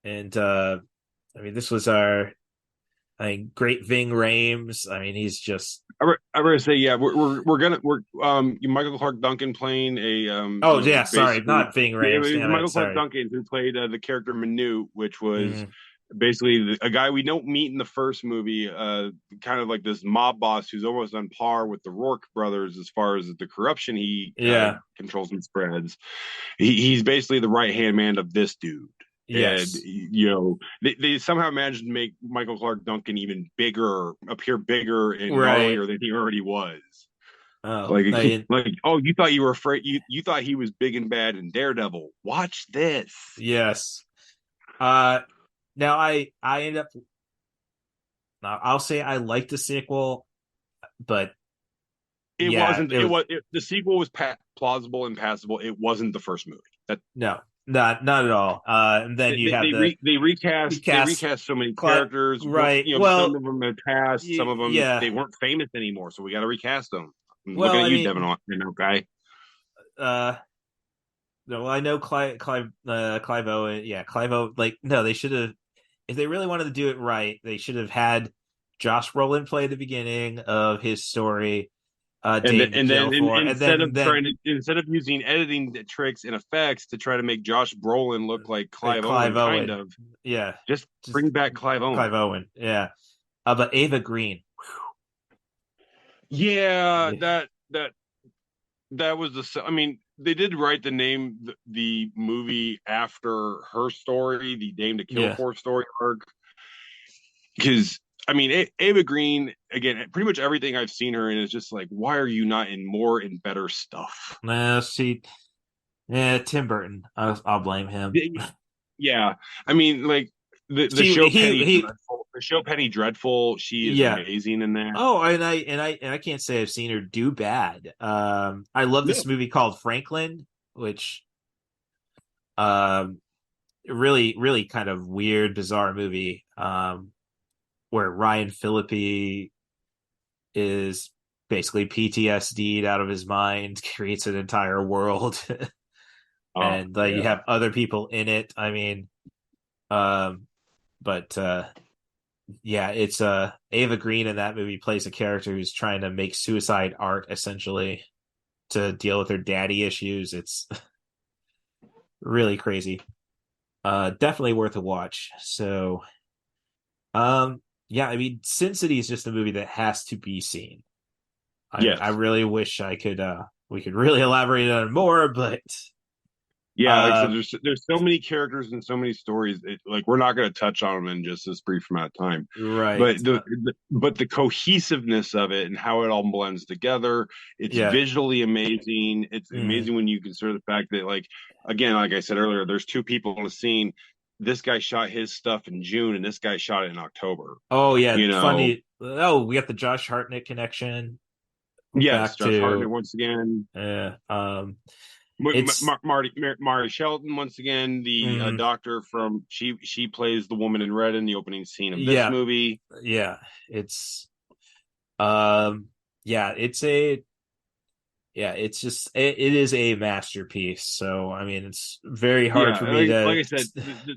And I mean, this was great Ving Rhames. I mean, he's just.
I better say, yeah, we're Michael Clark Duncan playing a
Oh yeah, sorry,
basically,
not Ving
yeah, it
Rhames.
was
Damn it,
Michael Clark
sorry.
Duncan who played the character Minute, which was
Mhm.
basically a guy we don't meet in the first movie, kind of like this mob boss who's almost on par with the Rourke brothers as far as the corruption he
Yeah.
controls and spreads. He's basically the right hand man of this dude. And
Yes.
they somehow managed to make Michael Clark Duncan even bigger, appear bigger and
Right.
gnarlier than he already was.
Oh,
Like,
I,
oh, you thought you were afraid. You thought he was big and bad in Daredevil. Watch this.
yes. Now I end up. Now I'll say I like the sequel, but
It
yeah,
wasn't. The sequel was plausible and passable. It wasn't the first movie. That
no, not at all. And then you have
they recast so many characters.
right?
Some
Well,
of them had passed. Some of them
yeah.
they weren't famous anymore. So we got to recast them. I'm
Well,
looking at
I
you,
mean,
Devin, guy.
No, well, I know Clive Owen. Yeah, Clive Owen. Like, no, they should have. If they really wanted to do it right, they should have had Josh Brolin play the beginning of his story. Dave McGill
Instead of using editing tricks and effects to try to make Josh Brolin look like Clive Owen, kind of,
yeah,
just bring back Clive Owen.
Clive Owen, yeah. But Ava Green,
yeah, that was the. I mean, they did write the movie after her story, the Dame to Kill For story arc, because I mean, Ava Green, again, pretty much everything I've seen her in is just like, why are you not in more and better stuff?
Tim Burton. I'll blame him.
Yeah, I mean, like the show Dreadful. The show Penny Dreadful. She is amazing in that.
Oh, and I can't say I've seen her do bad. I love this movie called Franklin, which really kind of weird, bizarre movie. Where Ryan Phillippe is basically PTSD'd out of his mind, creates an entire world, and you have other people in it. I mean, but yeah, it's Ava Green in that movie plays a character who's trying to make suicide art essentially to deal with her daddy issues. It's really crazy. Definitely worth a watch. So, yeah, I mean, Sin City is just a movie that has to be seen.
Yes.
I really wish I could we could really elaborate on it more, but
Yeah, like I said, there's so many characters and so many stories. Like we're not going to touch on them in just this brief amount of time.
right.
But the cohesiveness of it and how it all blends together, it's
Yeah.
visually amazing. It's amazing when you consider the fact that, like, again, like I said earlier, there's two people in the scene. This guy shot his stuff in June, and this guy shot it in October.
Oh yeah,
You know,
funny. Oh, we got the Josh Hartnett connection.
yes,
Back
Josh Hartnett
to
once again.
it's
Marty Shelton once again, the doctor from she plays the woman in red in the opening scene of this movie.
Yeah, it's yeah, it's just it is a masterpiece. So I mean, it's very hard for me to
like I said,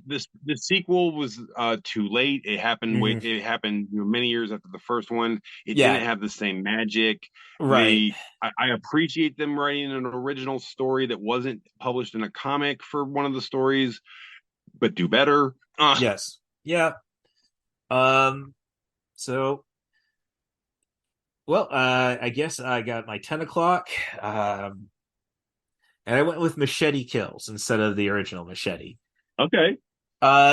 the sequel was too late. It happened it happened many years after the first one. It didn't have the same magic.
Right.
I appreciate them writing an original story that wasn't published in a comic for one of the stories, but do better.
Yes. Yeah. So well, I guess I got my 10 o'clock. And I went with Machete Kills instead of the original Machete.
Okay.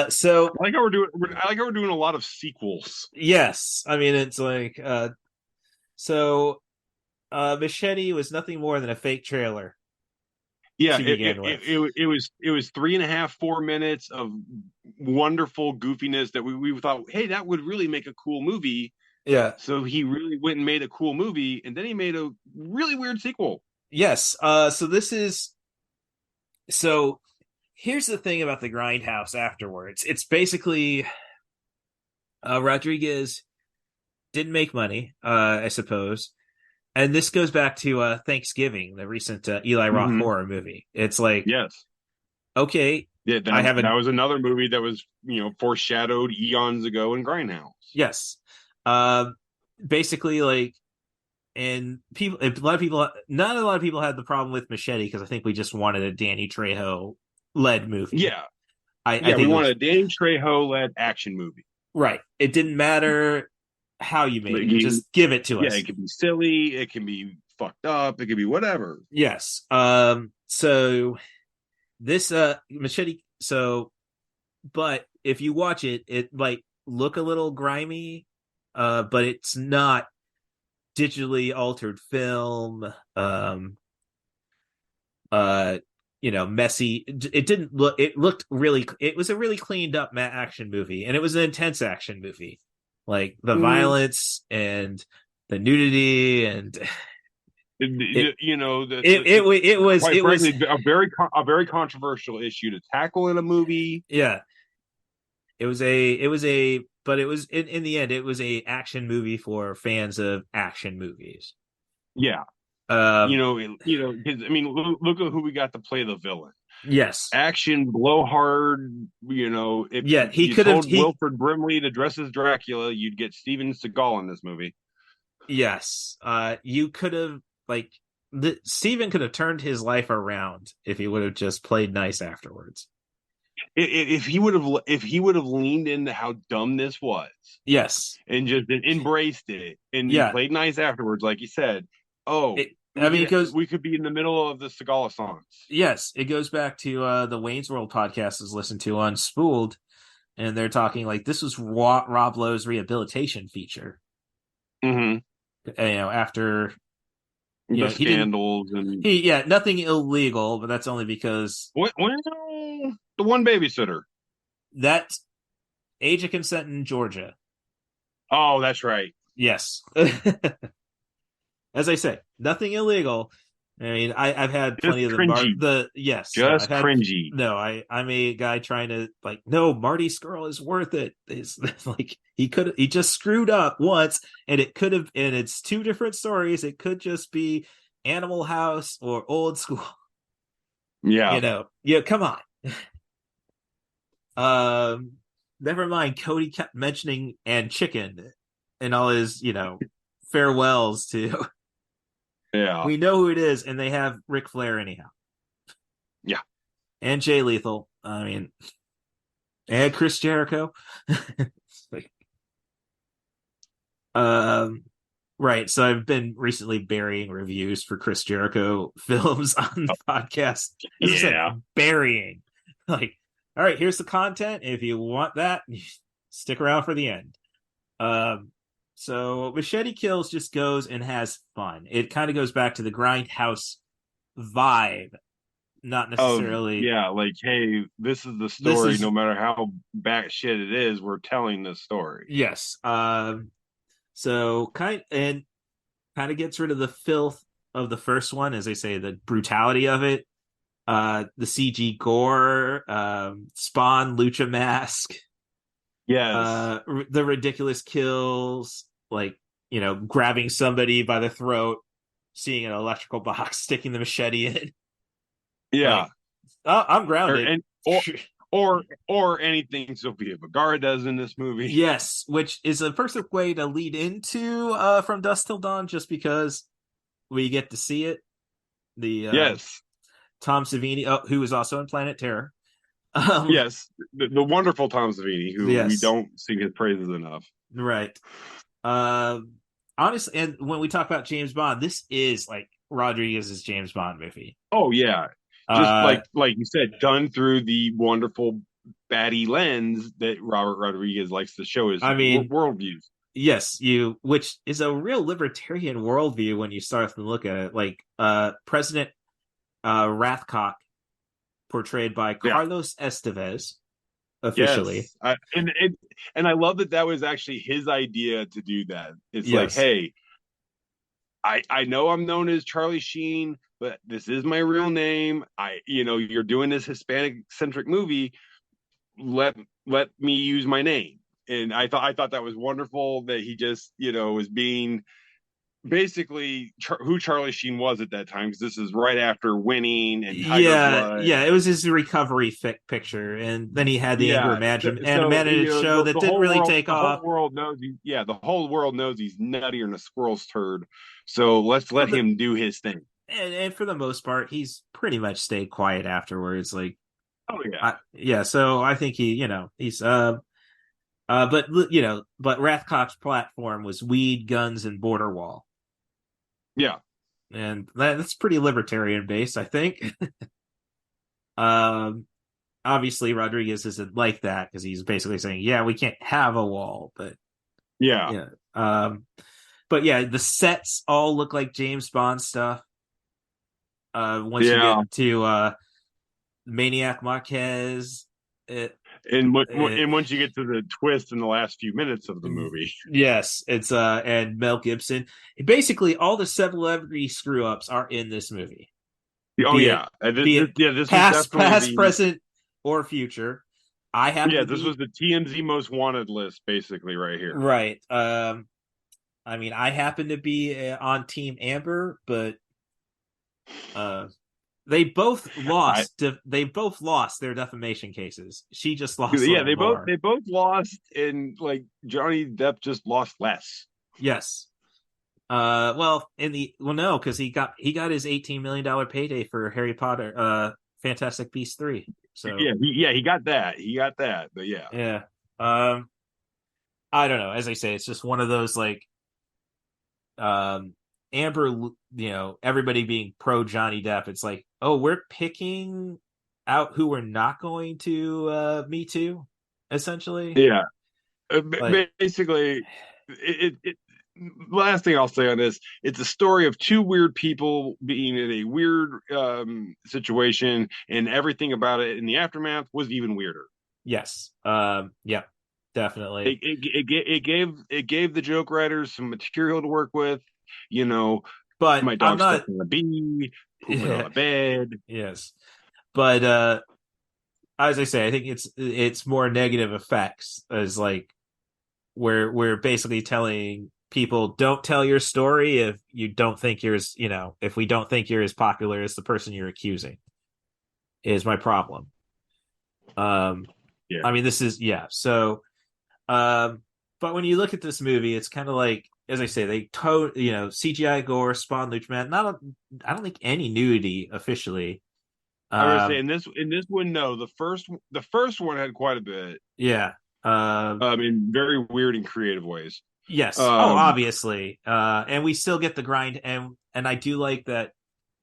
So
I like how we're doing a lot of sequels.
Yes. I mean, it's like Machete was nothing more than a fake trailer.
Yeah, it was 3.5, 4 minutes of wonderful goofiness that we thought, hey, that would really make a cool movie.
Yeah.
So he really went and made a cool movie, and then he made a really weird sequel.
Yes. So here's the thing about the Grindhouse afterwards. It's basically Rodriguez didn't make money, I suppose. And this goes back to Thanksgiving, the recent Eli Roth horror movie. It's like,
yes,
okay,
yeah, that was another movie that was foreshadowed eons ago in Grindhouse.
Yes, basically, like, and not a lot of people had the problem with Machete because I think we just wanted a Danny Trejo led movie.
Yeah,
I think
we wanted a Danny Trejo led action movie.
Right. It didn't matter how you made it. Just give it to us.
Yeah, it can be silly. It can be fucked up. It can be whatever.
Yes. So this Machete. So, but if you watch it, it might look a little grimy, but it's not digitally altered film. Messy. It didn't look. It looked really. It was a really cleaned up action movie, and it was an intense action movie. Like the violence and the nudity and it was
a very controversial issue to tackle in a movie.
Yeah, but it was in the end it was a action movie for fans of action movies.
Yeah, I mean, look at who we got to play the villain.
Yes,
action, blow hard. If
he could have
Wilford Brimley to dress as Dracula, you'd get Steven Seagal in this movie.
Yes, you could have Steven could have turned his life around if he would have just played nice afterwards.
If he would have leaned into how dumb this was,
yes,
and just embraced it and played nice afterwards, like you said. We could be in the middle of the Seagal songs.
Yes, it goes back to the Wayne's World podcast is listened to on Spooled, and they're talking like this was Rob Lowe's rehabilitation feature. After
the scandals
nothing illegal, but that's only because
the one babysitter.
That age of consent in Georgia.
Oh, that's right.
Yes. As I say, nothing illegal. I mean, I've had plenty of cringy. Cringy. No, I'm a guy trying to no, Marty Skrull is worth it. It's like he just screwed up once, and it's two different stories. It could just be Animal House or Old School.
Yeah,
come on. Never mind. Cody kept mentioning and chicken and all his farewells to.
Yeah.
We know who it is, and they have Ric Flair anyhow.
Yeah.
And Jay Lethal. I mean, and Chris Jericho. Like, right. So I've been recently burying reviews for Chris Jericho films on the podcast. As I said,
Yeah.
burying. Like, all right, here's the content. If you want that, stick around for the end. So Machete Kills just goes and has fun. It kind of goes back to the Grindhouse vibe, not necessarily.
Like, hey, this is the
This
story.
is
No matter how batshit it is, we're telling this story.
yes. So kind of gets rid of the filth of the first one, as they say, the brutality of it. The CG gore, Spawn lucha mask,
Yes.
the ridiculous kills, like, grabbing somebody by the throat, seeing an electrical box, sticking the machete in.
Yeah.
Like, oh, I'm grounded.
Or anything Sofia Vergara does in this movie.
Yes, which is a perfect way to lead into From Dusk Till Dawn, just because we get to see it. The
Yes.
Tom Savini, who was also in Planet Terror.
Yes, the wonderful Tom Savini, who we
Yes.
don't sing his praises enough.
Right. Honestly, and when we talk about James Bond, this is like Rodriguez's James Bond movie.
Oh yeah, just like you said, done through the wonderful baddie lens that Robert Rodriguez likes to show his worldviews.
Yes, which is a real libertarian worldview when you start to look at it. Like President Rathcock, portrayed by Carlos Estevez, officially.
Yes. And I love that was actually his idea to do that. It's like,
Yes.
hey, I know I'm known as Charlie Sheen, but this is my real name. You're doing this Hispanic centric movie. Let me use my name. And I thought that was wonderful that he just, was being basically who Charlie Sheen was at that time, because this is right after Winning and Tiger Blood.
Yeah, it was his recovery picture, and then he had the anger management show that didn't really take off.
The whole world knows the whole world knows he's nuttier than a squirrel's turd. So let's let him do his thing.
And for the most part, he's pretty much stayed quiet afterwards. Like,
oh yeah,
yeah. So I think he's but Rathcock's platform was weed, guns, and border wall.
Yeah.
And that's pretty libertarian based, I think. Obviously Rodriguez isn't like that, because he's basically saying, yeah, we can't have a wall, but
yeah.
But yeah, the sets all look like James Bond stuff. Once you get to Maniac Marquez,
and once you get to the twist in the last few minutes of the movie,
yes, it's and Mel Gibson. Basically, all the celebrity screw ups are in this movie.
Oh yeah,
this past, present, or future.
This was the TMZ Most Wanted list, basically, right here.
Right. I mean, I happen to be on Team Amber, but they both lost. They both lost their defamation cases. She just lost.
Yeah, they both lost, and like Johnny Depp just lost less.
Yes. No, because he got his $18 million payday for Harry Potter, Fantastic Beasts 3. So
he got that. But yeah.
Yeah. I don't know. As I say, it's just one of those like, Amber, everybody being pro Johnny Depp. It's like, oh, we're picking out who we're not going to Me Too, essentially.
Yeah. Basically, it last thing I'll say on this, it's a story of two weird people being in a weird situation, and everything about it in the aftermath was even weirder.
Yes. Yeah, definitely.
It gave the joke writers some material to work with.
But
my dog's stuck in a bee, pooping on a bed.
Yes, but as I say, I think it's more negative effects, as like we're basically telling people, don't tell your story if you don't think you're as if we don't think you're as popular as the person you're accusing, is my problem. I mean, this is so but when you look at this movie, it's kind of like as I say, they CGI gore, Spawn, Luchman. I don't think any nudity officially.
I would say in this one, no. The first one had quite a bit.
Yeah.
In very weird and creative ways.
Yes. Oh, obviously. And we still get the grind, and I do like that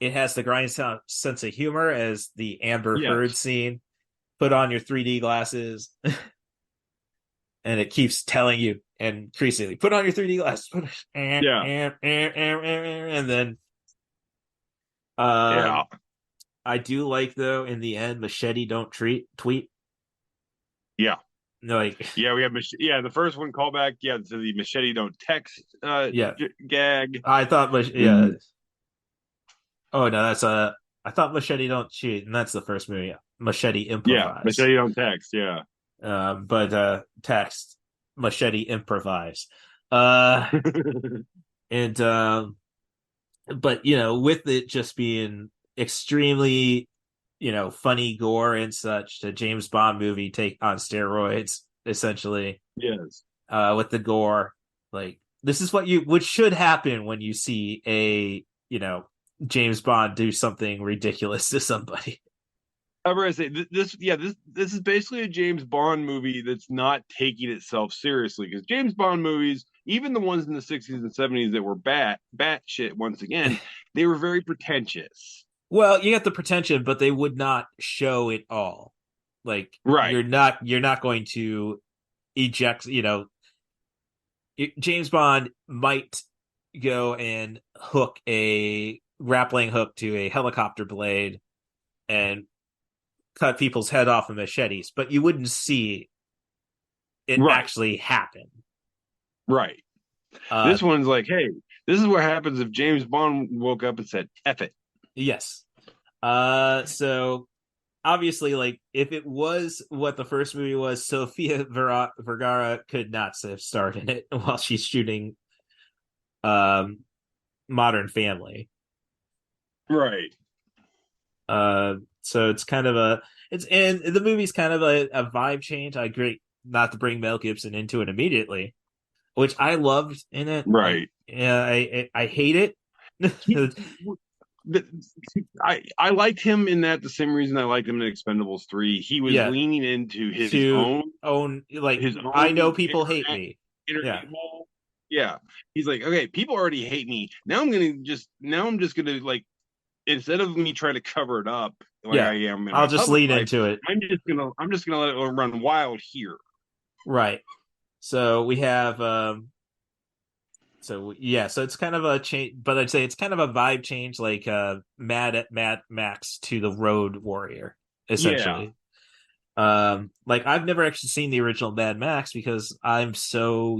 it has the grind sense of humor as the Amber Heard scene. Put on your 3D glasses, and it keeps telling you increasingly, put on your 3D glasses. And then, I do like though in the end, machete don't tweet.
Yeah.
Like
we have the first one callback to the machete don't text gag.
I thought oh no, that's I thought machete don't cheat, and that's the first movie. Machete improvise.
Machete don't text.
But text machete improvise. And but with it just being extremely funny gore and such, the James Bond movie take on steroids essentially.
Yes.
With the gore, like this is what should happen when you see a James Bond do something ridiculous to somebody.
I was gonna say this is basically a James Bond movie that's not taking itself seriously, because James Bond movies, even the ones in the 60s and 70s that were bat shit once again, they were very pretentious.
Well, you get the pretension, but they would not show it all. Like you're not going to eject, James Bond might go and hook a grappling hook to a helicopter blade and cut people's head off with machetes, but you wouldn't see it actually happen.
Right. This one's like, hey, this is what happens if James Bond woke up and said, F it.
Yes. So obviously, like, if it was what the first movie was, Sofia Vergara could not have starred in it while she's shooting Modern Family.
Right.
So it's kind of and the movie's kind of a vibe change. I agree not to bring Mel Gibson into it immediately, which I loved in it.
Right.
I hate it.
I liked him in that the same reason I liked him in Expendables 3. He was leaning into his own
I know people hate me.
Yeah. He's like, okay, people already hate me. Now I'm just gonna like, instead of me trying to cover it up like I am in
I'll just lean into it.
I'm just gonna let it run wild here.
Right. So we have so it's kind of a change, but I'd say it's kind of a vibe change, like Mad Max to the Road Warrior, essentially. Like I've never actually seen the original Mad Max because I saw,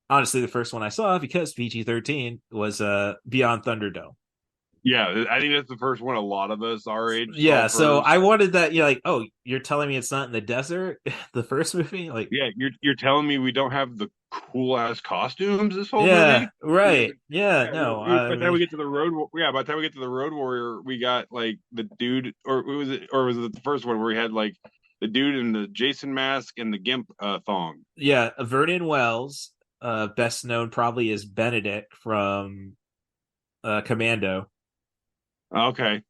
honestly, the first one I saw, because PG-13, was Beyond Thunderdome.
Yeah, I think that's the first one a lot of us our age.
Yeah, so I wanted that. Oh, you're telling me it's not in the desert? The first movie, like,
yeah, you're telling me we don't have the cool ass costumes this whole movie?
Right? Yeah, no.
By the time we get to the road, by the time we get to the Road Warrior, we got like the dude, or was it the first one where we had like the dude in the Jason mask and the gimp thong?
Yeah, Vernon Wells, best known probably as Benedict from Commando.
Okay.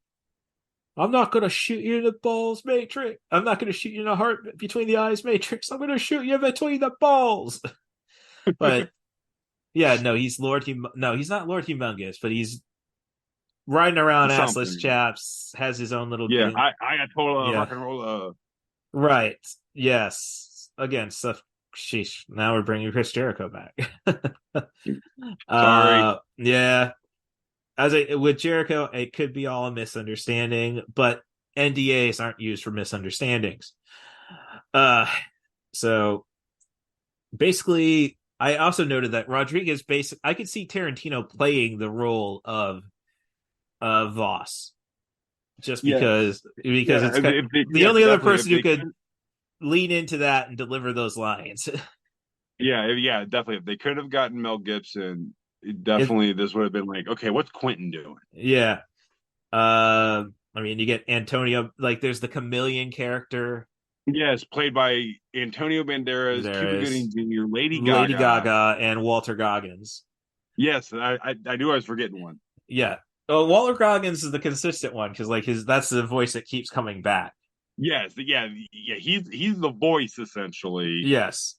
I'm not going to shoot you in the balls, Matrix. I'm not going to shoot you in the heart between the eyes, Matrix. I'm going to shoot you between the balls. But yeah, no, he's no, he's not Lord Humongous, but he's riding around assless chaps, has his own little
I got total rock and roll.
Right. Yes. Again, stuff. Sheesh. Now we're bringing Chris Jericho back.
Sorry.
Yeah. With Jericho, it could be all a misunderstanding, but NDAs aren't used for misunderstandings. So basically, I also noted that Rodriguez I could see Tarantino playing the role of Voss, just because it's the only other person who could lean into that and deliver those lines.
Yeah, definitely. If they could have gotten Mel Gibson, this would have been like, okay, what's Quentin doing?
Yeah. I mean, you get Antonio, like there's the chameleon character.
Yes, played by Antonio Banderas, Cuba
There is
Gooding Jr., Lady
Lady
Gaga.
Gaga and Walter Goggins.
Yes, I knew I was forgetting one.
Yeah. Well, Walter Goggins is the consistent one because like that's the voice that keeps coming back.
Yes, yeah. He's the voice essentially.
Yes.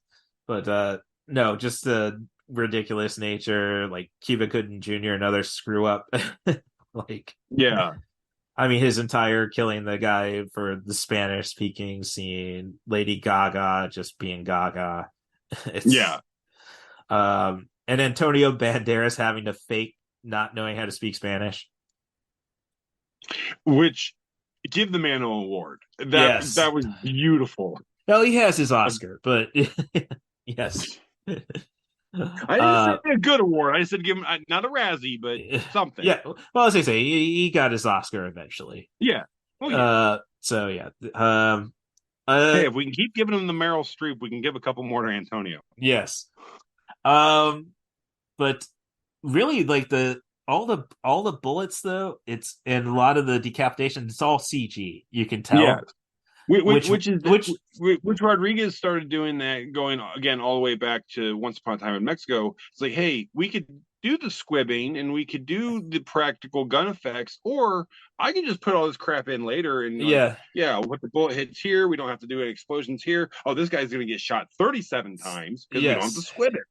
But no, just the ridiculous nature, like Cuba Gooding Jr., another screw up. Like
Yeah,
I mean his entire killing the guy for the Spanish speaking scene, Lady Gaga just being Gaga. It's
yeah.
and Antonio Banderas having to fake not knowing how to speak Spanish.
Which give the man an award.
Yes.
That was beautiful.
Well, he has his Oscar, but yes.
I didn't say a good award. I said give him not a Razzie, but something.
Yeah. Well, as I say, he got his Oscar eventually.
Yeah. Oh yeah.
So yeah.
Hey, if we can keep giving him the Meryl Streep, we can give a couple more to Antonio.
Yes. But really, like all the bullets though, it's and a lot of the decapitation, it's all CG. You can tell.
Yeah. Which Rodriguez started doing that, going again all the way back to Once Upon a Time in Mexico. It's like, hey, we could do the squibbing and we could do the practical gun effects, or I can just put all this crap in later and what the bullet hits here, we don't have to do any explosions here. Oh, this guy's gonna get shot 37 times because we don't have to squib it.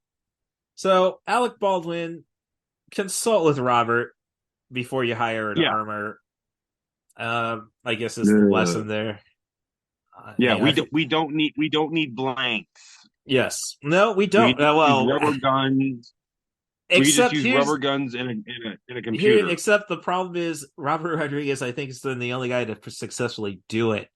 So Alec Baldwin, consult with Robert before you hire an armor. I guess is the lesson there.
We don't need blanks.
Yes, no, we don't.
Rubber guns. We
Except
just use rubber guns in a computer.
Except the problem is Robert Rodriguez, I think, is the only guy to successfully do it.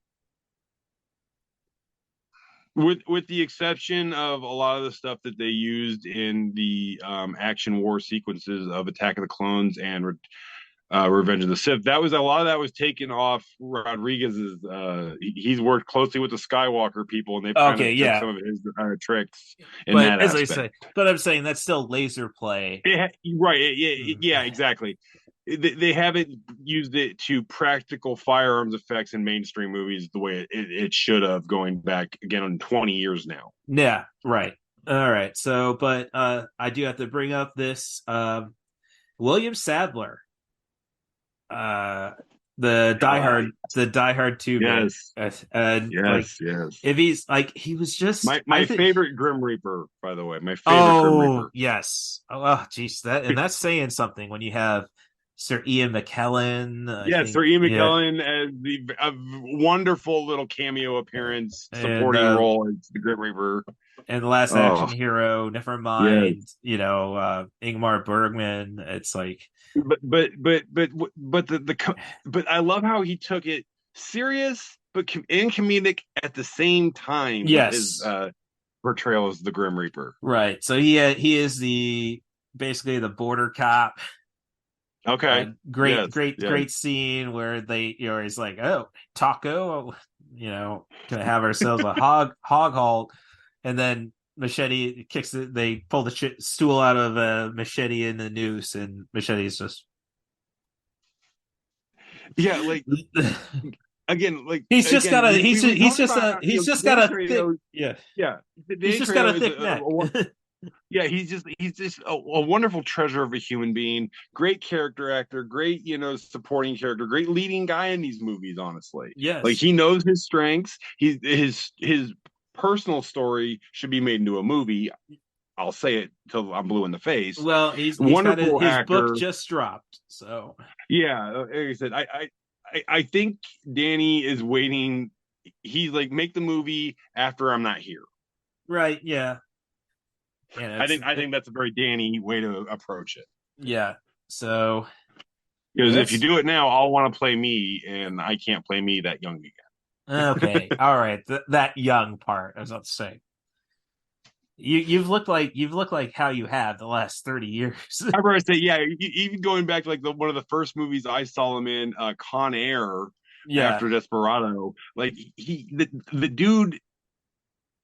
With the exception of a lot of the stuff that they used in the action war sequences of Attack of the Clones and Revenge of the Sith, a lot of that was taken off Rodriguez's. He's worked closely with the Skywalker people, and they've kind of took some of his tricks in that aspect.
But I'm saying that's still laser play,
right? Yeah, exactly. They haven't used it to practical firearms effects in mainstream movies the way it should have, going back again on 20 years now.
Yeah, right. All right. So, but I do have to bring up this William Sadler. The Die Hard 2.
Yes.
Yes. If he's like, he was just
my favorite Grim Reaper, by the way. My favorite Grim Reaper.
Yes. Oh, geez. That's saying something when you have Sir Ian McKellen.
Sir Ian McKellen as a wonderful little cameo appearance, supporting role as the Grim Reaper.
And the Last Action Hero, never mind, Ingmar Bergman. It's like,
but I love how he took it serious but comedic at the same time.
Yes,
his portrayal as the Grim Reaper.
Right. So he is basically the border cop.
Okay.
Great scene where he's like, oh, taco, gonna have ourselves a hog halt. And then Machete kicks it. They pull the stool out of Machete in the noose, and Machete's just
like again, like
he's just got a thick neck.
He's just a wonderful treasure of a human being. Great character actor, great supporting character, great leading guy in these movies. Honestly,
yes,
like he knows his strengths. His personal story should be made into a movie. I'll say it till I'm blue in the face.
Well, he's
wonderful
his
actor.
book just dropped, so
yeah. Like I said, I think Danny is waiting. He's like, make the movie after I'm not here.
Right? Yeah.
I think that's a very Danny way to approach it.
Yeah. So
because if you do it now, I'll want to play me, and I can't play me that young again.
Okay, all right, that young part. I was about to say, you've looked like how you have the last 30 years.
I remember I say, even going back to like one of the first movies I saw him in, Con Air, after Desperado. Like the dude,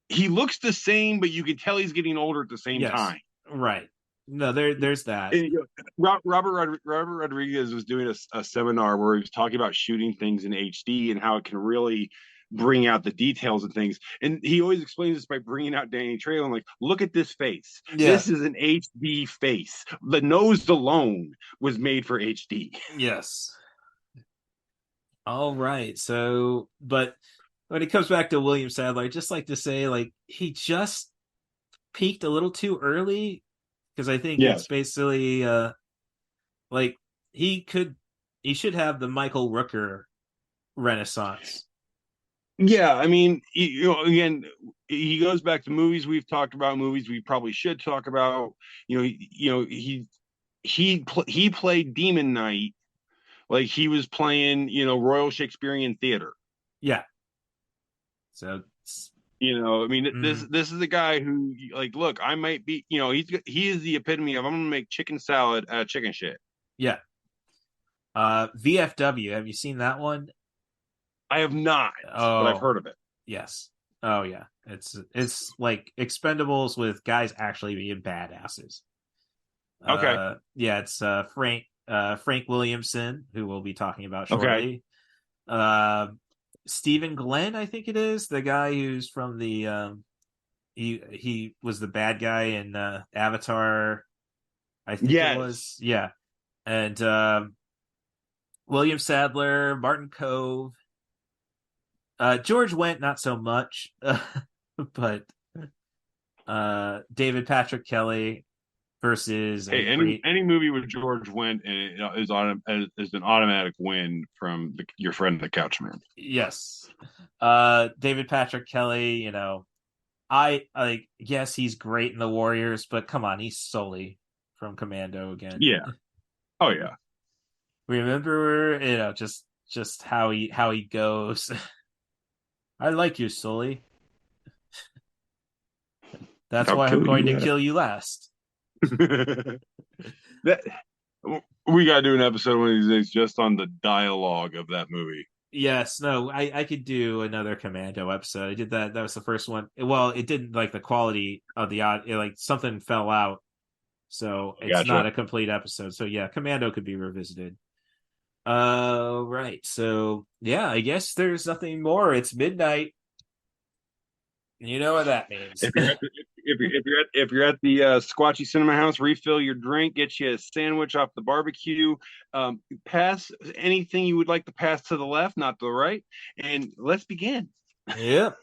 he looks the same, but you can tell he's getting older at the same time.
Right. No, there's that.
And, Robert Rodriguez was doing a seminar where he was talking about shooting things in HD and how it can really bring out the details and things. And he always explains this by bringing out Danny Trejo and like, look at this face.
Yeah.
This is an HD face. The nose alone was made for HD.
Yes. All right. So, but when it comes back to William Sadler, I just like to say, like, he just peaked a little too early, because I think it's basically like he should have the Michael Rooker renaissance.
Yeah, I mean, again, he goes back to movies we've talked about, movies we probably should talk about. He played Demon Knight like he was playing, Royal Shakespearean Theater.
Yeah. So,
I mean, this is a guy who, like, look, I might be, he is the epitome of I'm gonna make chicken salad out of chicken shit.
Yeah. VFW, have you seen that one?
I have not, but I've heard of it.
Yes. Oh yeah. It's like Expendables with guys actually being badasses.
Okay.
Yeah, it's Frank Williamson, who we'll be talking about shortly. Okay. Stephen Glenn, I think it is, the guy who's from the he was the bad guy in Avatar, I think it was. Yeah. And William Sadler, Martin Cove, George Wendt, not so much, but David Patrick Kelly versus
any movie with George Wendt is an automatic win from your friend the Couchman.
Yes. David Patrick Kelly, yes, he's great in the Warriors, but come on, he's Sully from Commando again.
Yeah. Oh yeah.
Remember, just how he goes. I like you, Sully. That's why I'm going to kill you last.
We gotta do an episode one of these days just on the dialogue of that movie.
Yes, no, I could do another Commando episode. I did that. That was the first one. Well, it didn't like the quality of the like something fell out, so it's not a complete episode. So yeah, Commando could be revisited. Right. So yeah, I guess there's nothing more. It's midnight. You know what that means.
If you're at the Squatchy Cinema House, refill your drink, get you a sandwich off the barbecue, pass anything you would like to pass to the left, not to the right, and let's begin.
Yep.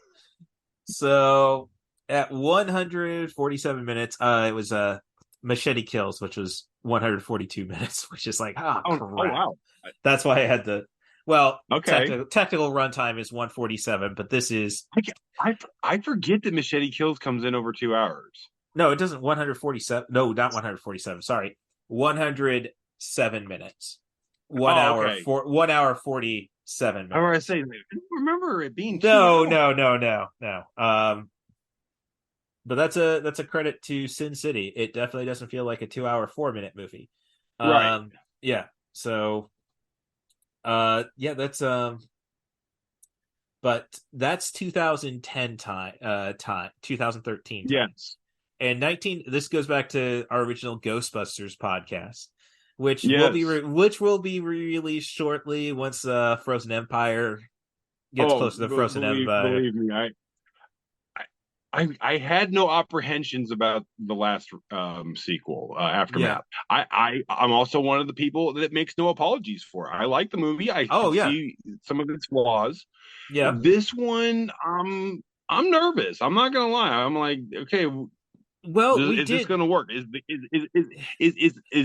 So at 147 minutes, it was Machete Kills, which was 142 minutes, which is like, crap.
Oh wow.
That's why I had to. Well, okay. Technical runtime is 147, but this is.
I forget that Machete Kills comes in over 2 hours.
No, it doesn't. 147. No, not 147. Sorry, 107 minutes. 1 hour.
Okay.
1 hour 47 minutes.
I was saying, I don't remember it being.
No. But that's a credit to Sin City. It definitely doesn't feel like a 2 hour 4 minute movie.
Right.
Yeah. So. Yeah, that's but that's 2010 time 2013 time.
Yes.
And this goes back to our original Ghostbusters podcast, which will be released shortly once Frozen Empire gets close to the Frozen Empire.
Believe me, I had no apprehensions about the last sequel, Aftermath. Yeah. I'm also one of the people that makes no apologies for it. I like the movie. I see some of its flaws.
Yeah.
This one, I'm nervous. I'm not gonna lie. I'm like, okay,
well,
is this gonna work? Is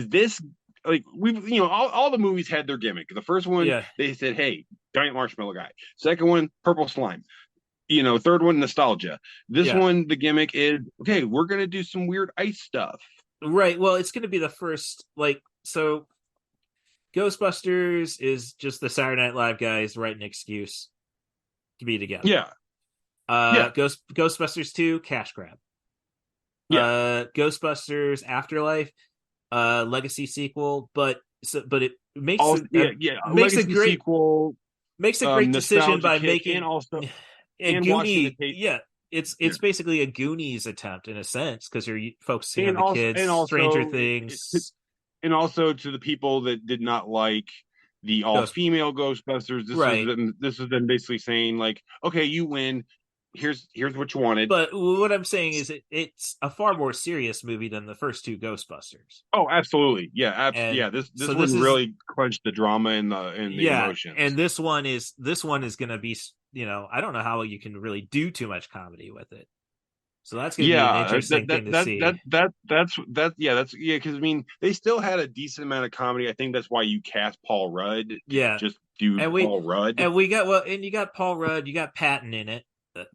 this like we've all the movies had their gimmick. The first one, they said, hey, giant marshmallow guy. Second one, purple slime. Third one, nostalgia. This one, the gimmick is, okay, we're going to do some weird ice stuff.
Right. Well, it's going to be the first, so Ghostbusters is just the Saturday Night Live guys writing an excuse to be together.
Yeah.
Ghostbusters 2, cash grab. Yeah. Ghostbusters Afterlife, legacy sequel, but it makes makes a great sequel. Makes a great decision by making
and also
and Goonies, it's basically a Goonies attempt in a sense because you're focusing on the kids, and also, Stranger Things,
and also to the people that did not like the all-female Ghostbusters.
Right.
This was them basically saying like, okay, you win. Here's what you wanted.
But what I'm saying is it's a far more serious movie than the first two Ghostbusters.
Oh, absolutely. Yeah,
And
This
so
one
this is
really crunched the drama and the emotions.
And this one is going to be, I don't know how you can really do too much comedy with it. So that's going to be an interesting thing to see.
That's because I mean they still had a decent amount of comedy. I think that's why you cast Paul Rudd. Just do Paul Rudd.
And we got you got Paul Rudd, you got Patton in it,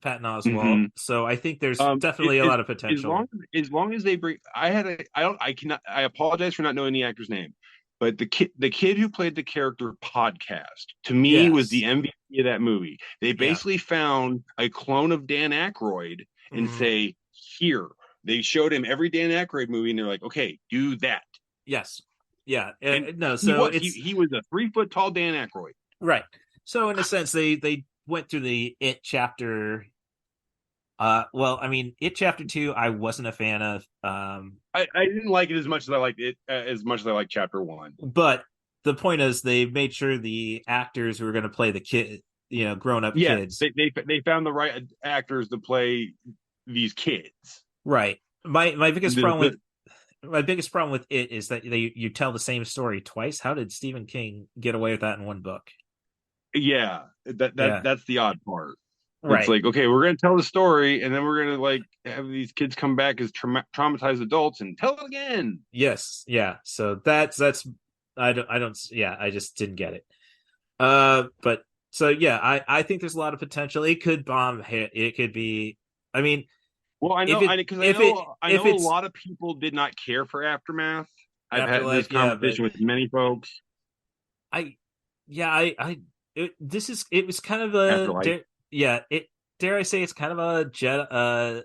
Patton Oswalt. Mm-hmm. So I think there's definitely a lot of potential.
As long as they bring, I apologize for not knowing the actor's name, but the kid who played the character Podcast to me was the MVP of that movie. They basically found a clone of Dan Aykroyd and say, here. They showed him every Dan Aykroyd movie, and they're like, okay, do that.
Yes. Yeah. No,
so he was a 3 foot tall Dan Aykroyd.
Right. So in a sense, they went through the It chapter. Well, I mean, It chapter 2, I wasn't a fan of.
I didn't like it as much as I liked it, as much as I liked chapter 1.
But the point is, they made sure the actors who were going to play the kid, grown up kids.
They found the right actors to play these kids.
Right. My biggest problem with it is that you tell the same story twice. How did Stephen King get away with that in one book?
Yeah, that's the odd part.
Right.
It's like, okay, we're going to tell the story, and then we're going to like have these kids come back as traumatized adults and tell it again.
Yes. Yeah. So that's I just didn't get it. But so yeah, I think there's a lot of potential. It could bomb. It could be. I mean,
well, I know because I know a lot of people did not care for Aftermath. I've had this conversation with many folks.
It was kind of a dare I say it's kind of a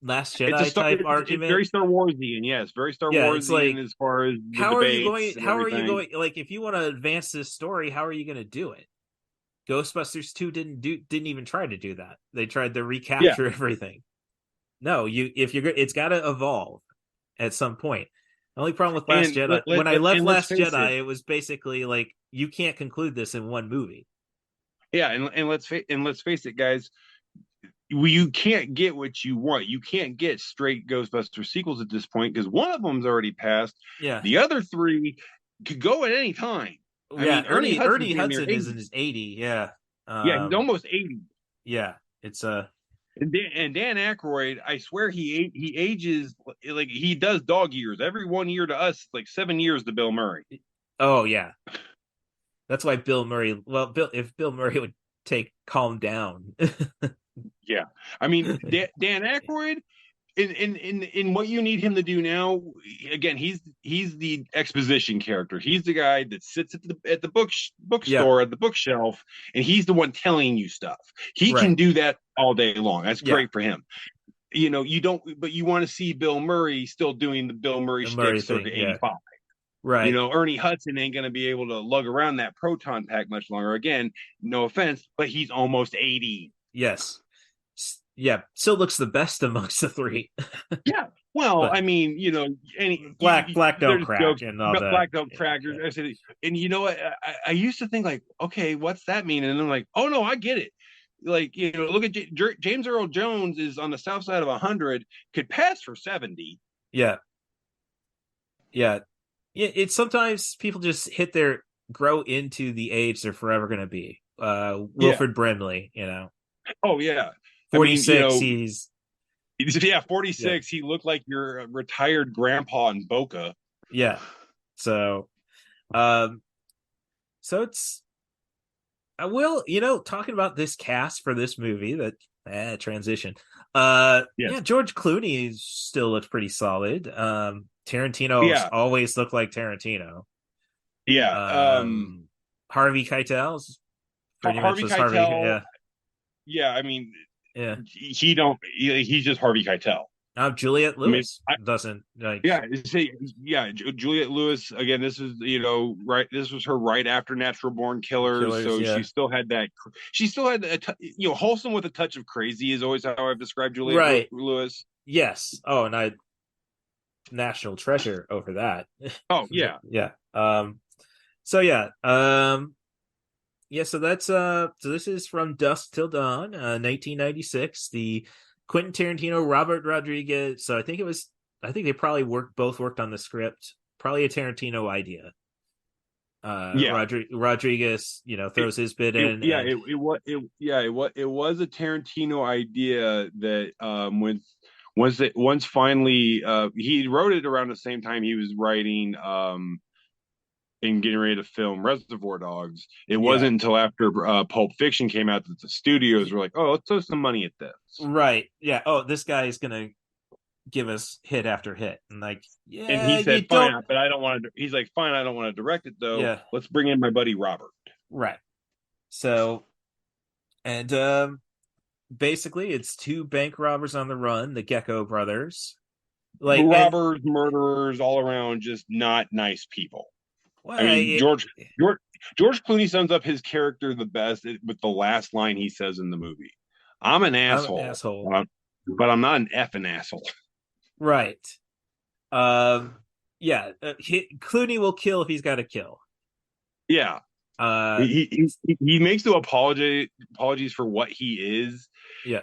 Last Jedi type argument.
It's very Star Warsian, yes, very Star Warsian
like,
as far as the
how
debates
are you going? Like, if you want to advance this story, how are you going to do it? Ghostbusters 2 didn't even try to do that. They tried to recapture everything. No, it's got to evolve at some point. The only problem with Last Jedi, when I left Last Jedi, it was basically like you can't conclude this in one movie.
Yeah, and let's face it, guys. You can't get what you want. You can't get straight Ghostbusters sequels at this point because one of them's already passed.
Yeah,
the other 3 could go at any time.
I mean, Ernie Hudson is in his 80. Yeah,
he's almost 80.
Yeah, it's
And Dan Aykroyd, I swear he ages like he does dog years. Every 1 year to us, like 7 years to Bill Murray.
Oh yeah, that's why Bill Murray. Well, if Bill Murray would calm down.
Yeah, I mean Dan Aykroyd. In what you need him to do now, again, he's the exposition character. He's the guy that sits at the bookstore at the bookshelf, and he's the one telling you stuff. He can do that all day long. That's great for him. You don't, but you want to see Bill Murray still doing the Bill Murray shtick circa 85.
Right.
Ernie Hudson ain't going to be able to lug around that proton pack much longer. Again, no offense, but he's almost 80.
Yes. Yeah, still looks the best amongst the 3.
Yeah, well, but, I mean, any
black don't crack jokes, and all that.
Black don't crack. Yeah. And you know what? I used to think like, okay, what's that mean? And I'm like, oh no, I get it. Like, look at James Earl Jones is on the south side of 100, could pass for 70.
Yeah. It's sometimes people just grow into the age they're forever going to be. Wilford Brimley,
Oh yeah.
46,
he's 46. Yeah. He looked like your retired grandpa in Boca.
Yeah. So it's talking about this cast for this movie that transition. George Clooney still looks pretty solid. Tarantino always looked like Tarantino.
Yeah.
Harvey Keitel's pretty much was Harvey. Yeah.
Yeah, I mean,
yeah,
he's just Harvey Keitel.
Now Juliette Lewis doesn't like.
Juliette Lewis again. This is right. This was her right after Natural Born Killers, so she still had that. She still had wholesome with a touch of crazy is always how I've described Juliette Lewis.
Yes. Oh, and national treasure over that.
Oh yeah,
yeah. So yeah, so that's so this is From Dusk Till Dawn, 1996. The Quentin Tarantino, Robert Rodriguez. So I think they probably both worked on the script. Probably a Tarantino idea.
Yeah.
Rodriguez, throws his bit in, and
It was a Tarantino idea that once finally he wrote it around the same time he was writing and getting ready to film Reservoir Dogs. It wasn't until after Pulp Fiction came out that the studios were like, "Oh, let's throw some money at this."
Right. Yeah. Oh, this guy is gonna give us hit after hit, and like,
And
yeah,
he
you
said,
don't.
"Fine, but I don't want to." He's like, "Fine, I don't want to direct it though.
Yeah.
Let's bring in my buddy Robert."
Right. So, and basically, it's two bank robbers on the run, the Gecko brothers. Like, and
Robbers, murderers, all around, just not nice people.
well,
I mean, George Clooney sums up his character the best with the last line he says in the movie: "I'm an asshole, but I'm not an effing asshole."
Right. Yeah. Clooney will kill if he's got to kill.
Yeah. He makes no apologies for what he is.
Yeah.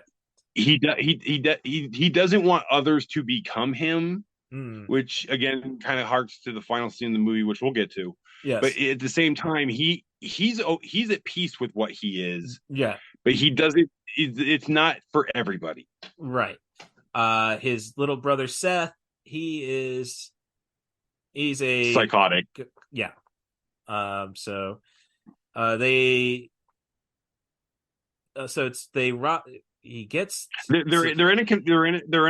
He doesn't want others to become him,
Mm.
which again kind of harks to the final scene in the movie, which we'll get to.
Yes.
But at the same time, he's at peace with what he is.
Yeah.
But he doesn't. It's not for everybody.
Right. His little brother Seth, he's a
psychotic.
Yeah. So they. So it's they rob. He gets.
They're in a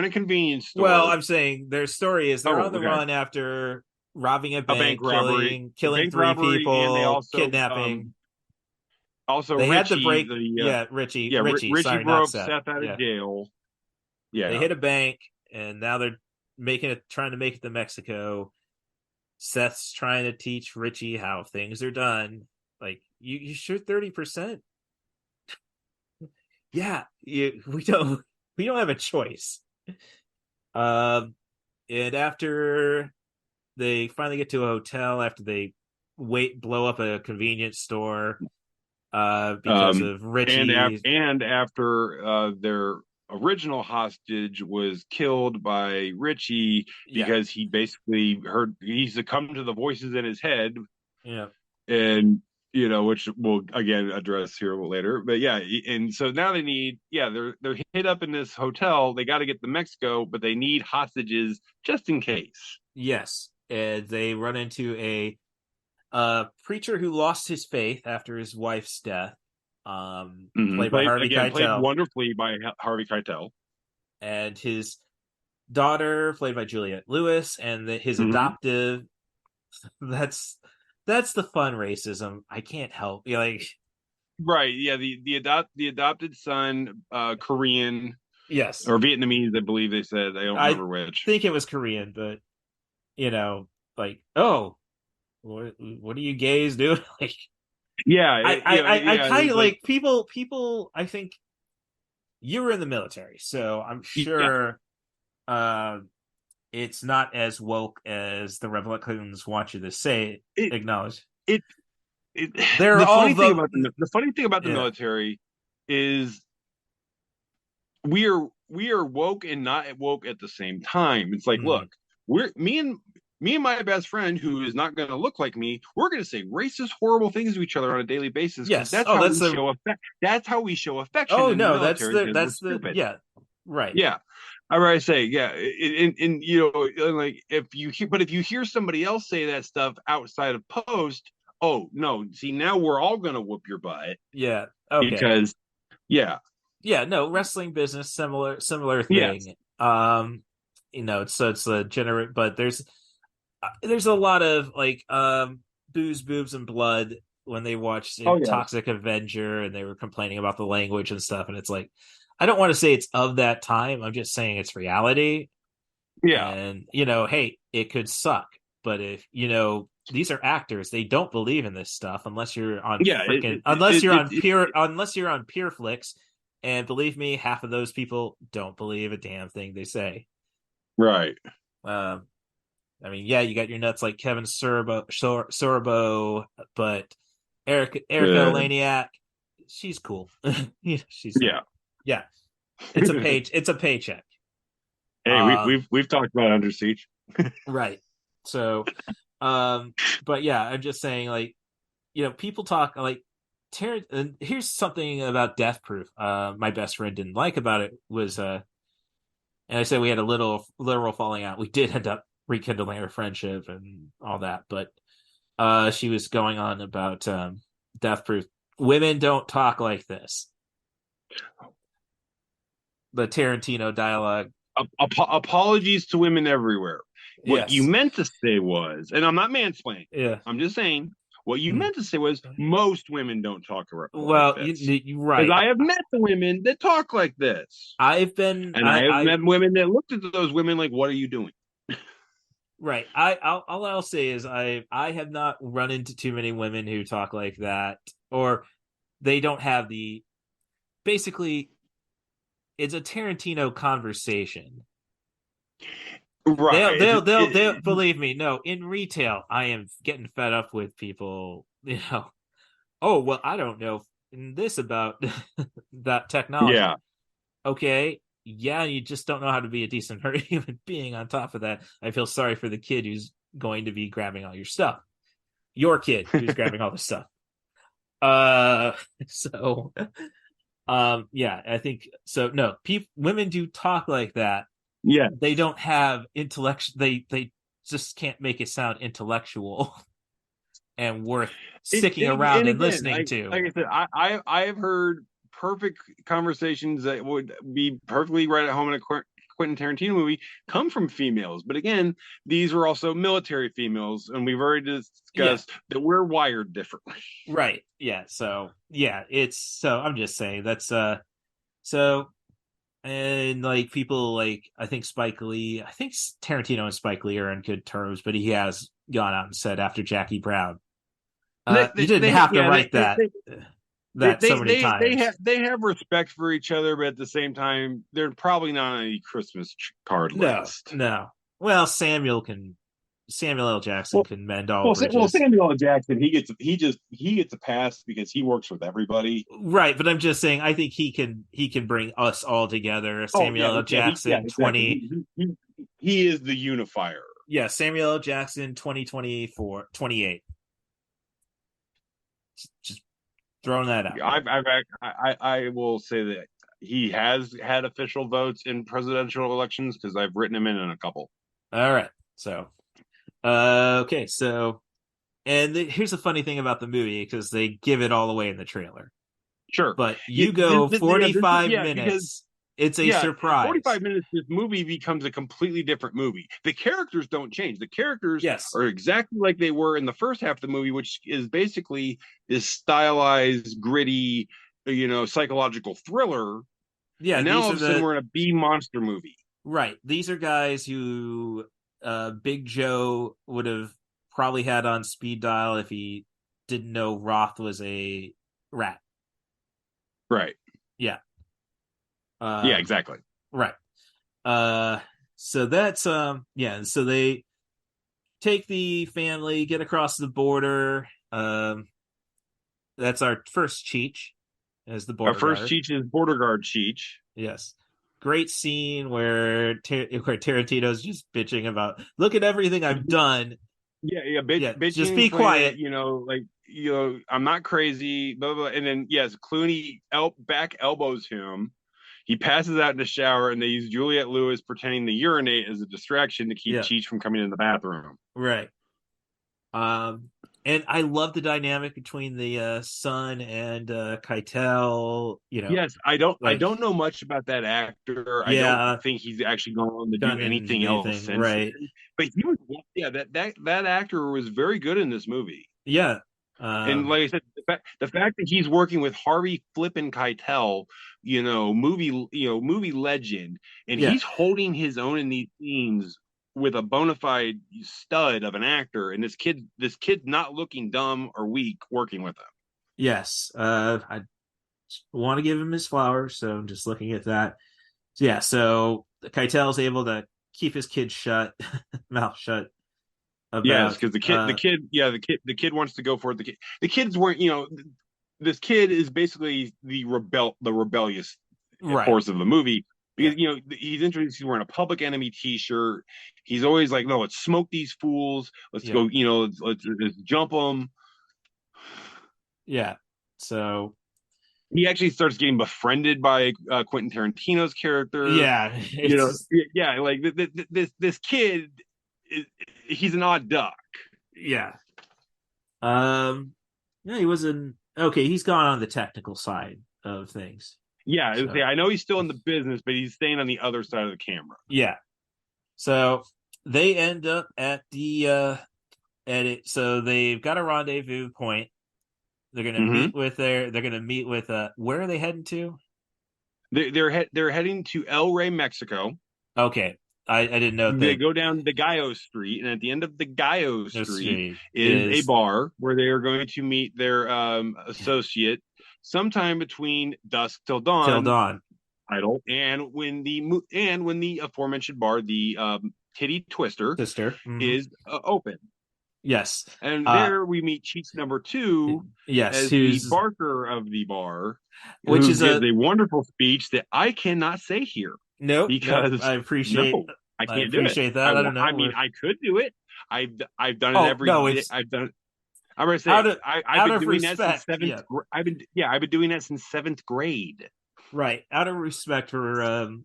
convenience store.
Well, I'm saying their story is they're on the run after robbing a bank
robbery,
killing three people,
and they also,
kidnapping.
Also,
they
Richie,
had to break.
Richie.
Richie. Sorry,
broke
Seth
out of jail. Yeah,
they hit a bank, and now they're trying to make it to Mexico. Seth's trying to teach Richie how things are done. Like, you shoot 30%. Yeah, we don't have a choice. And after they finally get to a hotel, after they blow up a convenience store, because of Richie,
and after their original hostage was killed by Richie because he basically he succumbed to the voices in his head.
Yeah,
and which we'll again address here a little later. But yeah, and so now they need they're hit up in this hotel. They got to get to Mexico, but they need hostages just in case.
Yes, and they run into a preacher who lost his faith after his wife's death. Played by Harvey Keitel.
Played wonderfully by Harvey Keitel.
And his daughter, played by Juliette Lewis, and his adoptive. That's the fun racism. I can't help.
Right. Yeah. The adopted son, Korean.
Yes.
Or Vietnamese, I believe they said. I don't remember which.
I think it was Korean, but oh, what are you gays doing?
Yeah.
I kind of like people. I think you were in the military, so I'm sure it's not as woke as the Republicans want you to acknowledge.
The funny thing about the military is we are woke and not woke at the same time. It's like, look, me and my best friend, who is not going to look like me, we're going to say racist, horrible things to each other on a daily basis.
Yes,
that's how we show affection.
Oh no, that's the yeah, right.
Yeah, I say and like if you hear somebody else say that stuff outside of post, oh no, see now we're all going to whoop your butt.
Yeah, okay.
Because
no, wrestling business, similar thing. Yes. So it's a generate, but there's a lot of like booze, boobs, and blood when they watched Toxic Avenger, and they were complaining about the language and stuff. And it's like, I don't want to say it's of that time. I'm just saying it's reality.
Yeah.
And hey, it could suck, but if these are actors, they don't believe in this stuff unless you're on unless you're on PureFlix, and believe me, half of those people don't believe a damn thing they say.
Right.
I mean, yeah, you got your nuts like Kevin Sorbo, but Erica
Uh,
Laniak, she's cool. She's
yeah.
yeah. It's a paycheck.
Hey,
Um,
we've talked about Under Siege.
right. So, but yeah, I'm just saying, like, people talk like Terrence. And here's something about Death Proof. My best friend didn't like about it was, and I said we had a little literal falling out. We did end up rekindling our friendship and all that, but she was going on about Death Proof. Women don't talk like this. The Tarantino dialogue.
Apologies to women everywhere. What you
Yes.
meant to say was, and I'm not mansplaining.
Yeah.
I'm just saying what you meant to say was most women don't talk like
Well,
this.
you're right.
Because I have met the women that talk like this.
I've been,
and I have met women that looked at those women like, "What are you doing?"
Right. All I'll say is I have not run into too many women who talk like that, or they don't have the. Basically, it's a Tarantino conversation.
Right.
They'll believe me. No, in retail, I am getting fed up with people. Oh well, I don't know this about that technology.
Yeah.
Okay. Yeah, you just don't know how to be a decent human being. On top of that, I feel sorry for the kid who's going to be grabbing all your stuff. Your kid who's grabbing all the stuff. So, yeah, I think so. No, women do talk like that.
Yeah,
they don't have intellect. They just can't make it sound intellectual and worth sticking around and
again,
listening to.
Like I said, I have heard perfect conversations that would be perfectly right at home in a Quentin Tarantino movie come from females. But again, these are also military females, and we've already discussed that we're wired differently.
Right. Yeah. So yeah, I'm just saying that's so. And like people like I think Spike Lee, I think Tarantino and Spike Lee are in good terms, but he has gone out and said after Jackie Brown, you didn't have to write that so many times.
They have respect for each other, but at the same time, they're probably not on any Christmas card list.
No. Well, Samuel L. Jackson can mend all bridges.
Well, Samuel L. Jackson, he gets a pass because he works with everybody.
Right, but I'm just saying, I think he can bring us all together. Samuel L. Jackson,
exactly.
He is the unifier.
Yeah, Samuel L. Jackson, 2024, 28. Just throwing that out.
I will say that he has had official votes in presidential elections because I've written him in a couple.
All right, so. Okay, so, and here's the funny thing about the movie because they give it all away in the trailer.
Sure,
but you go 45 minutes. It's a surprise.
45 minutes, this movie becomes a completely different movie. The characters don't change. The characters are exactly like they were in the first half of the movie, which is basically this stylized, gritty, psychological thriller.
Yeah,
and now all of a sudden we're in a B monster movie.
Right. These are guys who Big Joe would have probably had on speed dial if he didn't know Roth was a rat.
Right.
Yeah.
Yeah, exactly.
Right. So that's yeah, so they take the family, get across the border. That's our first Cheech as the border
Our first
guard.
Cheech is border guard Cheech.
Yes. Great scene where Tarantino's just bitching about, look at everything I've done.
Bitching,
just be quiet.
I'm not crazy. Blah, blah, blah. And then Clooney back elbows him. He passes out in the shower, and they use Juliette Lewis pretending to urinate as a distraction to keep Cheech from coming in the bathroom.
Right. And I love the dynamic between the son and Keitel.
Yes, I don't know much about that actor. I don't think he's actually gone on to do anything else since.
Right.
But he was, that actor was very good in this movie.
Yeah.
And like I said, the fact that he's working with Harvey Flippin Keitel, movie legend, and he's holding his own in these scenes with a bona fide stud of an actor, and this kid's not looking dumb or weak working with him.
Yes. I want to give him his flowers, so I'm just looking at that. So Keitel's able to keep his kid mouth shut.
Yes,
about
because the kid wants to go for it. The kids weren't, this kid is basically the rebellious
right.
force of the movie because he's introduced. He's wearing a Public Enemy T-shirt. He's always like, "No, let's smoke these fools. Let's
Yeah.
go. Let's jump them."
Yeah. So
he actually starts getting befriended by Quentin Tarantino's character.
Yeah, it's
yeah, like this kid, he's an odd duck.
Yeah. Yeah, he was an okay. He's gone on the technical side of things.
Yeah,
So,
I know he's still in the business, but he's staying on the other side of the camera.
Yeah. So they end up at the at it. So they've got a rendezvous point. They're gonna meet with They're gonna meet with where are they heading to?
They're heading to El Rey, Mexico.
Okay. I didn't know
they go down the Gallo Street, and at the end of the Gallo Street is a bar where they are going to meet their associate sometime between dusk till dawn. Title and when the aforementioned bar, the Titty Twister is open.
Yes,
and there we meet Cheats number 2.
Yes,
as the barker of the bar,
which is
gives a wonderful speech that I cannot say here.
Nope,
because
I appreciate.
No, I can't
appreciate
do it.
that. I don't know.
I mean, I could do it. I've done it every day. I've done. I'm gonna say I've been doing that since seventh. I've been doing that since 7th grade.
Right, out of respect for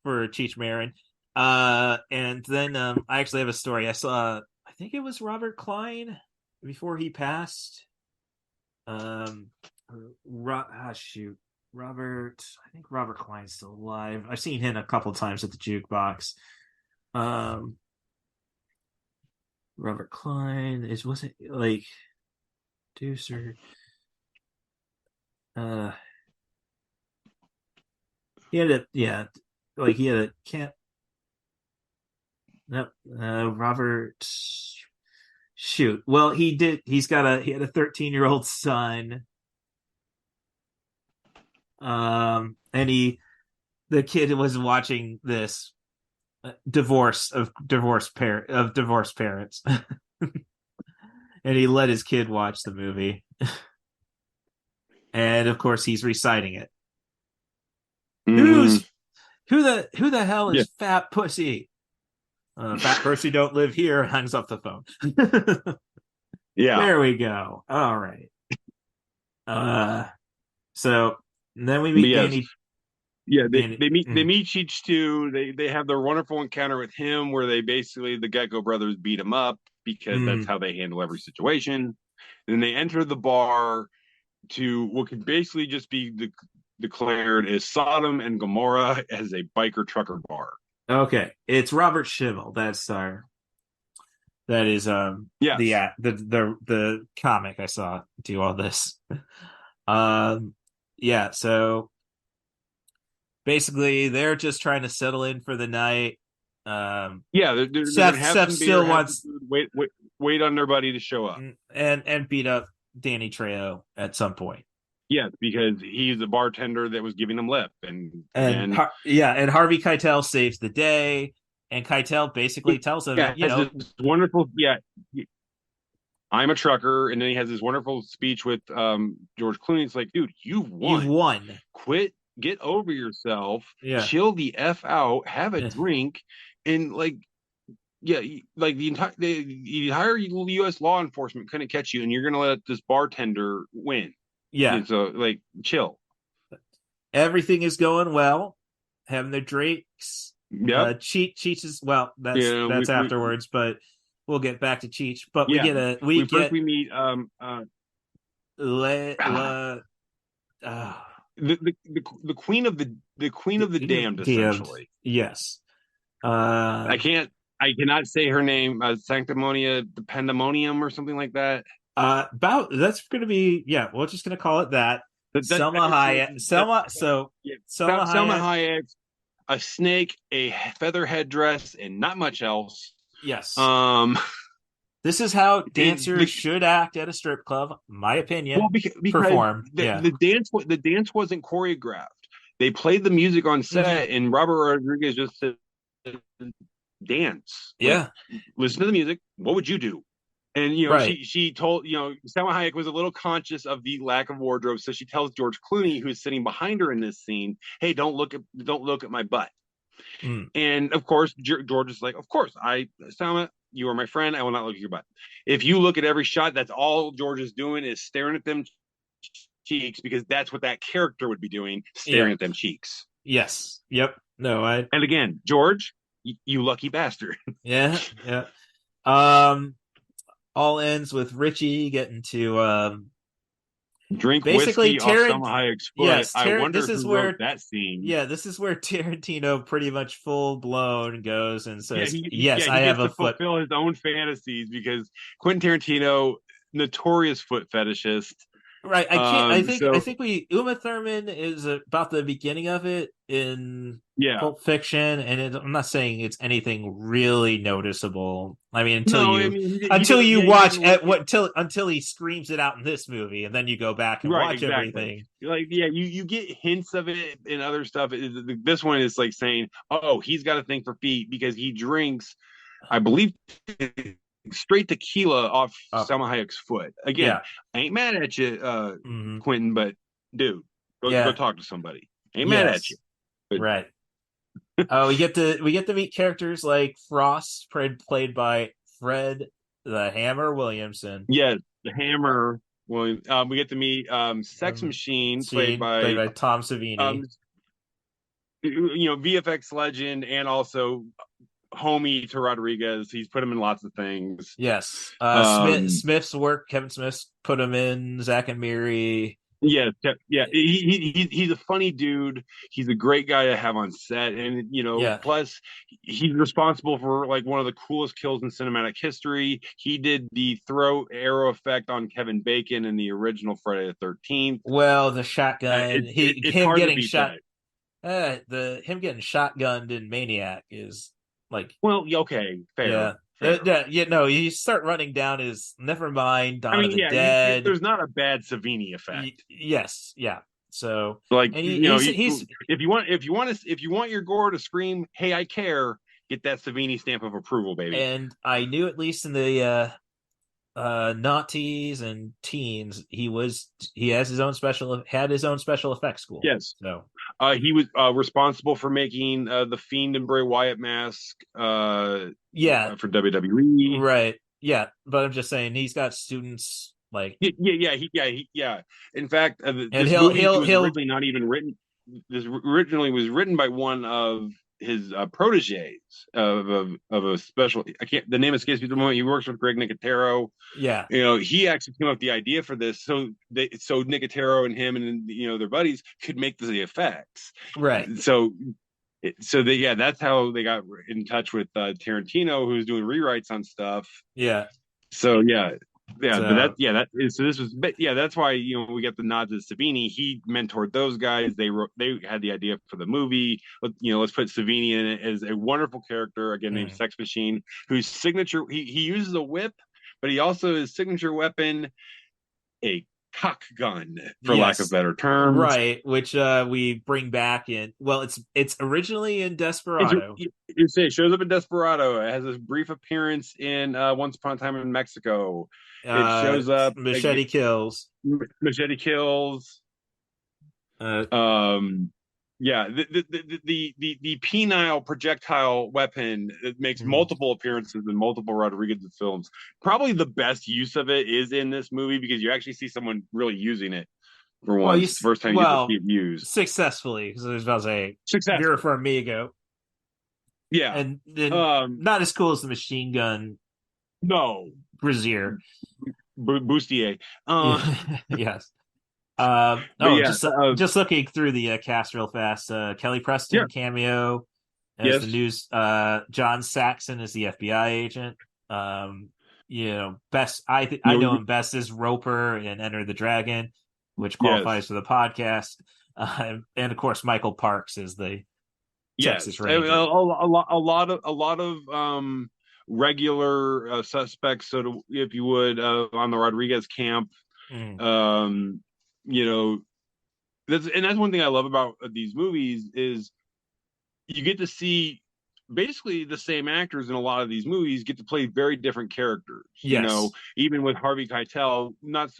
Cheech Marin, and then I actually have a story. I saw. I think it was Robert Klein before he passed. Robert. I think Robert Klein's still alive. I've seen him a couple times at the jukebox. Robert Klein was it like Deucer? He had a can't. No, Robert. Shoot. Well, he did. He had a 13-year-old son. And the kid was watching this divorced parents, and he let his kid watch the movie, and of course he's reciting it. Who the hell is Fat Pussy? Fat Pussy don't live here. Hangs up the phone.
Yeah,
there we go. All right. So then we meet Danny.
Yeah, they meet Cheech too. They have their wonderful encounter with him where they basically the Gecko brothers beat him up because that's how they handle every situation. And then they enter the bar to what could basically just be declared as Sodom and Gomorrah as a biker trucker bar.
Okay, it's Robert Schimmel. That is the comic I saw do all this. Yeah, so basically they're just trying to settle in for the night.
They're
Seth
have
still wants
wait on their buddy to show up
and beat up Danny Trejo at some point.
Yeah, because he's the bartender that was giving him lip, and
Harvey Keitel saves the day, and Keitel basically tells him,
this wonderful, I'm a trucker, and then he has this wonderful speech with George Clooney. It's like, dude, you've won. Quit, get over yourself, chill the f out, have a drink, and the entire U.S. law enforcement couldn't catch you, and you're gonna let this bartender win.
Yeah.
And so, chill.
Everything is going well. Having their drinks.
Yeah.
Cheech is that's afterwards, but we'll get back to Cheech. But we meet
the queen of the damned, essentially.
Yes.
I cannot say her name. Sanctimonia Pandemonium or something like that.
That's going to be we're just going to call it that. Selma Hayek. Selma
Hayek, a snake, a feather headdress, and not much else.
Yes. This is how dancers should act at a strip club, my opinion.
Well, because
perform.
The dance wasn't choreographed. They played the music on set, and Robert Rodriguez just said, dance. Like,
Yeah.
listen to the music. What would you do? And
Right.
she told Salma Hayek was a little conscious of the lack of wardrobe, so she tells George Clooney, who's sitting behind her in this scene, "Hey, don't look at my butt."
Mm.
And of course, George is like, "Of course, Salma, you are my friend. I will not look at your butt." If you look at every shot, that's all George is doing is staring at them cheeks, because that's what that character would be doing,
Yeah.
staring at them cheeks.
Yes. Yep. No,
And again, George, you lucky bastard.
yeah, yeah. Um all ends with Richie getting to
Drink
basically
whiskey off
Tarant
Salma Hayek's foot.
yes,
I
this
wonder
is
who wrote
where
that scene.
yeah, this is where Tarantino pretty much full blown goes and
Yeah,
says, "Yes, I
he
have
gets
a
to
foot."
fulfill his own fantasies because Quentin Tarantino, notorious foot fetishist.
Right. I can't. I think. I
So
think we. Uma Thurman is about the beginning of it in
yeah,
Pulp Fiction, and I'm not saying it's anything really noticeable. I mean,
no, I mean he
until
doesn't.
you
Yeah, he
watch
doesn't look
until he screams it out in this movie, and then you go back and
right.
watch
Exactly.
everything.
Like yeah, you get hints of it in other stuff. This one is like saying, oh, he's got a thing for feet because he drinks, I believe, straight tequila off
Okay.
Salma Hayek's foot. Again,
Yeah.
I ain't mad at you,
Mhm.
Quentin, but dude, go
Yeah.
talk to somebody. Ain't mad at you.
Yes. Right. Oh, we get to meet characters like Frost, played by Fred the Hammer Williamson.
Yes, the Hammer. Well, we get to meet Sex Machine, played by
Tom Savini.
VFX legend and also homie to Rodriguez. He's put him in lots of things.
Yes.
Um,
Smith's work, Kevin Smith put him in Zack and Miri.
yeah. He's a funny dude. He's a great guy to have on set, and
Yeah.
plus he's responsible for like one of the coolest kills in cinematic history. He did the throat arrow effect on Kevin Bacon in the original Friday the 13th.
Well, the shotgun,
It's
him
hard to
getting
beat
shot.
that.
Him getting shotgunned in Maniac is like,
well, okay, fair.
Yeah.
Fair.
No, you start running down his Nevermind, Dawn of the
yeah,
Dead.
there's not a bad Savini effect.
Yes, yeah. So
like,
and
he's if you want your gore to scream, "Hey, I care," get that Savini stamp of approval, baby.
And I knew at least in the naughties and teens, he had his own special effects school.
Yes.
So
he was responsible for making the Fiend and Bray Wyatt mask. For WWE.
Right. Yeah, but I'm just saying he's got students like
yeah. In fact,
and
this movie was originally not even written. This originally was written by one of his proteges of a special. The name escapes me at the moment. He works with Greg Nicotero.
Yeah,
he actually came up with the idea for this, so Nicotero and him and their buddies could make the effects.
Right.
So that's how they got in touch with Tarantino, who's doing rewrites on stuff.
Yeah.
So that's why we get the nod to Savini. He mentored those guys. They had the idea for the movie. Let's put Savini in it as a wonderful character again named Sex Machine, whose signature he uses a whip, but he also his signature weapon a cock gun, for lack of better terms.
Right, which we bring back in. Well, it's originally in Desperado.
It shows up in Desperado. It has a brief appearance in Once Upon a Time in Mexico. It shows up.
Machete Kills.
Machete Kills. Yeah, the penile projectile weapon, it makes multiple appearances in multiple Rodriguez films. Probably the best use of it is in this movie because you actually see someone really using it for once. The first time you see it used
successfully. Because I was about to say, Vera for Amigo.
Yeah,
and then not as cool as the machine gun.
No,
Brazier,
Bustier.
Yes.
Yeah,
just looking through the cast real fast. Kelly Preston cameo as the news. John Saxon is the FBI agent. Best I know him best as Roper in Enter the Dragon, which qualifies for the podcast. And of course, Michael Parks is the Texas Ranger.
A lot of regular suspects, so if you would, on the Rodriguez camp. That's one thing I love about these movies is you get to see basically the same actors in a lot of these movies get to play very different characters.
Yes.
Even with Harvey Keitel, not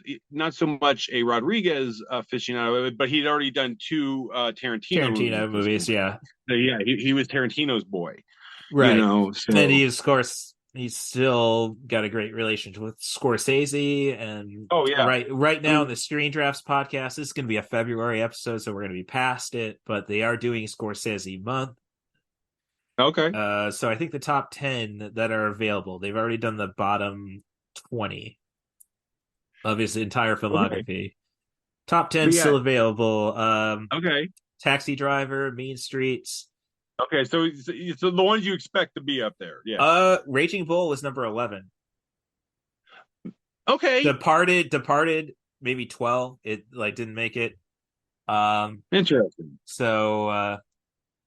so much a Rodriguez aficionado, but he'd already done two Tarantino movies.
Tarantino movies, yeah.
So yeah, he was Tarantino's boy.
Right.
So
And he, of course, he's still got a great relationship with Scorsese. And
oh yeah,
right now in the Screen Drafts podcast, this is going to be a February episode, so we're going to be past it. But they are doing Scorsese month.
Okay.
So I think the top 10 that are available, they've already done the bottom 20 of his entire filmography. Okay. Top 10 still available.
Okay.
Taxi Driver, Mean Streets.
Okay, so the ones you expect to be up there, yeah.
Raging Bull was number 11.
Okay.
Departed, maybe 12. It didn't make it.
Interesting.
So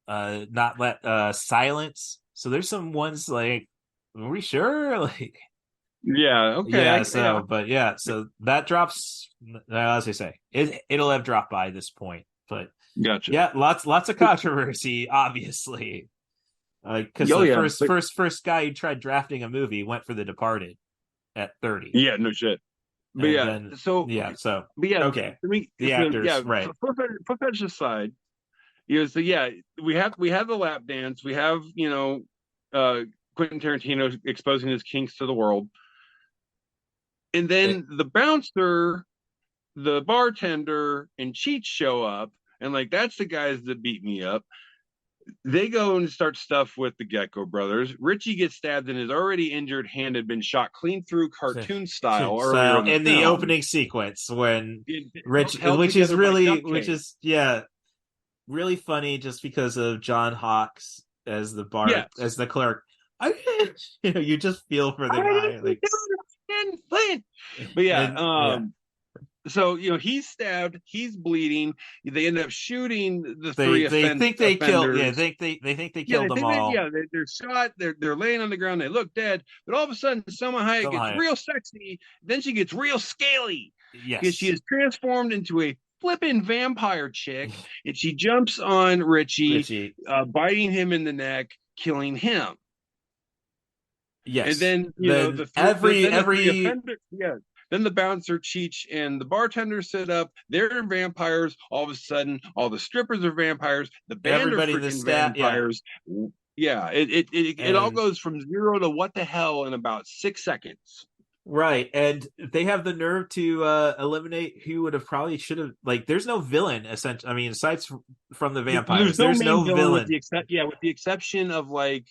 not let Silence. So there's some ones like, are we sure? Like,
yeah, okay.
Yeah, so that drops, as I say, it'll have dropped by this point. But
gotcha.
Yeah, lots of controversy, obviously. Because first guy who tried drafting a movie went for The Departed at 30.
Yeah, no shit. But
okay. The actors, right?
Put that aside. So we have the lap dance. We have Quentin Tarantino exposing his kinks to the world, and then the bouncer, the bartender, and Cheech show up, and that's the guys that beat me up. They go and start stuff with the Gecko brothers. Richie gets stabbed, and his already injured hand had been shot clean through cartoon style earlier
in the opening sequence when which is really funny just because of John Hawkes as the bar as the clerk. You just feel for the guy.
But so he's stabbed, he's bleeding. They end up shooting the three.
They think they killed. Yeah, they think they killed them all.
They're shot. They're laying on the ground. They look dead. But all of a sudden, Selma Hayek gets real sexy. Then she gets real scaly.
Yes,
because she is transformed into a flippin' vampire chick, and she jumps on Richie. Biting him in the neck, killing him.
Yes,
and then then the bouncer, Cheech, and the bartender sit up. They're vampires. All of a sudden, all the strippers are vampires. The band are freaking vampires. Yeah, it all goes from 0 to what the hell in about 6 seconds.
Right, and they have the nerve to eliminate who would have probably should have. There's no villain, essentially. I mean, aside from the vampires, there's no villain.
With the exception of Selma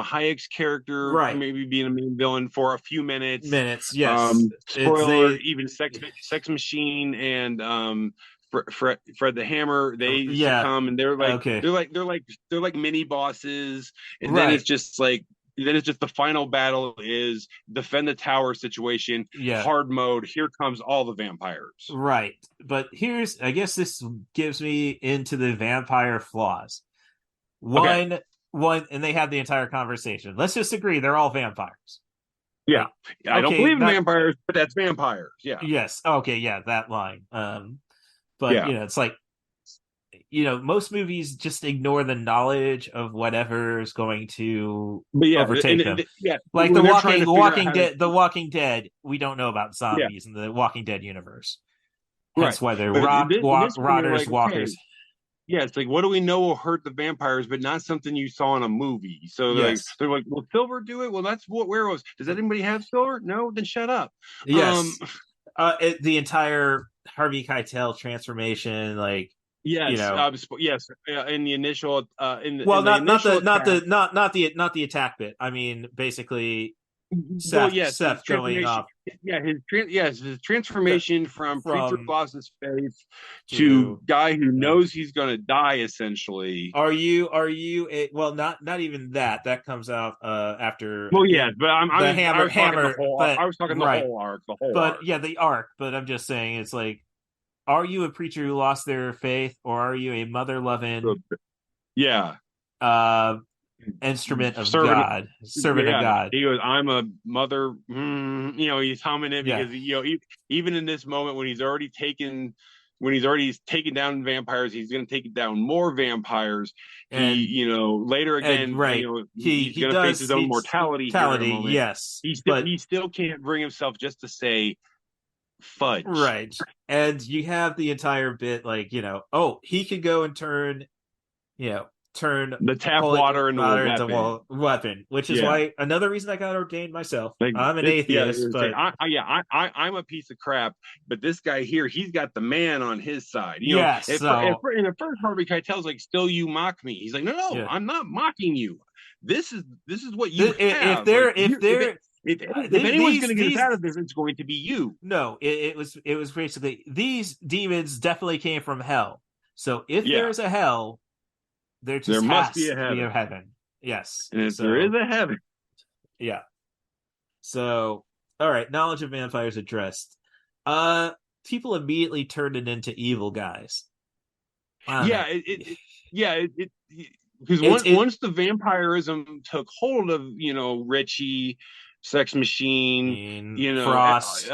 Hayek's character maybe being a main villain for a few minutes.
Yes.
Spoiler: even Sex Machine and Fred the Hammer, they succumb, and they're like mini bosses, and then it's just the final battle is defend the tower situation. Hard mode. Here comes all the vampires.
Right, but I guess this gives me into the vampire flaws. One, and they had the entire conversation. Let's just agree they're all vampires.
Yeah. I don't believe in vampires, but that's vampires. Yeah.
Yes. Okay, yeah, that line. It's most movies just ignore the knowledge of whatever is going to overtake them. Like The Walking Dead, we don't know about zombies in the Walking Dead universe. That's why they're rotters, walkers.
Yeah, it's what do we know will hurt the vampires, but not something you saw in a movie. So they're like, will Silver do it? Well, that's what werewolves. Does anybody have Silver? No, then shut up.
Yes. The entire Harvey Keitel transformation,
yes, in the initial,
not the attack bit. I mean, basically, Seth going off.
Yeah, his transformation from Preacher Claus's face to guy who knows he's going to die. Essentially,
are you? Not even that. That comes out after.
Well, yeah, but
I was talking
the whole arc.
The arc. But I'm just saying, it's are you a preacher who lost their faith, or are you a mother loving?
Yeah.
Instrument of God, servant of God.
He goes, I'm a mother. He's humming it because even in this moment when he's already taken when he's already taken down vampires, he's going to take down more vampires.
And
Later again,
right,
he's going to face his own mortality here in a
mortality,
moment.
yes,
He still can't bring himself just to say fudge.
right. And you have the entire bit like, oh, he could go and turn
the tap
holy
water into a
into
weapon.
weapon, which is
Yeah.
why another reason I got ordained myself.
Like
I'm an
this,
atheist, but
I'm a piece of crap. But this guy here, he's got the man on his side.
yes,
in the first Harvey Keitel's like, "Still, you mock me." He's like, "No,
yeah.
I'm not mocking you. This is what you have. If anyone's going to get us out of this, it's going to be you."
No, it was basically these demons definitely came from hell. So if there's a hell, there
must be a
heaven. Yes.
And if there is a heaven.
Yeah. So, all right, knowledge of vampires addressed. People immediately turned it into evil guys.
Because once the vampirism took hold of Richie, Sex Machine,
Frost,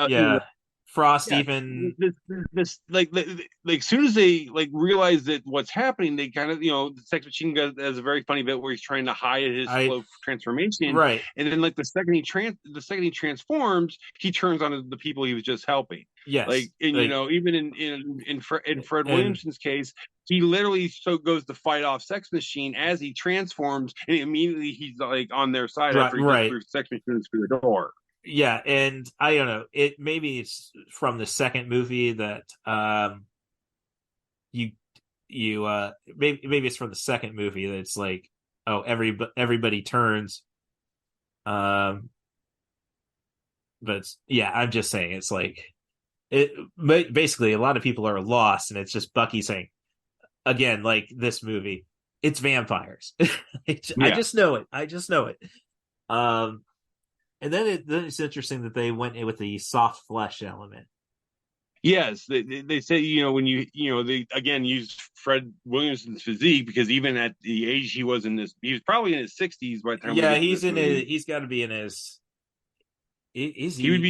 Frost,
yeah,
even
this like soon as they realize that what's happening, they kind of the Sex Machine has a very funny bit where he's trying to hide his slow transformation,
right?
And then the second he transforms, he turns on the people he was just helping.
Yes,
even in Fred Williamson's case, he literally goes to fight off Sex Machine as he transforms, and immediately he's on their side after he gets through Sex Machine through the door.
Yeah, and I don't know. Maybe it's from the second movie that maybe it's from the second movie that it's like, oh, everybody turns. But I'm just saying it's like basically a lot of people are lost, and it's just Bucky saying again, like this movie, it's vampires. I just know it. And then it's interesting that they went in with the soft flesh element.
Yes, they say when they again used Fred Williamson's physique, because even at the age he was probably in his 60s by the time.
Yeah, he's got to be in his.
He would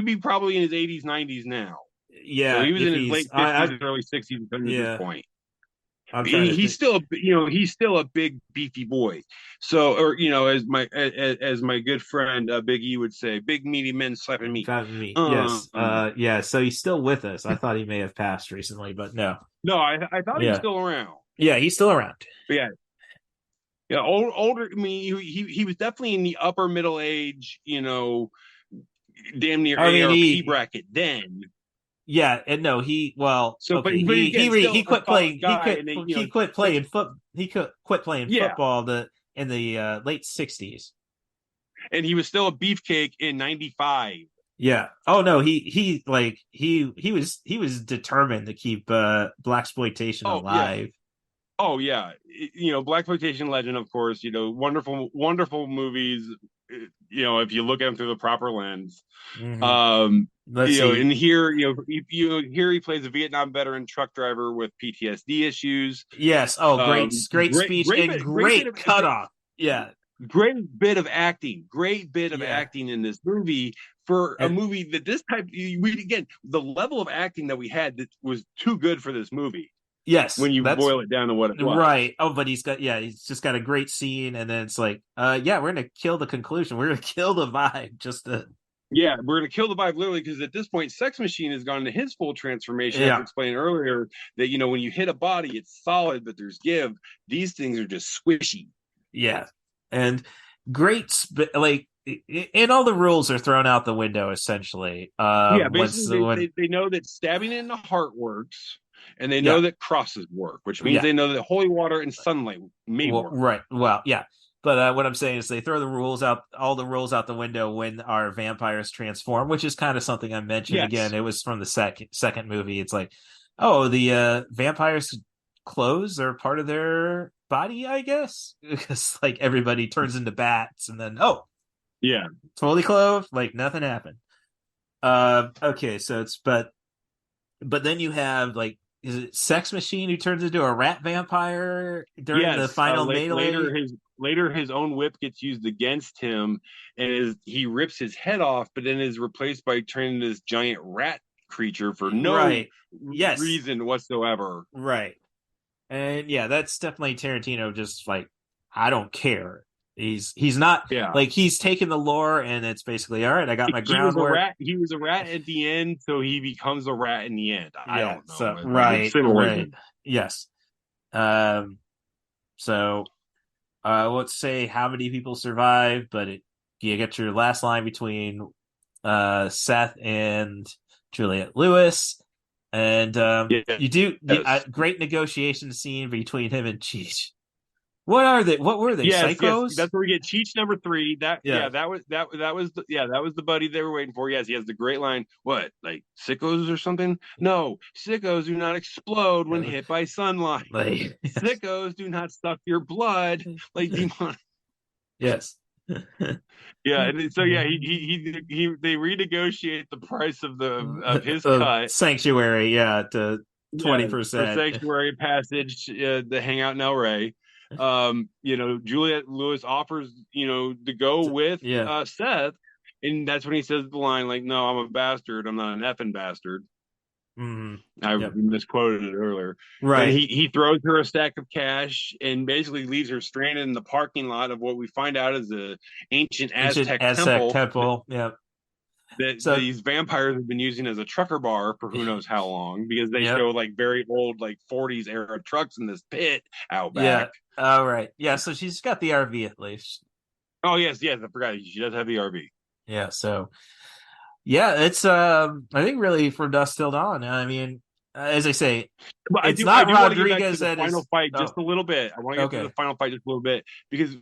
be probably in his 80s, 90s now.
Yeah,
so he was in his late 50s, early 60s at this point. He's still a big beefy boy. So, or as my good friend Big E would say, big meaty men slapping meat.
Yes. So he's still with us. I thought he may have passed recently, but no.
No, I thought he was still around.
Yeah, he's still around.
But yeah, older. I mean, he was definitely in the upper middle age. Damn near ARP bracket then.
Yeah, and no, he quit playing. He quit playing football in the late 60s,
and he was still a beefcake in 95.
Yeah. Oh no, he was determined to keep blaxploitation alive.
Oh yeah, blaxploitation legend, of course. Wonderful movies. If you look at them through the proper lens.
Mm-hmm.
And here he plays a Vietnam veteran truck driver with PTSD issues.
Yes. Oh, great speech and great cutoff. Yeah.
Great bit of acting in this movie for a movie that this type. The level of acting that we had that was too good for this movie.
Yes,
when you boil it down to what it was.
Right. Oh, but he's just got a great scene, and then it's like, we're gonna kill the conclusion. We're gonna kill the vibe.
We're gonna kill the vibe literally, because at this point, Sex Machine has gone to his full transformation. As explained earlier, that when you hit a body, it's solid, but there's give. These things are just squishy.
Yeah, and and all the rules are thrown out the window essentially.
Basically, they know that stabbing in the heart works. And they know that crosses work, which means they know that holy water and sunlight may work.
Right. Well, yeah. But what I'm saying is they throw all the rules out the window when our vampires transform, which is kind of something I mentioned. Yes. Again, it was from the second movie. It's like, oh, the vampires' clothes are part of their body, I guess, because everybody turns into bats, and then fully clothed, like nothing happened. Okay, so but then you have is it Sex Machine who turns into a rat vampire during the final melee?
Later, his own whip gets used against him, and he rips his head off, but then is replaced by turning this giant rat creature for no
Right. Yes.
reason whatsoever.
Right. And yeah, that's definitely Tarantino. Just like, I don't care. He's not
Yeah.
like, he's taken the lore and it's basically, all right, I got my
He was a
groundwork.
rat. He was a rat at the end, so he becomes a rat in the end. I
Yeah.
don't know.
So
Like,
right.
symbolism.
Yes. So let's say how many people survive, but you get your last line between Seth and Juliette Lewis, and you do great negotiation scene between him and Cheech. What are they? What were they?
Yes,
Psychos?
that's where we get Cheech number 3. That was the buddy they were waiting for. Yes, he has the great line. What, like sickos or something? No, sickos do not explode when hit by sunlight.
Like,
sickos do not suck your blood like demon.
Yes.
Yeah, and so yeah, he they renegotiate the price of his cut.
Sanctuary, yeah, to 20%.
For Sanctuary Passage, the hangout in El Rey. Juliette Lewis offers, to go with Seth, and that's when he says the line like, "No, I'm a bastard. I'm not an effing bastard." I misquoted it earlier.
Right.
And he throws her a stack of cash and basically leaves her stranded in the parking lot of what we find out is the ancient Aztec temple.
Yeah.
That these vampires have been using as a trucker bar for who knows how long, because they show like very old, like 40s era trucks in this pit out back.
Yeah. Oh, right. Yeah. So she's got the RV at least.
Oh, yes. I forgot. She does have the RV.
Yeah. So, yeah, it's, I think really from Dusk Till Dawn. I mean, as I say,
but
it's not Rodriguez
that
is
final fight just a little bit. I want to get to the final fight just a little bit, because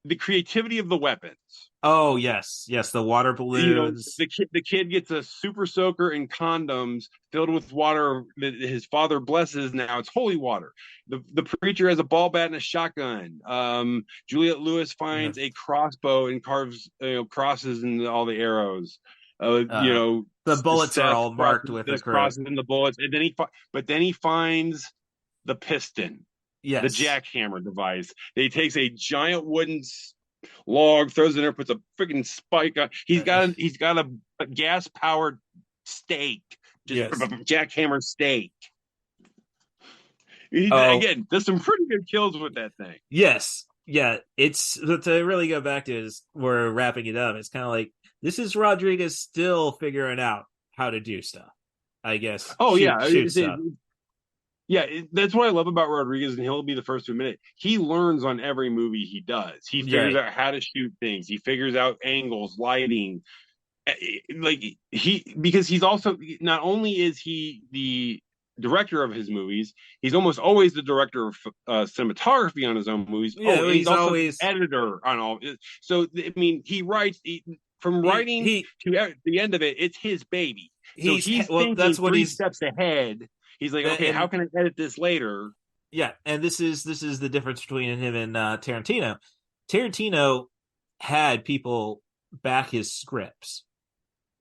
the creativity of the weapons.
Oh, yes. The water balloons.
The kid gets a super soaker and condoms filled with water that his father blesses. Now it's holy water. The preacher has a ball bat and a shotgun. Juliette Lewis finds a crossbow and carves crosses in all the arrows.
The bullets are all marked with the
crosses in the bullets, and then he finds the piston.
Yes.
The jackhammer device. He takes a giant wooden log, throws it in there, puts a freaking spike on. He's got a gas powered stake, just a jackhammer stake. Again, there's some pretty good kills with that thing.
Yes, yeah. It's to really go back to is we're wrapping it up. It's kind of like this is Rodriguez still figuring out how to do stuff, I guess.
Oh,
shoot stuff.
Yeah, that's what I love about Rodriguez, and he'll be the first to admit it. He learns on every movie he does. He figures out how to shoot things. He figures out angles, lighting. Because he's also, not only is he the director of his movies, he's almost always the director of cinematography on his own movies.
Yeah,
he's also always the editor on all. So I mean, he writes from writing to the end of it. It's his baby. So he's thinking
that's what
3 steps ahead. He's like, okay, how can I edit this later?
Yeah, and this is the difference between him and Tarantino. Tarantino had people back his scripts.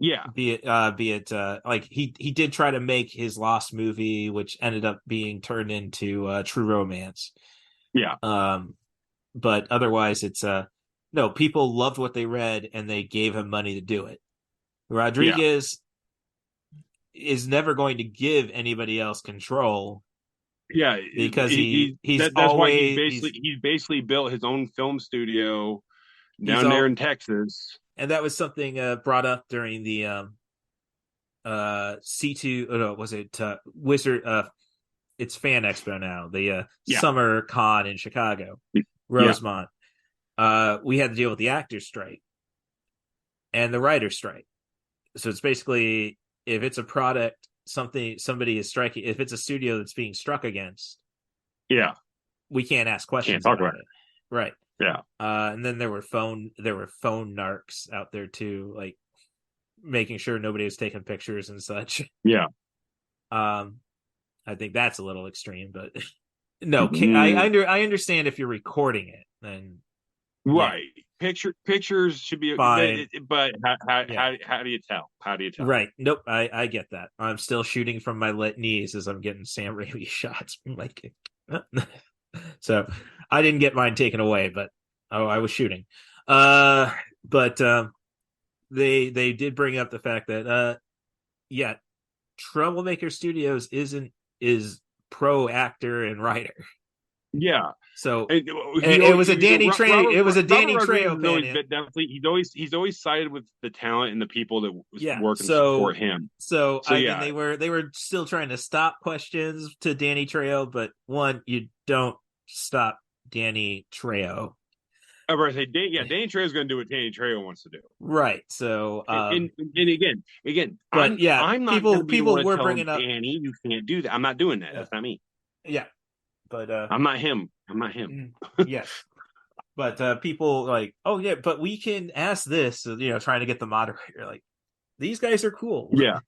Yeah,
be it like he did try to make his Lost movie, which ended up being turned into True Romance.
Yeah.
But otherwise, it's no, people loved what they read and they gave him money to do it. Rodriguez is never going to give anybody else control.
Yeah,
because that's
why he's basically built his own film studio down there in Texas.
And that was something brought up during the C2. Oh no, was it Wizard? It's Fan Expo now. The summer con in Chicago, Rosemont. We had to deal with the actors' strike and the writers' strike. So it's basically, if it's a product, somebody is striking. If it's a studio that's being struck against, we can't ask questions.
Can't talk about it.
Right.
Yeah.
And then there were phone narcs out there too, like making sure nobody was taking pictures and such.
Yeah.
I think that's a little extreme, but no, I understand if you're recording it, then
right. Pictures should be
fine,
but how do you tell? How do you tell?
Right. Nope. I get that. I'm still shooting from my knees as I'm getting Sam Raimi shots. Like, so I didn't get mine taken away, but I was shooting. But they did bring up the fact that Troublemaker Studios is pro actor and writer.
Yeah.
So
And
it was a Danny Trejo. It was a Danny
Robert Rodriguez
Trejo
has always
fan.
been definitely he's always sided with the talent and the people that work and
So
support him.
So I
yeah.
mean, they were still trying to stop questions to Danny Trejo, but one, you don't stop Danny Trejo.
I was say, Danny Trejo's going to do what Danny Trejo wants to do.
Right. So,
and again,
but
I'm not
people were bringing
up
up
Danny. You can't do that. I'm not doing that. That's not me.
Yeah, but
I'm not him.
Yes, but people like, oh yeah, but we can ask this. Trying to get the moderator. Like, these guys are cool.
Yeah.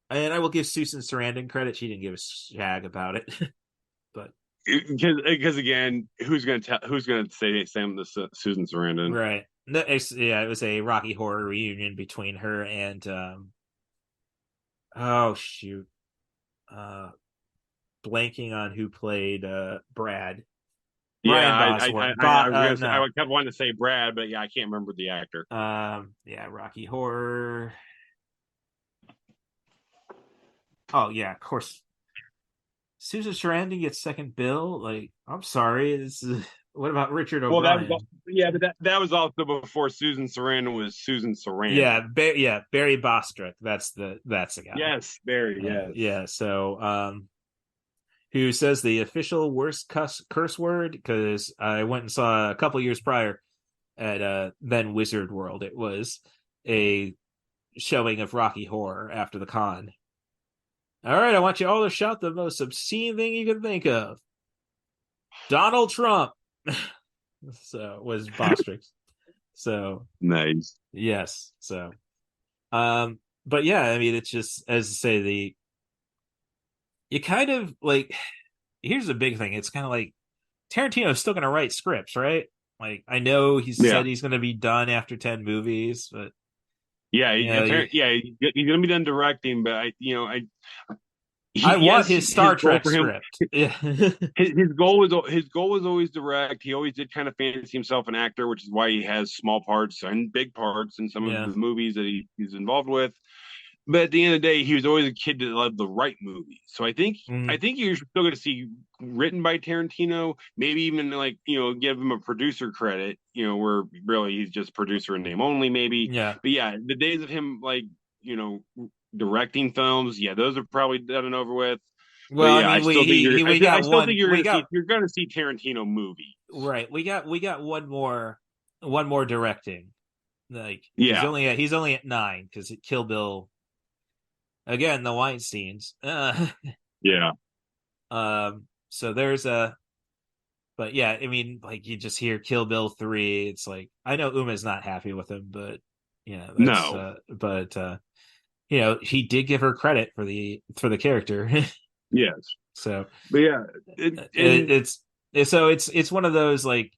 And I will give Susan Sarandon credit. She didn't give a shag about it. But
because again, who's going to say Sam the Susan Sarandon?
Right. It was a Rocky Horror reunion between her and oh shoot. Blanking on who played Brad.
Yeah,
Brian
Bosworth.
no.
I kept wanting to say Brad, but yeah, I can't remember the actor.
Rocky Horror. Oh yeah, of course. Susan Sarandon gets second bill. Like, I'm sorry. What about Richard O'Brien?
But that was also before Susan Sarandon was Susan Sarandon.
Barry Bostwick. That's the guy.
Yes, Barry. Yes.
Yeah. So, who says the official worst curse word? Because I went and saw a couple years prior at then Wizard World. It was a showing of Rocky Horror after the con. All right, I want you all to shout the most obscene thing you can think of. Donald Trump. So was Bostrix. So
nice.
Yes. So, but yeah, I mean, it's just, as I say, you kind of like, here's the big thing. It's kind of like Tarantino's still going to write scripts, right? Like, I know he said he's going to be done after 10 movies, but
he's going to be done directing, but
I want his Star Trek script. Yeah.
his goal was always direct. He always did kind of fancy himself an actor, which is why he has small parts and big parts in some of the movies that he's involved with. But at the end of the day, he was always a kid that loved the right movies. So I think you're still going to see written by Tarantino, maybe even give him a producer credit, where really he's just producer in name only, maybe.
Yeah.
But yeah, the days of him directing films, those are probably done and over with.
Well, I mean,
you're going to see Tarantino movies.
Right. We got one more directing. Like, he's only at 9 because Kill Bill. Again, the Weinsteins.
Yeah.
So there's but yeah, I mean, like, you just hear Kill Bill 3. It's like, I know Uma's not happy with him, but
no.
He did give her credit for the character.
Yes.
So,
but yeah,
it's one of those, like,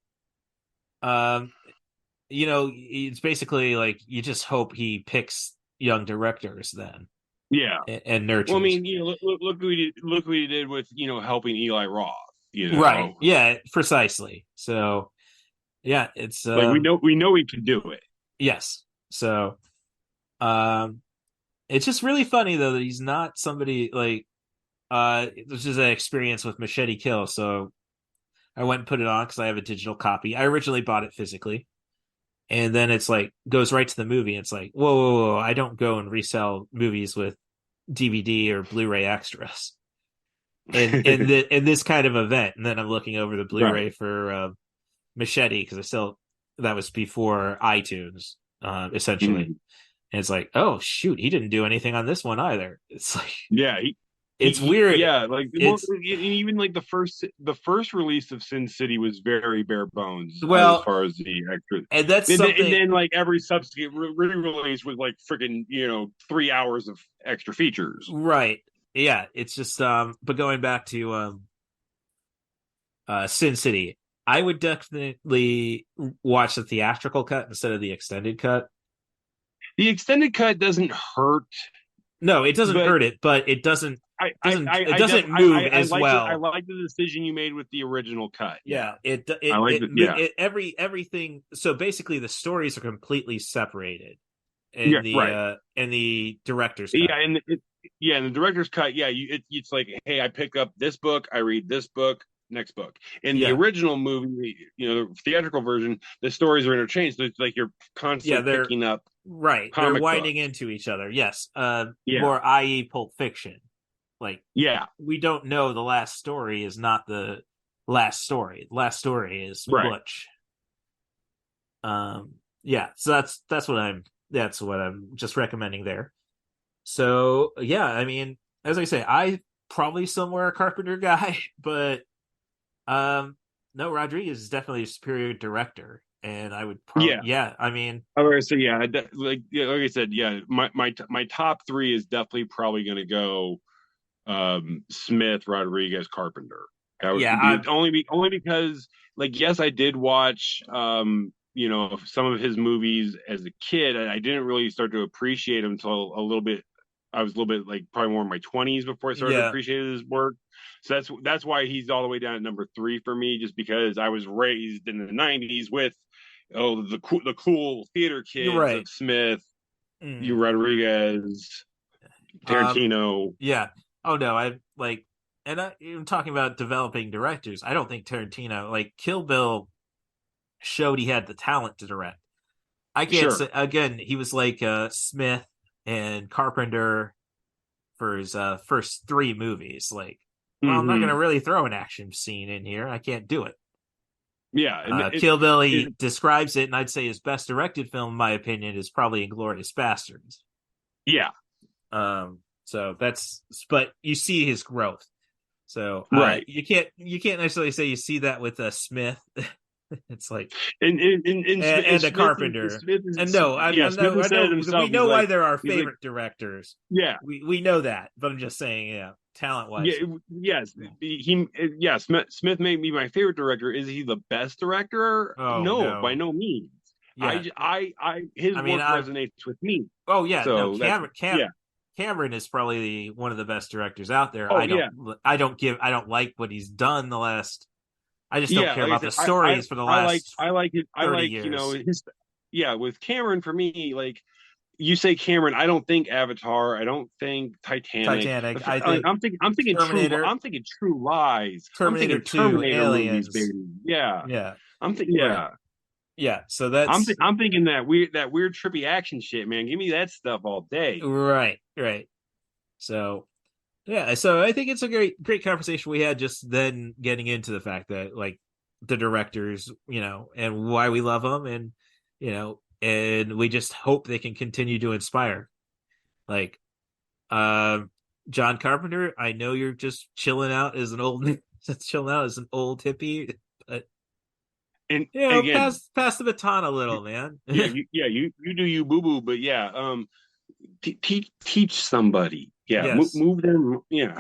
it's basically like you just hope he picks young directors then.
Yeah,
and nurtures.
Well, I mean, look what he did with helping Eli Roth.
Right? Yeah, precisely. So, yeah, it's
like we know he can do it.
Yes. So, it's just really funny though that he's not somebody like. This is an experience with Machete Kill, so I went and put it on because I have a digital copy. I originally bought it physically. And then it's like, goes right to the movie. It's like, whoa, I don't go and resell movies with DVD or Blu-ray extras in this kind of event. And then I'm looking over the Blu-ray for Machete, because that was before iTunes, essentially. And it's like, oh shoot, he didn't do anything on this one either. It's like, it's weird.
Yeah, like even like the first release of Sin City was very bare bones.
Well,
as far as the extras,
and that's something.
And then like every subsequent re-release was like freaking 3 hours of extra features.
Right. Yeah. It's just But going back to Sin City, I would definitely watch the theatrical cut instead of the extended cut.
The extended cut doesn't hurt.
No, it doesn't hurt it, but it doesn't. It doesn't move as well.
I like the decision you made with the original cut.
Yeah, everything. So basically, the stories are completely separated in the director's cut.
Yeah, yeah, in the director's cut, yeah, it's like, hey, I pick up this book, I read this book, next book. In the
Yeah.
original movie, the theatrical version, the stories are interchanged, so it's like you're
Yeah,
constantly
they're
picking up
right. They're
comic
winding
books.
into each other. Yes.
Yeah,
More i.e. Pulp Fiction. Like
yeah,
we don't know the last story is not the last story. The last story is
right.
Butch. Yeah, so that's what I'm just recommending there. So yeah, I mean, as I say, I probably somewhere a Carpenter guy, but no, Rodriguez is definitely a superior director, and I would probably
Yeah.
yeah, I mean,
So yeah, like I said, yeah, my top three is definitely probably going to go Smith, Rodriguez, Carpenter. That would
yeah,
be only because, like, yes, I did watch some of his movies as a kid. I didn't really start to appreciate him until a little bit. I was a little bit, like, probably more in my 20s before I started to
yeah,
appreciate his work. So that's why he's all the way down at number three for me, just because I was raised in the '90s with the cool theater
you're
kids
right.
of Smith, you
Mm.
Rodriguez,
Um,
Tarantino.
yeah. Oh no, I like, and I'm talking about developing directors. I don't think Tarantino, like Kill Bill, showed he had the talent to direct. I can't
Sure.
say again. He was like Smith and Carpenter for his first three movies. Like, well, I'm not going to
Hmm.
really throw an action scene in here. I can't do it.
Yeah, and
Kill Bill,
it
he describes it, and I'd say his best directed film, in my opinion, is probably Inglorious Bastards.
yeah,
So that's, but you see his growth. So
right.
you can't necessarily say you see that with Smith. It's like
And
and a
Smith
Carpenter.
Smith
And
is
no,
yeah Smith has
I
said it
know we
himself.
know why they're our
He's like
favorite directors.
yeah
We know that, but I'm just saying, yeah, talent
yeah
wise,
yes he yeah Smith made me my favorite director. Is he the best director?
oh
No, by
no,
no means.
yeah,
I his
I mean,
work resonates with me.
oh yeah, no,
So that's yeah.
Cameron is probably one of the best directors out there.
Oh yeah.
I don't like what he's done the last. I just don't
Yeah,
care
like I
about
said,
the stories for the last
I like it. I
30
like
years.
his. Yeah, with Cameron, for me, like, you say Cameron, I don't think Avatar. I don't think Titanic.
Titanic, I think
I'm thinking True Lies. I'm
Terminator
thinking
2,
Terminator movies,
Aliens.
baby. Yeah,
Yeah,
I'm thinking.
right.
Yeah,
Yeah, so that's
I'm thinking that weird trippy action shit, man. Give me that stuff all day.
right. So yeah, so I think it's a great conversation we had, just then getting into the fact that, like, the directors, and why we love them, and and we just hope they can continue to inspire. Like, John Carpenter, I know you're just chilling out as an old hippie, but
And again,
pass the baton a little, man.
you do you, boo boo. But yeah, teach somebody. Yeah,
Yes.
move them. Yeah.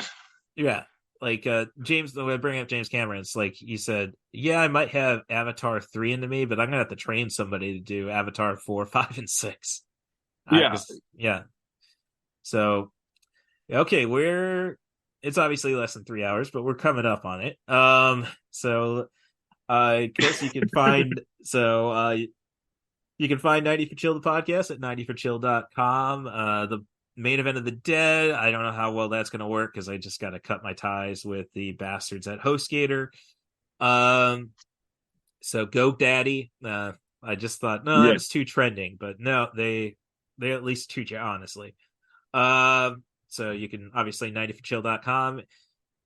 Yeah. Like James, when I bring up James Cameron, it's like he said, yeah, I might have Avatar 3 into me, but I'm gonna have to train somebody to do Avatar 4, 5, and 6.
Yeah.
Yeah. So okay, it's obviously less than 3 hours, but we're coming up on it. So Chris, you can find you can find 90 for Chill the podcast at 90forchill.com. The main event of the dead, I don't know how well that's going to work because I just got to cut my ties with the bastards at HostGator. So GoDaddy, I just thought, no, that was too trending, but no, they at least treat you honestly. So you can obviously 90forchill.com.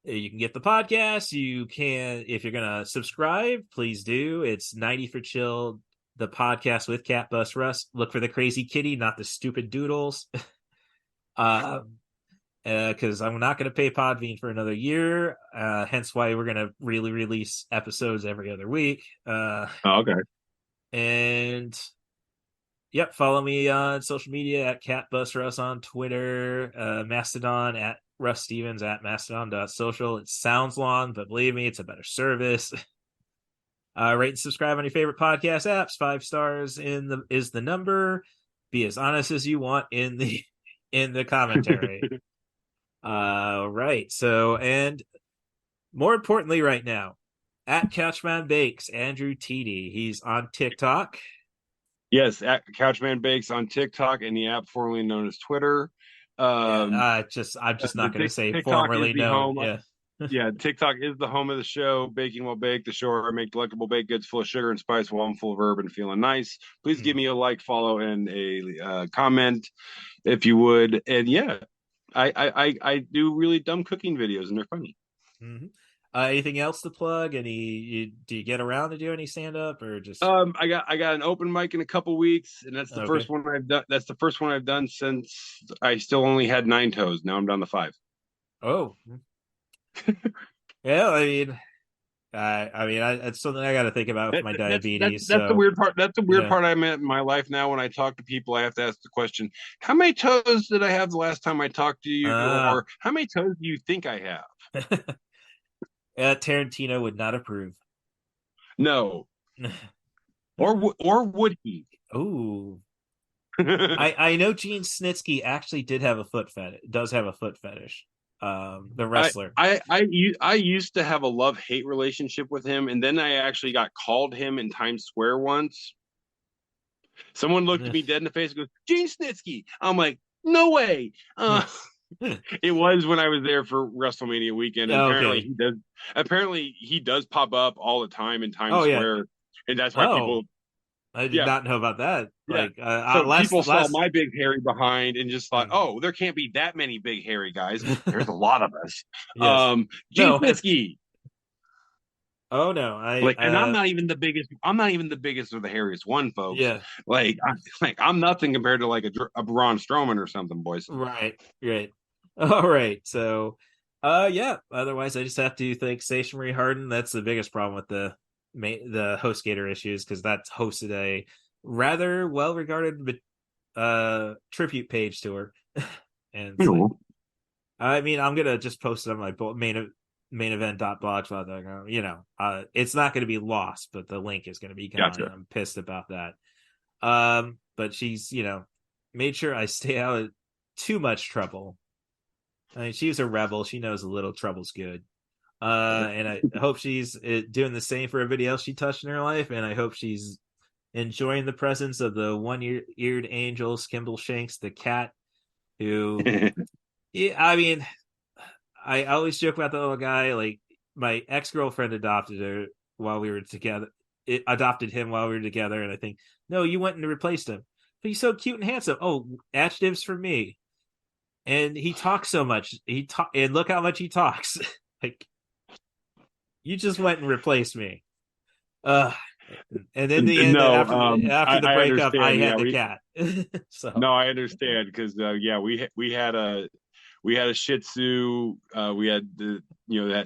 You can get the podcast. You can, if you're gonna subscribe, please do. It's 90 for Chill, the podcast with Cat Bus Russ. Look for the crazy kitty, not the stupid doodles. Because I'm not going to pay Podbean for another year. Hence why we're going to really release episodes every other week.
Okay.
And yep, follow me on social media at Cat Bus Russ on Twitter, Mastodon at Russ Stevens at mastodon.social. It sounds long, but believe me, it's a better service. Rate and subscribe on your favorite podcast apps. 5 stars is the number. Be as honest as you want in the commentary. Right. So, and more importantly, right now, at Couchman Bakes, Andrew Teedy. He's on TikTok.
Yes, at Couchman Bakes on TikTok and the app formerly known as Twitter.
I'm just not going to say
TikTok is
formerly
the
known.
home.
Yeah.
Yeah, TikTok is the home of the show. Baking While Baked, the show where I make delectable baked goods full of sugar and spice while I'm full of herb and feeling nice. Please give me a like, follow, and a comment if you would. And yeah, I do really dumb cooking videos and they're funny.
Mm-hmm. Anything else to plug? Do you get around to do any stand up or just?
I got an open mic in a couple weeks, and that's the
Okay.
first one I've done. That's the first one I've done since I still only had 9 toes. Now I'm down to 5.
Oh. Yeah, it's something I got to think about with my diabetes.
That's the
so,
weird part. That's the weird
yeah.
part I'm at in my life now. When I talk to people, I have to ask the question: how many toes did I have the last time I talked to you, or how many toes do you think I have?
Tarantino would not approve.
No. or would he?
Ooh. I know Gene Snitsky actually does have a foot fetish. The wrestler.
I used to have a love-hate relationship with him, and then I actually got called him in Times Square once. Someone looked at me dead in the face and goes, Gene Snitsky. I'm like, no way. It was when I was there for WrestleMania weekend, and apparently he does pop up all the time in Times Square, and that's why people.
I did not know about that.
Yeah.
Like,
people saw my big hairy behind and just thought, oh, there can't be that many big hairy guys. There's a lot of us.
Yes.
Gene Snitsky.
Oh no,
and I'm not even the biggest. I'm not even the biggest or the hairiest one, folks.
Yeah.
I'm nothing compared to like a Braun Strowman or something, boys.
Right. All right. So, yeah. Otherwise, I just have to thank Stationary Harden. That's the biggest problem with the HostGator issues, because that's hosted a rather well-regarded tribute page to her. And I mean, I'm gonna just post it on my main event.blogspot.com. It's not going to be lost, but the link is going to be gone. Gotcha. I'm pissed about that. But she's made sure I stay out of too much trouble. I mean, she's a rebel. She knows a little trouble's good. And I hope she's doing the same for everybody else she touched in her life. And I hope she's enjoying the presence of the one-eared angel, Skimble Shanks, the cat, who, I mean, I always joke about the little guy. Like, my ex-girlfriend adopted him while we were together. And I think, no, you went and replaced him. But he's so cute and handsome. Oh, adjectives for me. And he talks so much. And look how much he talks. Like, you just went and replaced me. And in the end, after the breakup, I had the cat. So
no, I understand, because we had a Shih Tzu. We had to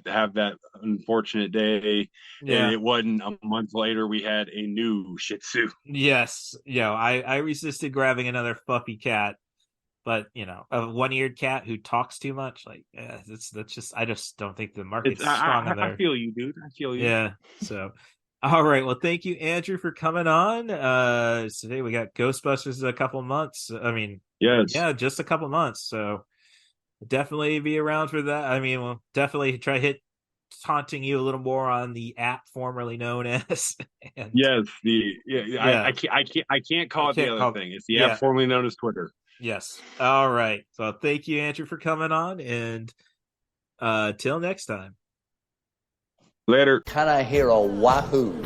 have that unfortunate day, and it wasn't a month later we had a new Shih Tzu.
Yes, I resisted grabbing another fluffy cat. But a one-eared cat who talks too much, like that's just I just don't think the market's strong on there.
I feel you, dude. I feel you.
Yeah. So, all right. Well, thank you, Andrew, for coming on. Today we got Ghostbusters in a couple months. I mean,
yes,
just a couple months. So definitely be around for that. I mean, we'll definitely try taunting you a little more on the app formerly known as.
I can't call it the other thing. It's the app formerly known as Twitter.
Yes. All right. So thank you, Andrew, for coming on, and till next time.
Later.
Can I hear a wahoo?